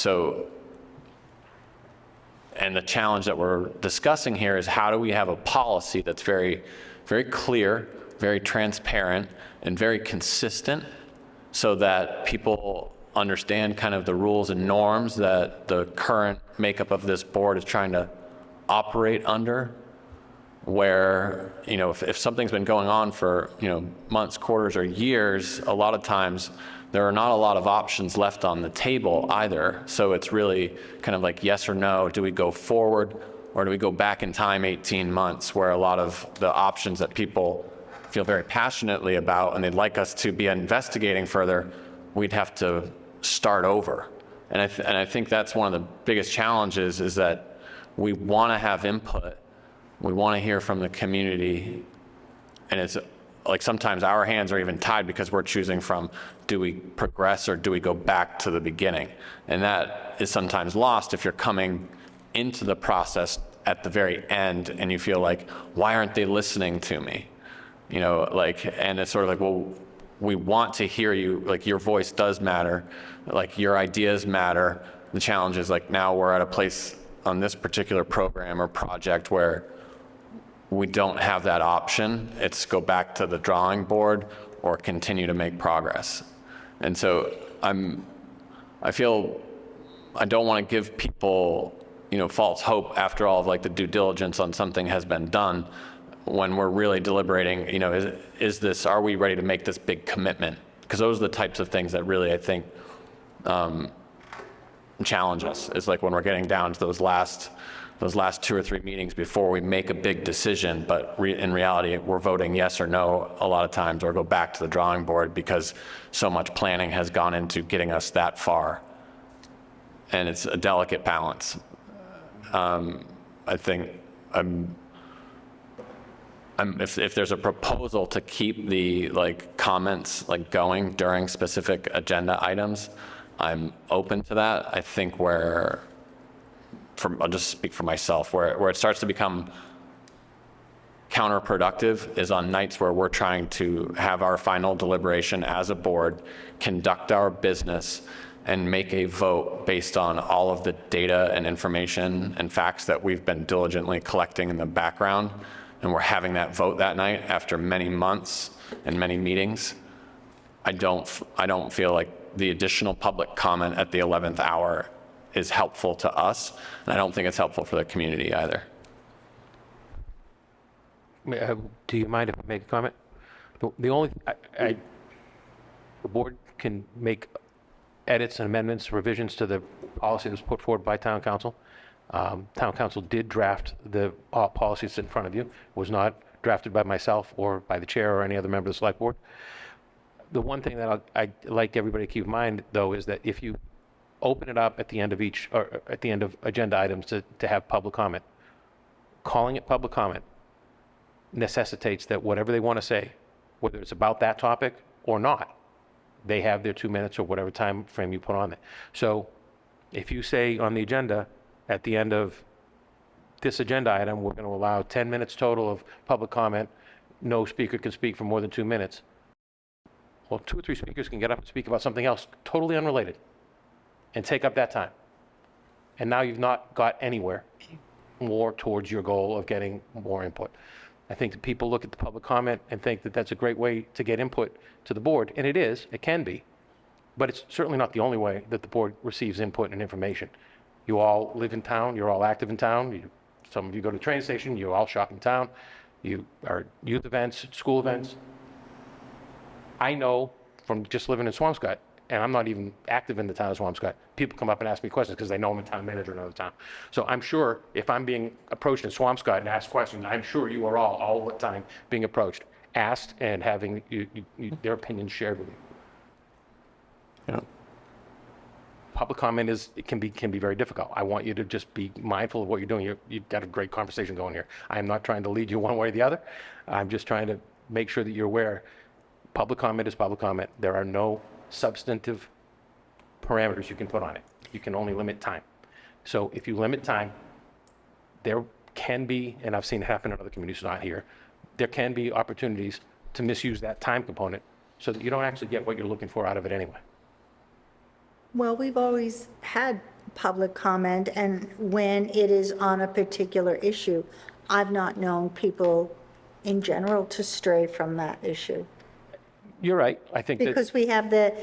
the challenge that we're discussing here is how do we have a policy that's very, very clear, very transparent, and very consistent, so that people understand kind of the rules and norms that the current makeup of this board is trying to operate under, where, you know, if something's been going on for, you know, months, quarters, or years, a lot of times there are not a lot of options left on the table either. So it's really kind of like yes or no. Do we go forward or do we go back in time 18 months, where a lot of the options that people feel very passionately about and they'd like us to be investigating further, we'd have to start over. And I think that's one of the biggest challenges, is that we want to have input. We want to hear from the community, and it's like sometimes our hands are even tied because we're choosing from, do we progress or do we go back to the beginning? And that is sometimes lost if you're coming into the process at the very end and you feel like, why aren't they listening to me? You know, like, and it's sort of like, well, we want to hear you, like your voice does matter, like your ideas matter. The challenge is like now we're at a place on this particular program or project where we don't have that option. It's go back to the drawing board or continue to make progress. And so I feel I don't want to give people, you know, false hope after all of like the due diligence on something has been done, when we're really deliberating, you know, is this, are we ready to make this big commitment? Because those are the types of things that really, I think, challenge us, is like when we're getting down to those last 2 or 3 meetings before we make a big decision, but in reality, we're voting yes or no a lot of times, or go back to the drawing board because so much planning has gone into getting us that far. And it's a delicate balance. I think if there's a proposal to keep the like comments like going during specific agenda items, I'm open to that. I think I'll just speak for myself, where it starts to become counterproductive is on nights where we're trying to have our final deliberation as a board, conduct our business, and make a vote based on all of the data and information and facts that we've been diligently collecting in the background. And we're having that vote that night after many months and many meetings. I don't feel like the additional public comment at the 11th hour is helpful to us, and I don't think it's helpful for the community either. Do you mind if I make a comment? The board can make edits and amendments, revisions to the policy that was put forward by town council. Town council did draft the policies in front of you. It was not drafted by myself or by the chair or any other member of the select board. The one thing that I'd like everybody to keep in mind, though, is that if you open it up at the end of at the end of agenda items to have public comment, calling it public comment necessitates that whatever they want to say, whether it's about that topic or not, they have their 2 minutes or whatever time frame you put on it. So if you say on the agenda, at the end of this agenda item, we're going to allow 10 minutes total of public comment, no speaker can speak for more than 2 minutes. Well, 2 or 3 speakers can get up and speak about something else totally unrelated and take up that time. And now you've not got anywhere more towards your goal of getting more input. I think that people look at the public comment and think that that's a great way to get input to the board, and it is, it can be, but it's certainly not the only way that the board receives input and information. You all live in town, you're all active in town, some of you go to the train station, you all shop in town, you are youth events, school events. I know from just living in Swampscott, and I'm not even active in the town of Swampscott, people come up and ask me questions because they know I'm a town manager in another town. So I'm sure if I'm being approached in Swampscott and asked questions, I'm sure you are all the time being approached, asked, and having their opinions shared with you. Yeah. Public comment can be very difficult. I want you to just be mindful of what you're doing. You've got a great conversation going here. I am not trying to lead you one way or the other. I'm just trying to make sure that you're aware. Public comment is public comment. There are no substantive parameters you can put on it. You can only limit time. So if you limit time, there can be, and I've seen it happen in other communities, not here, there can be opportunities to misuse that time component so that you don't actually get what you're looking for out of it anyway. Well, we've always had public comment, and when it is on a particular issue, I've not known people in general to stray from that issue. You're right. I think because we have the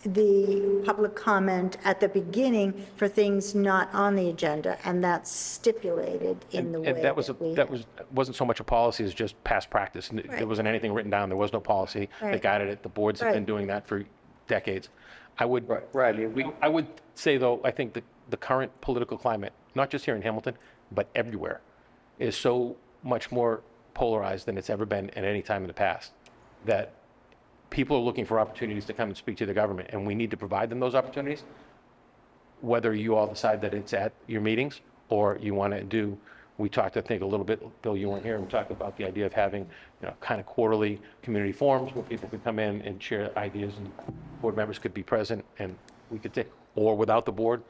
the public comment at the beginning for things not on the agenda, and that's stipulated in the way And that wasn't so much a policy as just past practice. There Right. wasn't anything written down. There was no policy Right. that guided it. The boards have been Right. doing that for decades. I would, Right, I mean, I would say, though, I think the current political climate, not just here in Hamilton, but everywhere, is so much more polarized than it's ever been at any time in the past, that people are looking for opportunities to come and speak to the government, and we need to provide them those opportunities, whether you all decide that it's at your meetings or you want to do, we talked, I think, a little bit, Bill, you weren't here, we talked about the idea of having, kind of quarterly community forums where people could come in and share ideas, and board members could be present, and we could take, or without the board,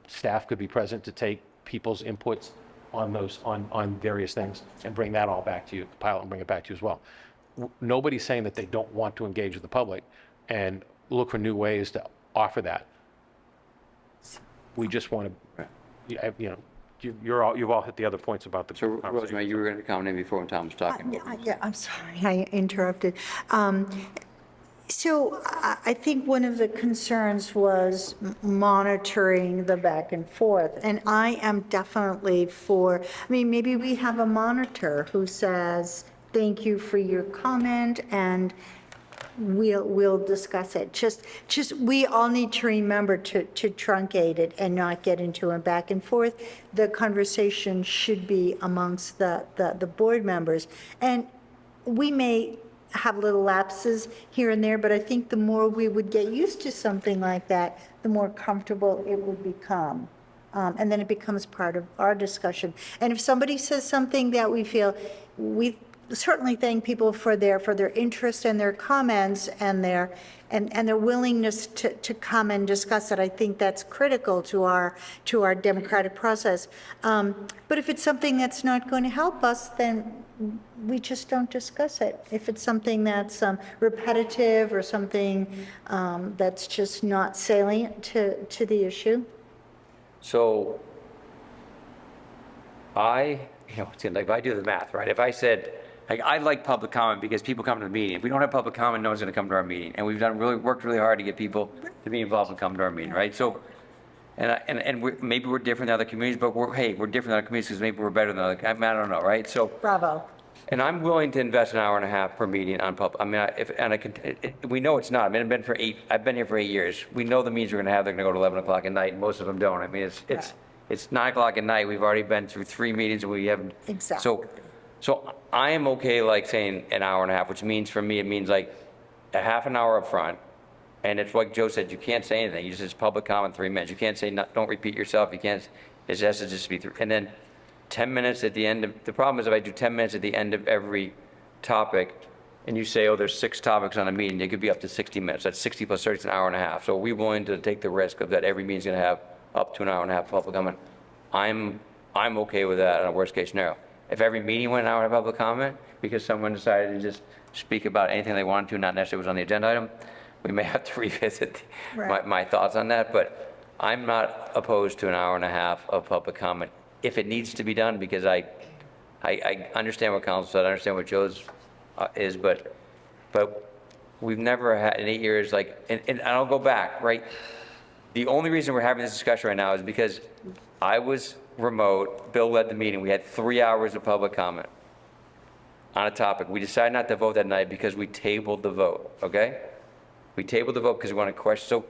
staff could be present to take people's inputs on those, on various things, and bring that all back to you, compile it and bring it back to you as well. Nobody's saying that they don't want to engage with the public and look for new ways to offer that. We just want to, you've all hit the other points about the So conversation. Rosemary, you were going to comment in before when Tom was talking. Yeah, I'm sorry, I interrupted. So I think one of the concerns was monitoring the back and forth, and I am definitely for, maybe we have a monitor who says, thank you for your comment, and we'll discuss it. Just we all need to remember to truncate it and not get into a back and forth. The conversation should be amongst the board members. And we may have little lapses here and there, but I think the more we would get used to something like that, the more comfortable it would become. And then it becomes part of our discussion. And if somebody says something that we feel, we certainly thank people for their interest and their comments and their willingness to come and discuss it. I think that's critical to our democratic process. But if it's something that's not going to help us, then we just don't discuss it. If it's something that's repetitive or something that's just not salient to the issue. So if I do the math, right? If I said, I like public comment because people come to the meeting. If we don't have public comment, no one's going to come to our meeting. And we've worked really hard to get people to be involved and come to our meeting, right? So, maybe we're different than other communities, but we're different than other communities because maybe we're better than other, I don't know, right? So. Bravo. And I'm willing to invest an hour and a half per meeting on public. We know it's not. I've been here for 8 years. We know the meetings we're going to have, they're going to go to 11 o'clock at night, and most of them don't. It's 9 o'clock at night. We've already been through 3 meetings and we haven't. Exactly. So I am okay saying an hour and a half, which means for me, it means a half an hour up front. And it's like Joe said, you can't say anything. You just public comment 3 minutes. You can't say, don't repeat yourself. You can't, it has to just be through. And then 10 minutes at the end the problem is if I do 10 minutes at the end of every topic and you say, there's 6 topics on a meeting, it could be up to 60 minutes. That's 60 plus 30 is an hour and a half. So are we willing to take the risk of that every meeting's going to have up to an hour and a half public comment? I'm okay with that in a worst case scenario. If every meeting went an hour and a half public comment because someone decided to just speak about anything they wanted to, not necessarily was on the agenda item, we may have to revisit my thoughts on that. But I'm not opposed to an hour and a half of public comment if it needs to be done, because I understand what council said, I understand what Joe's is, but we've never had in 8 years, and I'll go back, right? The only reason we're having this discussion right now is because I was remote, Bill led the meeting, we had 3 hours of public comment on a topic. We decided not to vote that night because we tabled the vote, okay? We tabled the vote because we wanted questions. So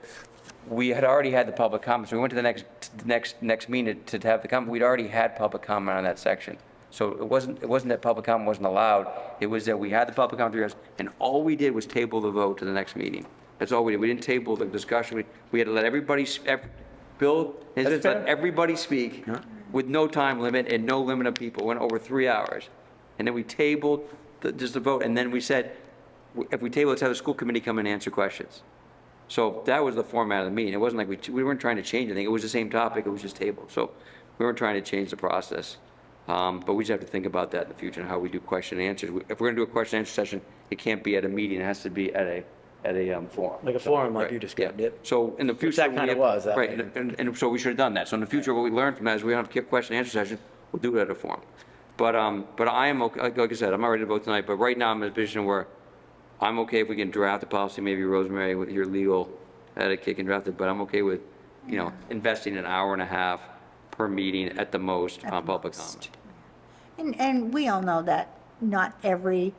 we had already had the public comment. So we went to the next meeting to have the comment. We'd already had public comment on that section. So it wasn't that public comment wasn't allowed. It was that we had the public comment, and all we did was table the vote to the next meeting. That's all we did. We didn't table the discussion. We had to let everybody, Bill has let everybody speak with no time limit and no limit of people. Went over 3 hours. And then we tabled just the vote. And then we said, if we table, let's have the school committee come and answer questions. So that was the format of the meeting. It wasn't like we weren't trying to change anything. It was the same topic. It was just tabled. So we weren't trying to change the process. But we just have to think about that in the future and how we do question and answers. If we're going to do a question and answer session, it can't be at a meeting. It has to be at a forum. Like a forum, like you described it. So in the future, that kind of was. Right, and so we should have done that. So in the future, what we learned from that is we don't have a question and answer session. We'll do it at a forum. But I am okay. Like I said, I'm not ready to vote tonight. But right now, I'm in a position where I'm okay if we can draft the policy. Maybe Rosemary with your legal had a kick and drafted, but I'm okay with, you know, investing an hour and a half per meeting at the most on public comment. And we all know that not every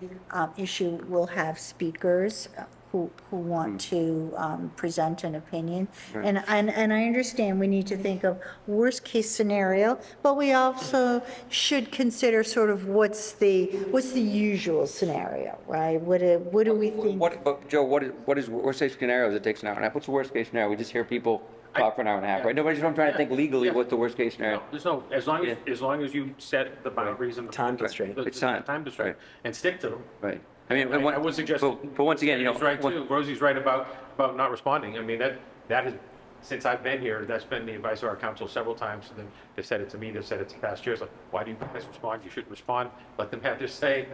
issue will have speakers who want to present an opinion. Right. And I understand we need to think of worst-case scenario, but we also should consider sort of what's the usual scenario, right? What do we think? But Joe, what is worst case scenario? Is it takes an hour and a half? What's the worst case scenario? We just hear people talk for an hour and a half, right? Nobody's trying to think legally what's the worst case scenario. There's no, as long as you set the boundaries and. Time constraint. It's time. Time constraint, and stick to them. Right. I mean, I would suggest. but once again, you know, Rosie's right too. Rosie's right about not responding. I mean, that has, since I've been here, that's been the advice of our council several times. And then they've said it to me, they've said it to past years, like, why do you guys respond? You should respond. Let them have their say.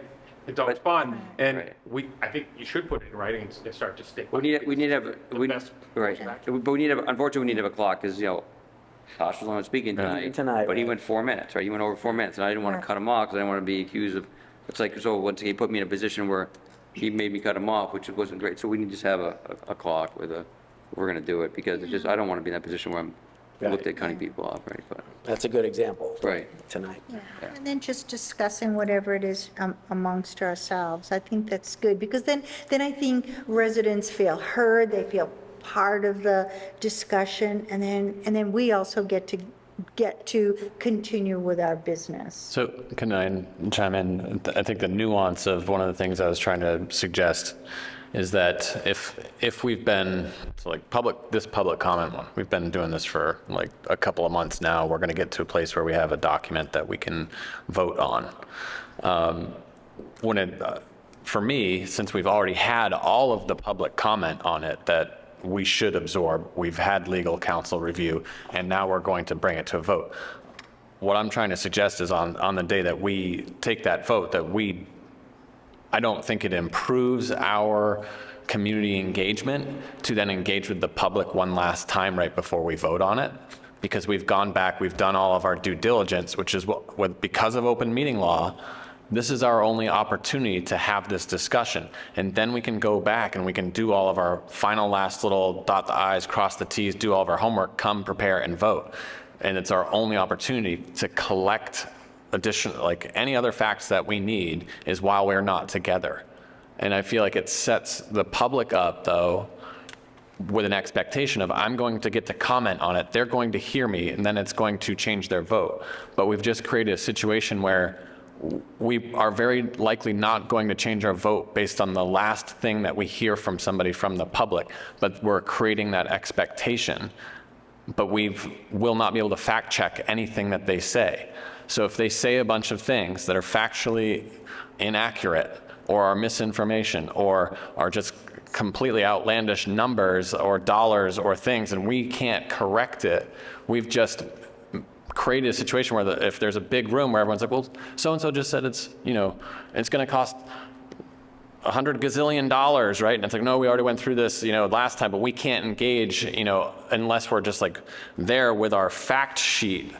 And don't respond. And I think you should put it in writing and start to stick. we need to have, right. But we need to, unfortunately, we need to have a clock because, you know, Tosh was on speaking tonight. But he went 4 minutes, right? He went over 4 minutes and I didn't want to cut him off because I didn't want to be accused of, it's like, so once he put me in a position where he made me cut him off, which wasn't great. So we need to just have a clock with we're going to do it because it's just, I don't want to be in that position where I'm looked at cutting people off, right? But That's a good example. Right. Tonight. Yeah. And then just discussing whatever it is amongst ourselves. I think that's good, because then I think residents feel heard, they feel part of the discussion, and then we also get to continue with our business. So can I chime in? I think the nuance of one of the things I was trying to suggest is that if we've been, so like this public comment one, we've been doing this for like a couple of months now, we're going to get to a place where we have a document that we can vote on. For me, since we've already had all of the public comment on it that we should absorb, we've had legal counsel review, and now we're going to bring it to a vote. What I'm trying to suggest is on the day that we take that vote, I don't think it improves our community engagement to then engage with the public one last time right before we vote on it, because we've gone back, we've done all of our due diligence, which is what because of open meeting law, this is our only opportunity to have this discussion. And then we can go back and we can do all of our final last little dot the i's, cross the t's, do all of our homework, come prepare and vote. And it's our only opportunity to collect additional, like any other facts that we need is while we're not together. And I feel like it sets the public up though with an expectation of I'm going to get to comment on it, they're going to hear me, and then it's going to change their vote. But we've just created a situation where we are very likely not going to change our vote based on the last thing that we hear from somebody from the public, but we're creating that expectation. But we will not be able to fact check anything that they say. So if they say a bunch of things that are factually inaccurate or are misinformation or are just completely outlandish numbers or dollars or things and we can't correct it, we've just created a situation where if there's a big room where everyone's like, well, so-and-so just said it's, you know, it's going to cost $100 gazillion, right? And it's like, no, we already went through this, you know, last time, but we can't engage, you know, unless we're just like there with our fact sheet.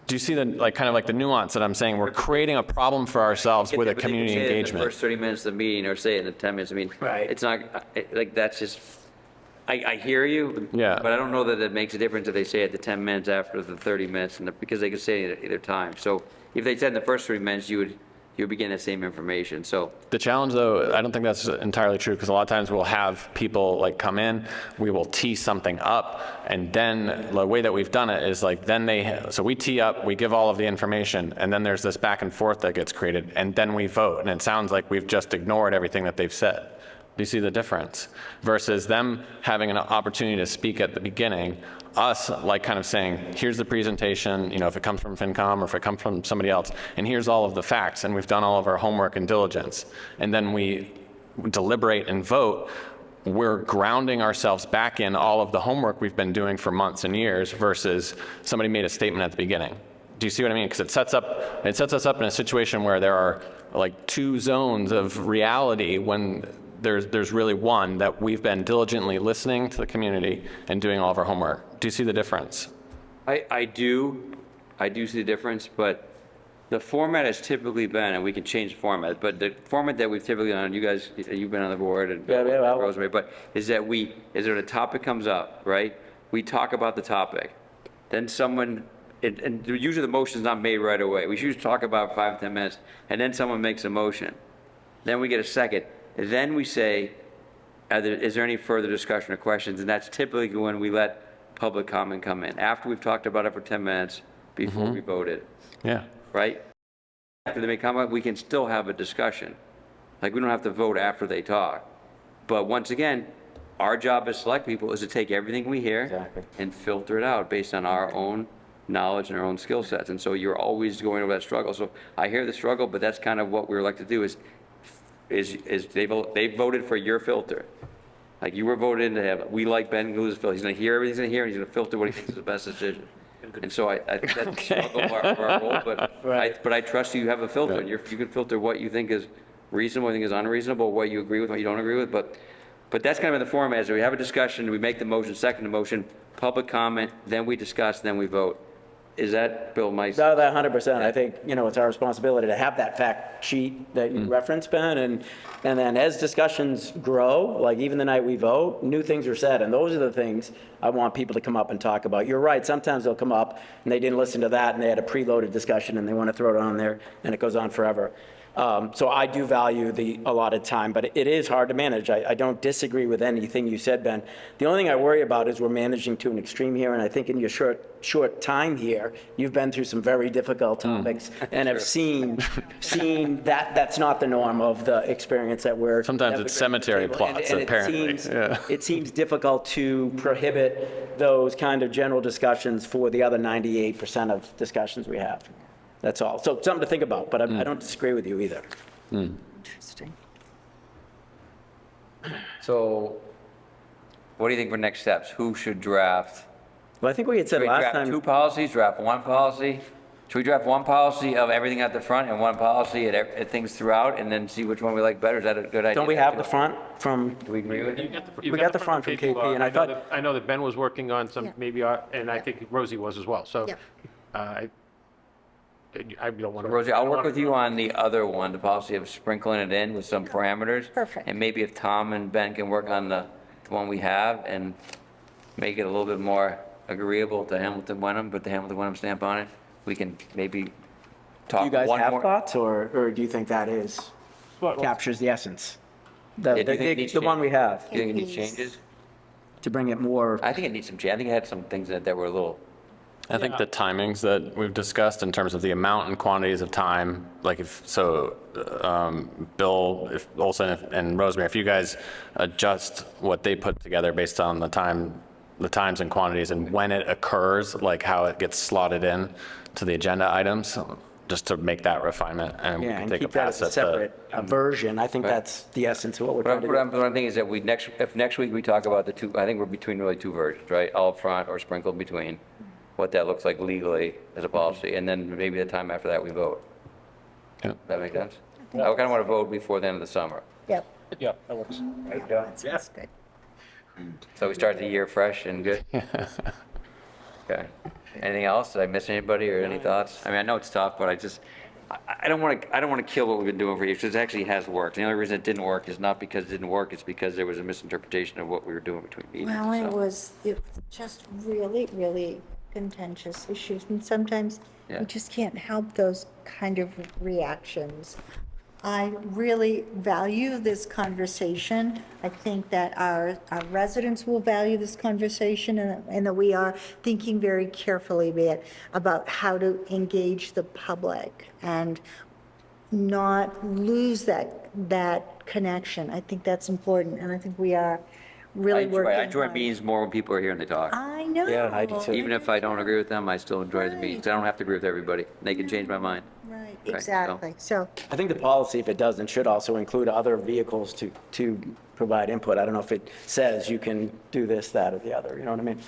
Do you see the, like, kind of like the nuance that I'm saying? We're creating a problem for ourselves with a community engagement. In the first 30 minutes of the meeting or say it in the 10 minutes of the meeting. Right. It's not, like, that's just, I hear you, yeah, but I don't know that it makes a difference if they say it the 10 minutes after the 30 minutes, because they could say it at either time. So if they said in the first 3 minutes, you would be getting the same information. So the challenge, though, I don't think that's entirely true, because a lot of times we'll have people like come in, we will tee something up, and then the way that we've done it is like so we tee up, we give all of the information, and then there's this back and forth that gets created, and then we vote, and it sounds like we've just ignored everything that they've said. Do you see the difference? Versus them having an opportunity to speak at the beginning, us like kind of saying, here's the presentation, you know, if it comes from FinCom or if it comes from somebody else, and here's all of the facts, and we've done all of our homework and diligence, and then we deliberate and vote. We're grounding ourselves back in all of the homework we've been doing for months and years versus somebody made a statement at the beginning. Do you see what I mean? Because it sets us up in a situation where there are like two zones of reality when there's really one that we've been diligently listening to the community and doing all of our homework. Do you see the difference? I do see the difference, but The format has typically been, and we can change the format, but the format that we've typically done, you guys, you've been on the board and Rosemary, but is that is there a topic comes up, right? We talk about the topic. Then someone, and usually the motion's not made right away. We usually talk about 5, 10 minutes, and then someone makes a motion. Then we get a second. And then we say, is there any further discussion or questions? And that's typically when we let public comment come in. After we've talked about it for 10 minutes, before we voted. Yeah. Right? After they make comment, we can still have a discussion. Like, we don't have to vote after they talk. But once again, our job as select people is to take everything we hear and filter it out based on our own knowledge and our own skill sets. And so you're always going over that struggle. So I hear the struggle, but that's kind of what we're like to do is they voted for your filter. Like, you were voted in to have, we like Ben Glue's filter. He's going to hear everything he's going to hear, and he's going to filter what he thinks is the best decision. And so I think that's the struggle of our role, but I trust you have a filter. And you can filter what you think is reasonable, what you think is unreasonable, what you agree with, what you don't agree with. But that's kind of the format, is we have a discussion, we make the motion, second the motion, public comment, then we discuss, then we vote. Is that, Bill, my... No, that 100%. I think, it's our responsibility to have that fact sheet that you referenced, Ben, and then as discussions grow, like even the night we vote, new things are said, and those are the things I want people to come up and talk about. You're right, sometimes they'll come up and they didn't listen to that and they had a preloaded discussion and they want to throw it on there and it goes on forever. So I do value the allotted time, but it is hard to manage. I don't disagree with anything you said, Ben. The only thing I worry about is we're managing to an extreme here, and I think in your short time here, you've been through some very difficult topics and have seen that that's not the norm of the experience that we're... Sometimes it's cemetery plots, apparently. It seems difficult to prohibit those kind of general discussions for the other 98% of discussions we have. That's all. So something to think about, but I don't disagree with you either. Interesting. So what do you think for next steps? Who should draft? Well, I think we had said last Draft time... 2 policies, draft 1 policy? Should we draft 1 policy of everything at the front and 1 policy at things throughout, and then see which one we like better? Is that a good idea? Don't we have the front from... Do we agree with it? We got the front from KP, and I thought... I know that Ben was working on some, maybe, and I think Rosie was as well, so. I don't want to. Rosie, I'll work with you on the other one, the policy of sprinkling it in with some parameters. Perfect. And maybe if Tom and Ben can work on the one we have and make it a little bit more agreeable to Hamilton Wenham, put the Hamilton Wenham stamp on it, we can maybe talk Do you guys one have more. thoughts, or do you think that captures the essence? Yeah, do you think it needs The one we have, Do you think it needs changes? to bring it more... I think it needs some change. I think it had some things that were a little, I think the timings that we've discussed in terms of the amount and quantities of time, like Bill, if Olson and Rosemary, if you guys adjust what they put together based on the times and quantities and when it occurs, like how it gets slotted in to the agenda items, just to make that refinement, and we Yeah, can and take a keep that pass as a at the. separate version. I think that's the essence of what we're trying to do. what I'm thinking is that if next week we talk about the 2, I think we're between really 2 versions, right? All up front or sprinkled between, what that looks like legally as a policy, and then maybe the time after that we vote. Yeah. That make sense? I kind of want to vote before the end of the summer. Yep, Yeah, that works. that's good. So we start the year fresh and good? Okay. Anything else? Did I miss anybody or any thoughts? I mean, I know it's tough, but I don't want to kill what we've been doing for years, because it actually has worked. The only reason it didn't work is not because it didn't work, it's because there was a misinterpretation of what we were doing between meetings. Well, it so. was just really, really contentious issues, and sometimes you just can't help those kind of reactions. I really value this conversation. I think that our residents will value this conversation, and that we are thinking very carefully about how to engage the public and not lose that connection. I think that's important, and I think we are really working I enjoy hard. meetings more when people are here and they talk. I know. Yeah, I do too. Even if I don't agree with them, I still enjoy the meetings. I don't have to agree with everybody. They can change my mind. Right, so- exactly. So, I think the policy, if it doesn't, should also include other vehicles to provide input. I don't know if it says you can do this, that, or the other, you know what I mean?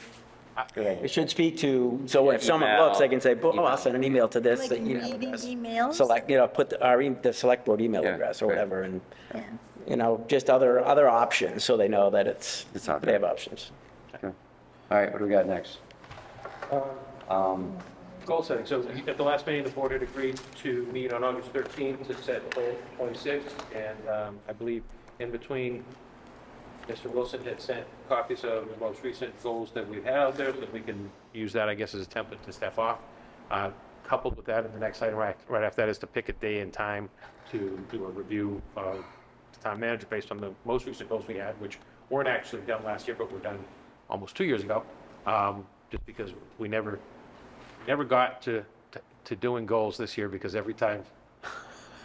It should speak to, so if someone Email. looks, they can say, oh, I'll send an email to this, like that, meeting emails? select, put the select board email address or whatever, and, Yeah. just other options, so they know that It's out they there. have options. All right, what do we got next? Goal setting. So at the last meeting, the board had agreed to meet on August 13th to set goal 26. And I believe in between, Mr. Wilson had sent copies of the most recent goals that we've had out there so that we can use that, I guess, as a template to step off. Coupled with that, and the next item right after that is to pick a day and time to do a review of the town manager based on the most recent goals we had, which weren't actually done last year, but were done almost 2 years ago, just because we never got to doing goals this year, because every time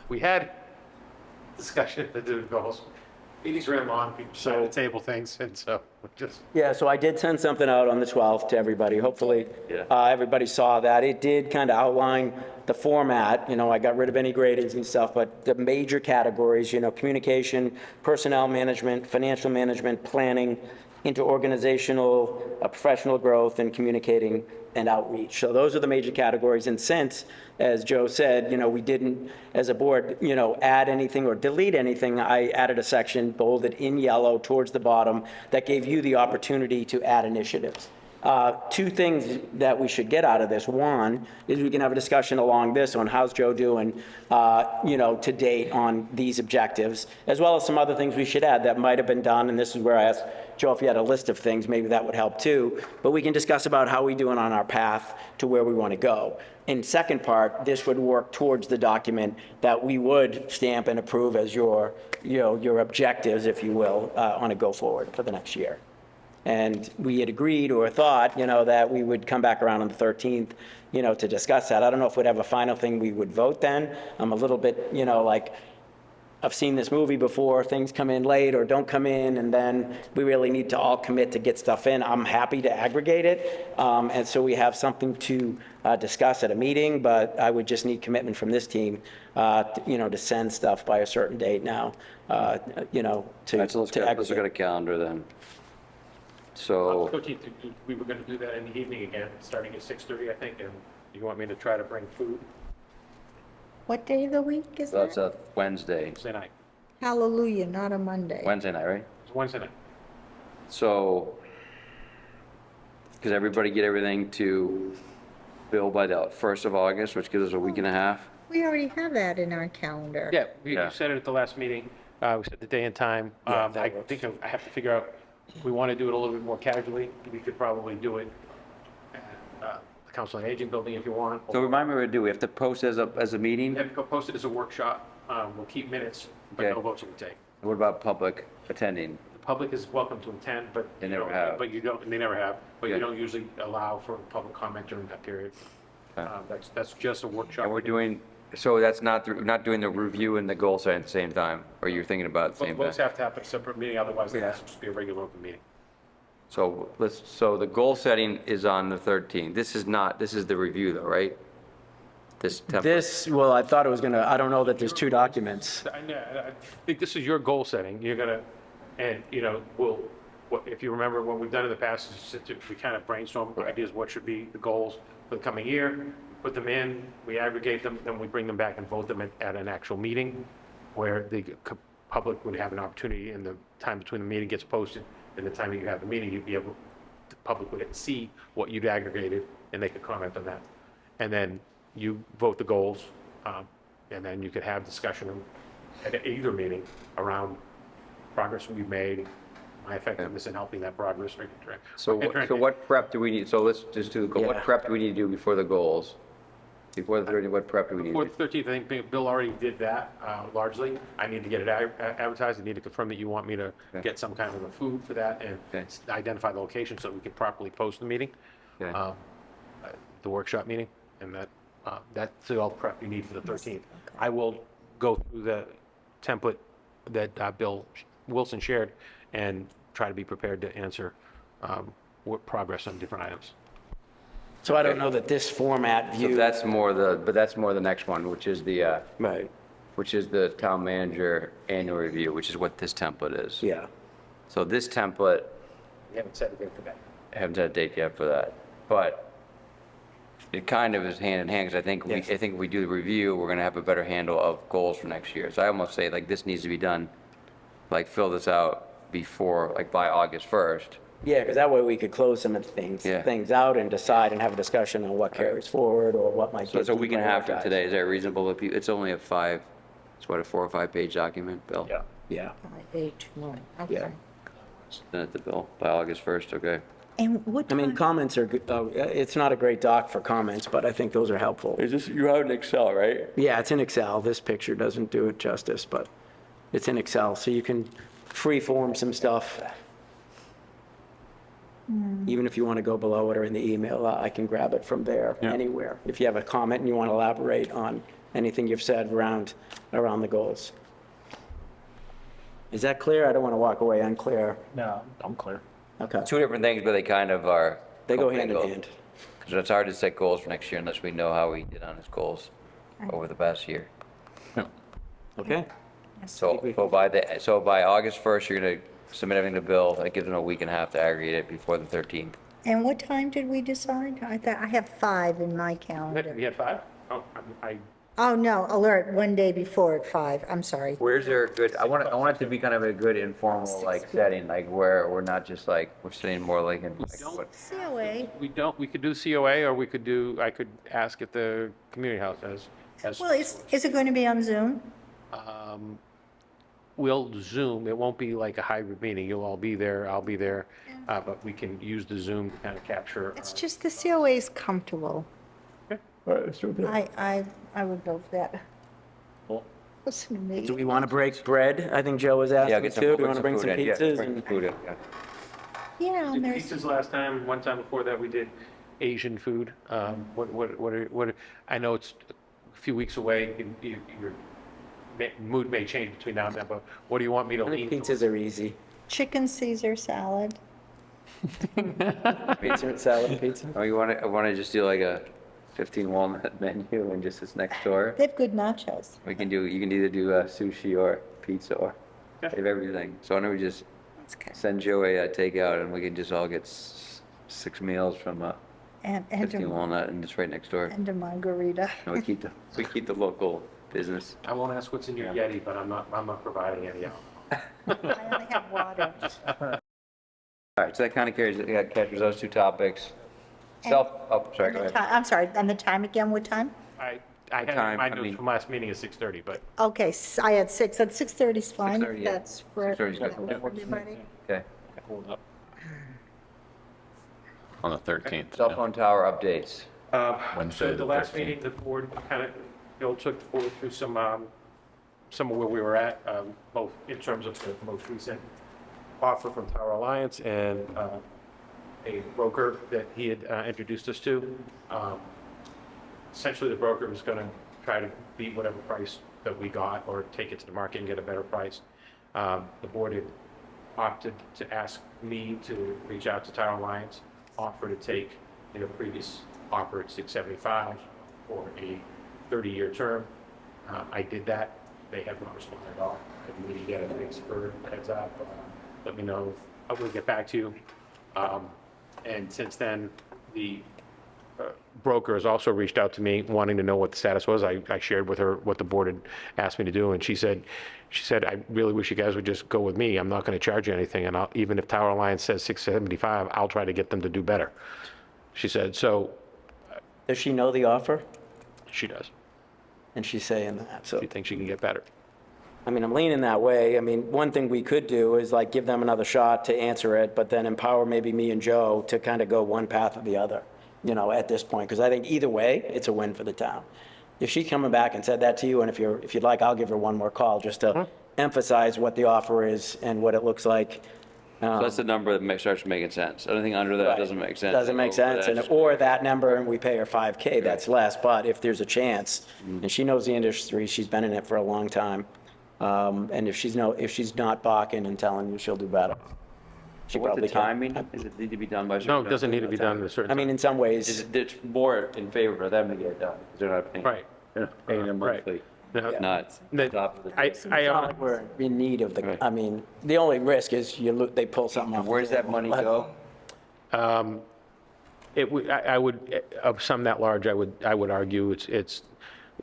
we had discussion to do goals, meetings ran long, people decided to table things, and so we just. Yeah, so I did send something out on the 12th to everybody. Hopefully, everybody saw that. It did kind of outline the format. You know, I got rid of any gradings and stuff, but the major categories, you know, communication, personnel management, financial management, planning, interorganizational, professional growth, and communicating and outreach. So those are the major categories. And since, as Joe said, you know, we didn't, as a board, you know, add anything or delete anything, I added a section bolded in yellow towards the bottom that gave you the opportunity to add initiatives. Two things that we should get out of this. One is we can have a discussion along this on how's Joe doing, you know, to date on these objectives, as well as some other things we should add that might have been done. And this is where I asked Joe if he had a list of things, maybe that would help too. But we can discuss about how we're doing on our path to where we want to go. In second part, this would work towards the document that we would stamp and approve as your, you know, your objectives, if you will, on a go forward for the next year. And we had agreed or thought, you know, that we would come back around on the 13th, you know, to discuss that. I don't know if we'd have a final thing we would vote then. I'm a little bit, you know, like, I've seen this movie before, things come in late or don't come in, and then we really need to all commit to get stuff in. I'm happy to aggregate it, and so we have something to discuss at a meeting, but I would just need commitment from this team, you know, to send stuff by a certain date now, you know, to Let's look at a calendar then. So, 13th, we were going to do that in the evening again, starting at 6:30, I think, and you want me to try to bring food What day of the week is that's that? a Wednesday. Wednesday night? Hallelujah, not a Monday. Wednesday night, right? It's Wednesday night. So, does everybody get everything to Bill by the 1st of August, which gives us a week and a half? We already have that in our calendar. Yeah, you said it at the last meeting. We set the day and time. I think I have to figure out, if we want to do it a little bit more casually, we could probably do it at the Council on Aging building if you want. So remind me what to do. We have to post as a meeting? We have to post it as a workshop. We'll keep minutes, but Okay. no votes will be taken. What about public attending? The public is welcome to attend, but They you never don't- have. But you don't, and they never have, but you Okay. don't usually allow for public comment during that period. Okay. That's just a workshop. And we're doing, so that's not doing the review and the goal setting at the same time? Or you're thinking about it at the same Votes time? have to happen at a separate meeting, otherwise it has to just be a regular open meeting. So so the goal setting is on the 13th. This is the review though, right? This template? This, well, I thought it was gonna, I don't know that there's two documents. I think this is your goal setting. You're gonna, and, you know, if you remember what we've done in the past, is we kind of brainstorm ideas, what should be the goals for the coming year, put them in, we aggregate them, then we bring them back and vote them at an actual meeting where the public would have an opportunity, and the time between the meeting gets posted and the time that you have the meeting, you'd be able, the public would see what you'd aggregated and they could comment on that. And then you vote the goals, and then you could have discussion at either meeting around progress we've made, my effectiveness in helping that progress. So what prep do we need? So let's just do, what prep do we need to do before the goals? Before the 13th, what prep do we need? Before the 13th, I think Bill already did that largely. I need to get it advertised. I need to confirm that you want me to get some kind of a food for that and identify the location so that we can properly post the meeting, the workshop meeting, and that's all prep you need for the 13th. I will go through the template that Bill Wilson shared and try to be prepared to answer what progress on different items. So I don't know that this format view. So that's more the next one, which is the, right, which is the town manager annual review, which is what this template is. Yeah. So this template, We haven't set a date for that. I haven't set a date yet for that, but it kind of is hand in hand, because I think if we do the review, we're gonna have a better handle of goals for next year. So I almost say, like, this needs to be done, like, fill this out before, like, by August 1st, Yeah, because that way we could close some of the things out and decide and have a discussion on what carries forward or what might So get it's a week and a half from deprioritized. today. Is that reasonable? If you, it's only it's what, a 4 or 5 page document, Bill? Yeah. Yeah. 5H1, okay. Yeah. Send it to Bill by August 1st, okay? And what I mean, time, comments are good. It's not a great doc for comments, but I think those are helpful. Is this, you have an Excel, right? Yeah, it's in Excel. This picture doesn't do it justice, but it's in Excel, so you can free-form some stuff. Even if you want to go below it or in the email, I can grab it from there, anywhere. If you have a comment and you want to elaborate on anything you've said around the goals. Is that clear? I don't want to walk away unclear. No, I'm clear. Okay. Two different things, but they kind of are. They go hand in hand. Because it's hard to set goals for next year unless we know how we did on his goals over the past year. Okay. So by August 1st, you're going to submit everything to Bill. That gives him a week and a half to aggregate it before the 13th. and what time did we decide? I thought, I have 5 in my calendar. We had 5? Oh, Oh, no, alert, one day before at 5, I'm sorry. Where's there a good, I want it to be kind of a good informal like setting, like where we're not just like, we're sitting more like in. COA. We could do COA, or I could ask if the community house has. Well, is it going to be on Zoom? We'll Zoom. It won't be like a hybrid meeting. You'll all be there, I'll be there, but we can use the Zoom to kind of capture. It's just the COA is comfortable. All right, let's do that. I would go for that. Cool. Listen to me. Do we want to break bread? I think Joe was Yeah, asking get some, too. Do we want to bring some food in. Yeah, pizzas? bring and- food in, yeah. Yeah, and Did there's, pizzas last time, one time before that, we did Asian food. I know it's a few weeks away, your mood may change between now and then, but what do you want me to I think lean? pizzas are easy. chicken Caesar salad. Pizza and salad pizza. Oh, I want to just do like a 15 walnut menu and just it's next door. They have good nachos. You can either do sushi or pizza or they have everything. So why don't we just send Joe a takeout and we can just all get 6 meals from And 15 walnut and it's right next door. and a margarita. And we keep the local business. I won't ask what's in your Yeti, but I'm not providing any out. I only have water. All right, so that kind of captures those two topics. And- Sorry, go ahead. I'm sorry, and the time again, what time? I had time? my I notes mean- from last meeting at 6:30, but Okay, I had 6, so 6:30 is fine. 6:30, yeah. That's for 6:30 is good. that work for everybody. Okay. On the 13th. Cell phone tower updates. Wednesday, So the the last 13th. meeting, the board kind of, Bill took the board through some of where we were at, both in terms of the most recent offer from Tower Alliance and a broker that he had introduced us to. Essentially, the broker was going to try to beat whatever price that we got or take it to the market and get a better price. The board had opted to ask me to reach out to Tower Alliance, offer to take their previous offer at $675 for a 30-year term. I did that. They have not responded at all. I really get it. Thanks for the heads up. Let me know. I will get back to you. And since then, the broker has also reached out to me wanting to know what the status was. I shared with her what the board had asked me to do, and she said, I really wish you guys would just go with me. I'm not going to charge you anything, and even if Tower Alliance says $675, I'll try to get them to do better. She said, so Does she know the offer? she does. And she's saying that, so. She thinks she can get better. I mean, I'm leaning that way. I mean, one thing we could do is like give them another shot to answer it, but then empower maybe me and Joe to kind of go one path or the other, at this point. Because I think either way, it's a win for the town. If she's coming back and said that to you, and if you'd like, I'll give her one more call just to emphasize what the offer is and what it looks like. So that's the number that starts making sense. Anything under that Right. doesn't make sense. Doesn't make sense, or that number and we pay her 5K, that's less, but if there's a chance, and she knows the industry, she's been in it for a long time, and if she's not balking and telling you she'll do better. So what's the timing? Does it need to be done by? a certain No, it doesn't time? need to be done in a certain I mean, in some ways, It's more in favor for them to get it done, because they're not paying. Right. They're not paying them Right. monthly, No, not The- top of the. it's not like we're in need of the, I mean, the only risk is they pull something off. Where does that money go? I would, of some that large, I would argue it's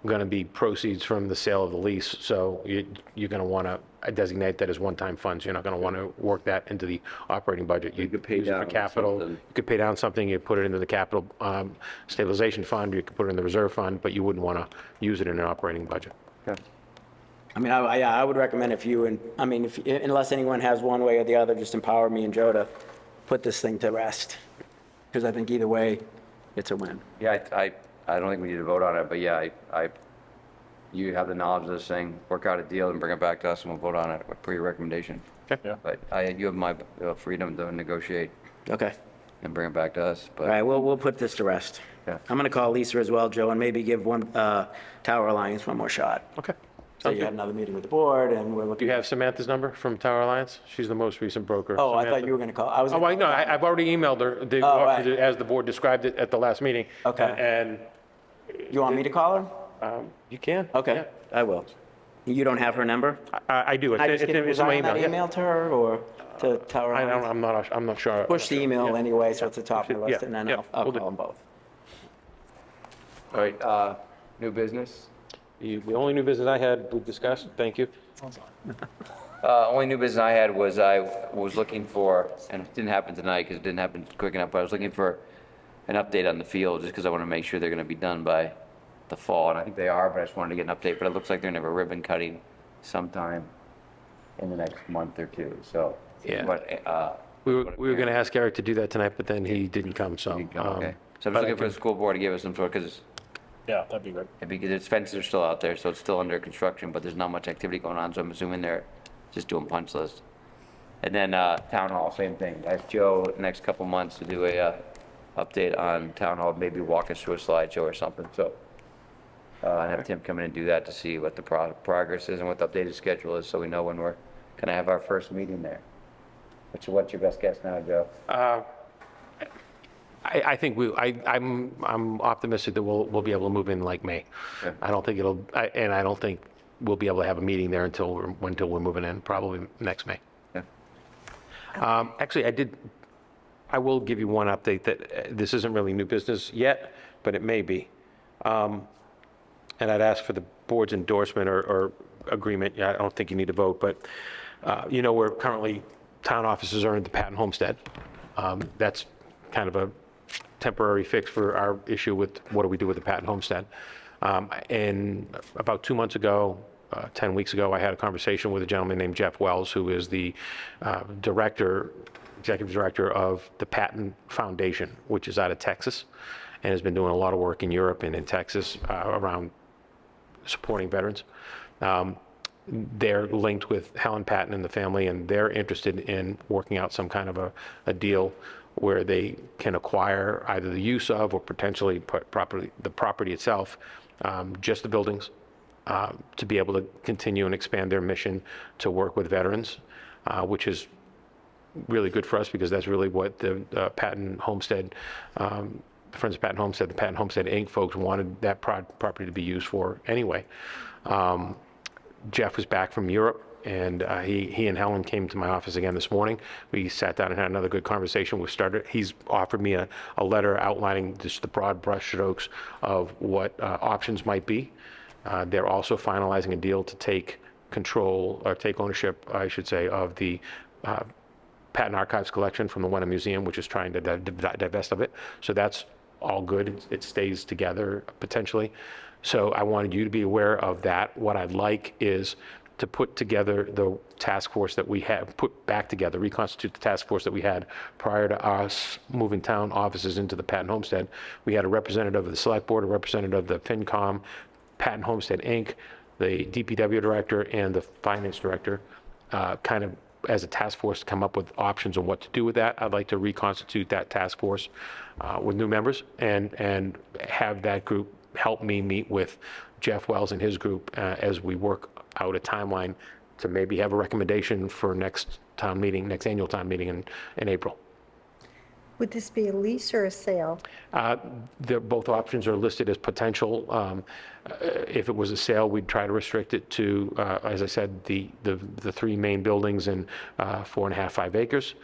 going to be proceeds from the sale of the lease. So you're going to want to designate that as one-time funds. You're not going to want to work that into the operating budget. You could pay use it for down capital. something. You could pay down something, you put it into the capital stabilization fund, you could put it in the reserve fund, but you wouldn't want to use it in an operating budget. Okay. I mean, I would recommend if you, and, I mean, unless anyone has one way or the other, just empower me and Joe to put this thing to rest. Because I think either way, it's a win. Yeah, I don't think we need to vote on it, but yeah, you have the knowledge of this thing, work out a deal and bring it back to us and we'll vote on it per your recommendation. Okay. But you have my freedom to negotiate Okay. and bring it back to us, All but. right, we'll put this to rest. Yeah. I'm going to call Lisa as well, Joe, and maybe give Tower Alliance one more shot. Okay. So you have another meeting with the board, and we're Do looking. you have Samantha's number from Tower Alliance? She's the most recent broker. Oh, I thought Samantha. you were going to call. I was. Oh, I know, I've already emailed her, Oh, right. as the board described it at the last meeting. Okay. And You want me to call her? you can. Okay, I will. You don't have her number? I do, I it's just get, it's was in I my on that email. Yeah. email to her or to Tower I Alliance? don't, I'm not sure. Push the email anyway, so it's at the top of the list, Yeah, and then yeah, I'll we'll do. call them both. All right, new business? The only new business I had, we've discussed, thank you. Only new business I had was I was looking for, and it didn't happen tonight because it didn't happen quick enough, but I was looking for an update on the field just because I want to make sure they're going to be done by the fall. And I think they are, but I just wanted to get an update. But it looks like they're going to have a ribbon cutting sometime in the next month or two. So, Yeah. But, We were going to ask Eric to do that tonight, but then he didn't come, so. okay. So I'm but just I looking for the can- school board to give us some sort, because Yeah, that'd be good. its fences are still out there, so it's still under construction, but there's not much activity going on, so I'm assuming they're just doing punch lists. And then town hall, same thing. I asked Joe next couple months to do a update on town hall, maybe walk us through a slideshow or something, so. And have Tim come in and do that to see what the progress is and what the updated schedule is, so we know when we're gonna have our first meeting there. What's your best guess now, Joe? I think I'm optimistic that we'll be able to move in like May. Okay. I don't think I don't think we'll be able to have a meeting there until we're moving in, probably next May. Okay. Actually, I will give you one update that this isn't really new business yet, but it may be. And I'd ask for the board's endorsement or agreement. Yeah, I don't think you need to vote, but we're currently, town offices are in the Patton Homestead. That's kind of a temporary fix for our issue with what do we do with the Patton Homestead. And about 2 months ago, 10 weeks ago, I had a conversation with a gentleman named Jeff Wells, who is the executive director of the Patton Foundation, which is out of Texas, and has been doing a lot of work in Europe and in Texas around supporting veterans. They're linked with Helen Patton and the family, and they're interested in working out some kind of a deal where they can acquire either the use of or potentially the property itself, just the buildings, to be able to continue and expand their mission to work with veterans, which is really good for us because that's really what the Patton Homestead, Friends of Patton Homestead, the Patton Homestead Inc. folks wanted that property to be used for anyway. Jeff was back from Europe, and he and Helen came to my office again this morning. We sat down and had another good conversation. He's offered me a letter outlining just the broad brushstrokes of what options might be. They're also finalizing a deal to take control, or take ownership, I should say, of the Patton Archives collection from the Wenham Museum, which is trying to divest of it. So that's all good. It stays together potentially. So I wanted you to be aware of that. What I'd like is to put together the task force that we have, reconstitute the task force that we had prior to us moving town offices into the Patton Homestead. We had a representative of the Select Board, a representative of the FinCom, Patton Homestead Inc., the DPW director, and the finance director, kind of as a task force to come up with options on what to do with that. I'd like to reconstitute that task force with new members and have that group help me meet with Jeff Wells and his group as we work out a timeline to maybe have a recommendation for next annual town meeting in April. Would this be a lease or a sale? Both options are listed as potential. If it was a sale, we'd try to restrict it to, as I said, the three main buildings in 4.5, 5 acres,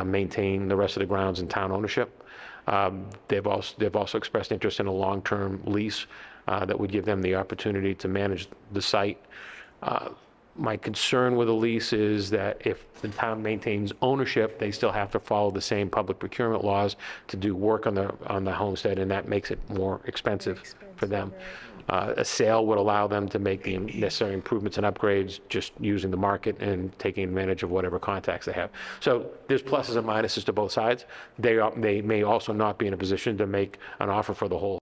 maintain the rest of the grounds in town ownership. They've also expressed interest in a long-term lease that would give them the opportunity to manage the site. My concern with a lease is that if the town maintains ownership, they still have to follow the same public procurement laws to do work on the homestead, and that makes it more expensive for them. A sale would allow them to make the necessary improvements and upgrades just using the market and taking advantage of whatever contacts they have. So there's pluses and minuses to both sides. They may also not be in a position to make an offer for the whole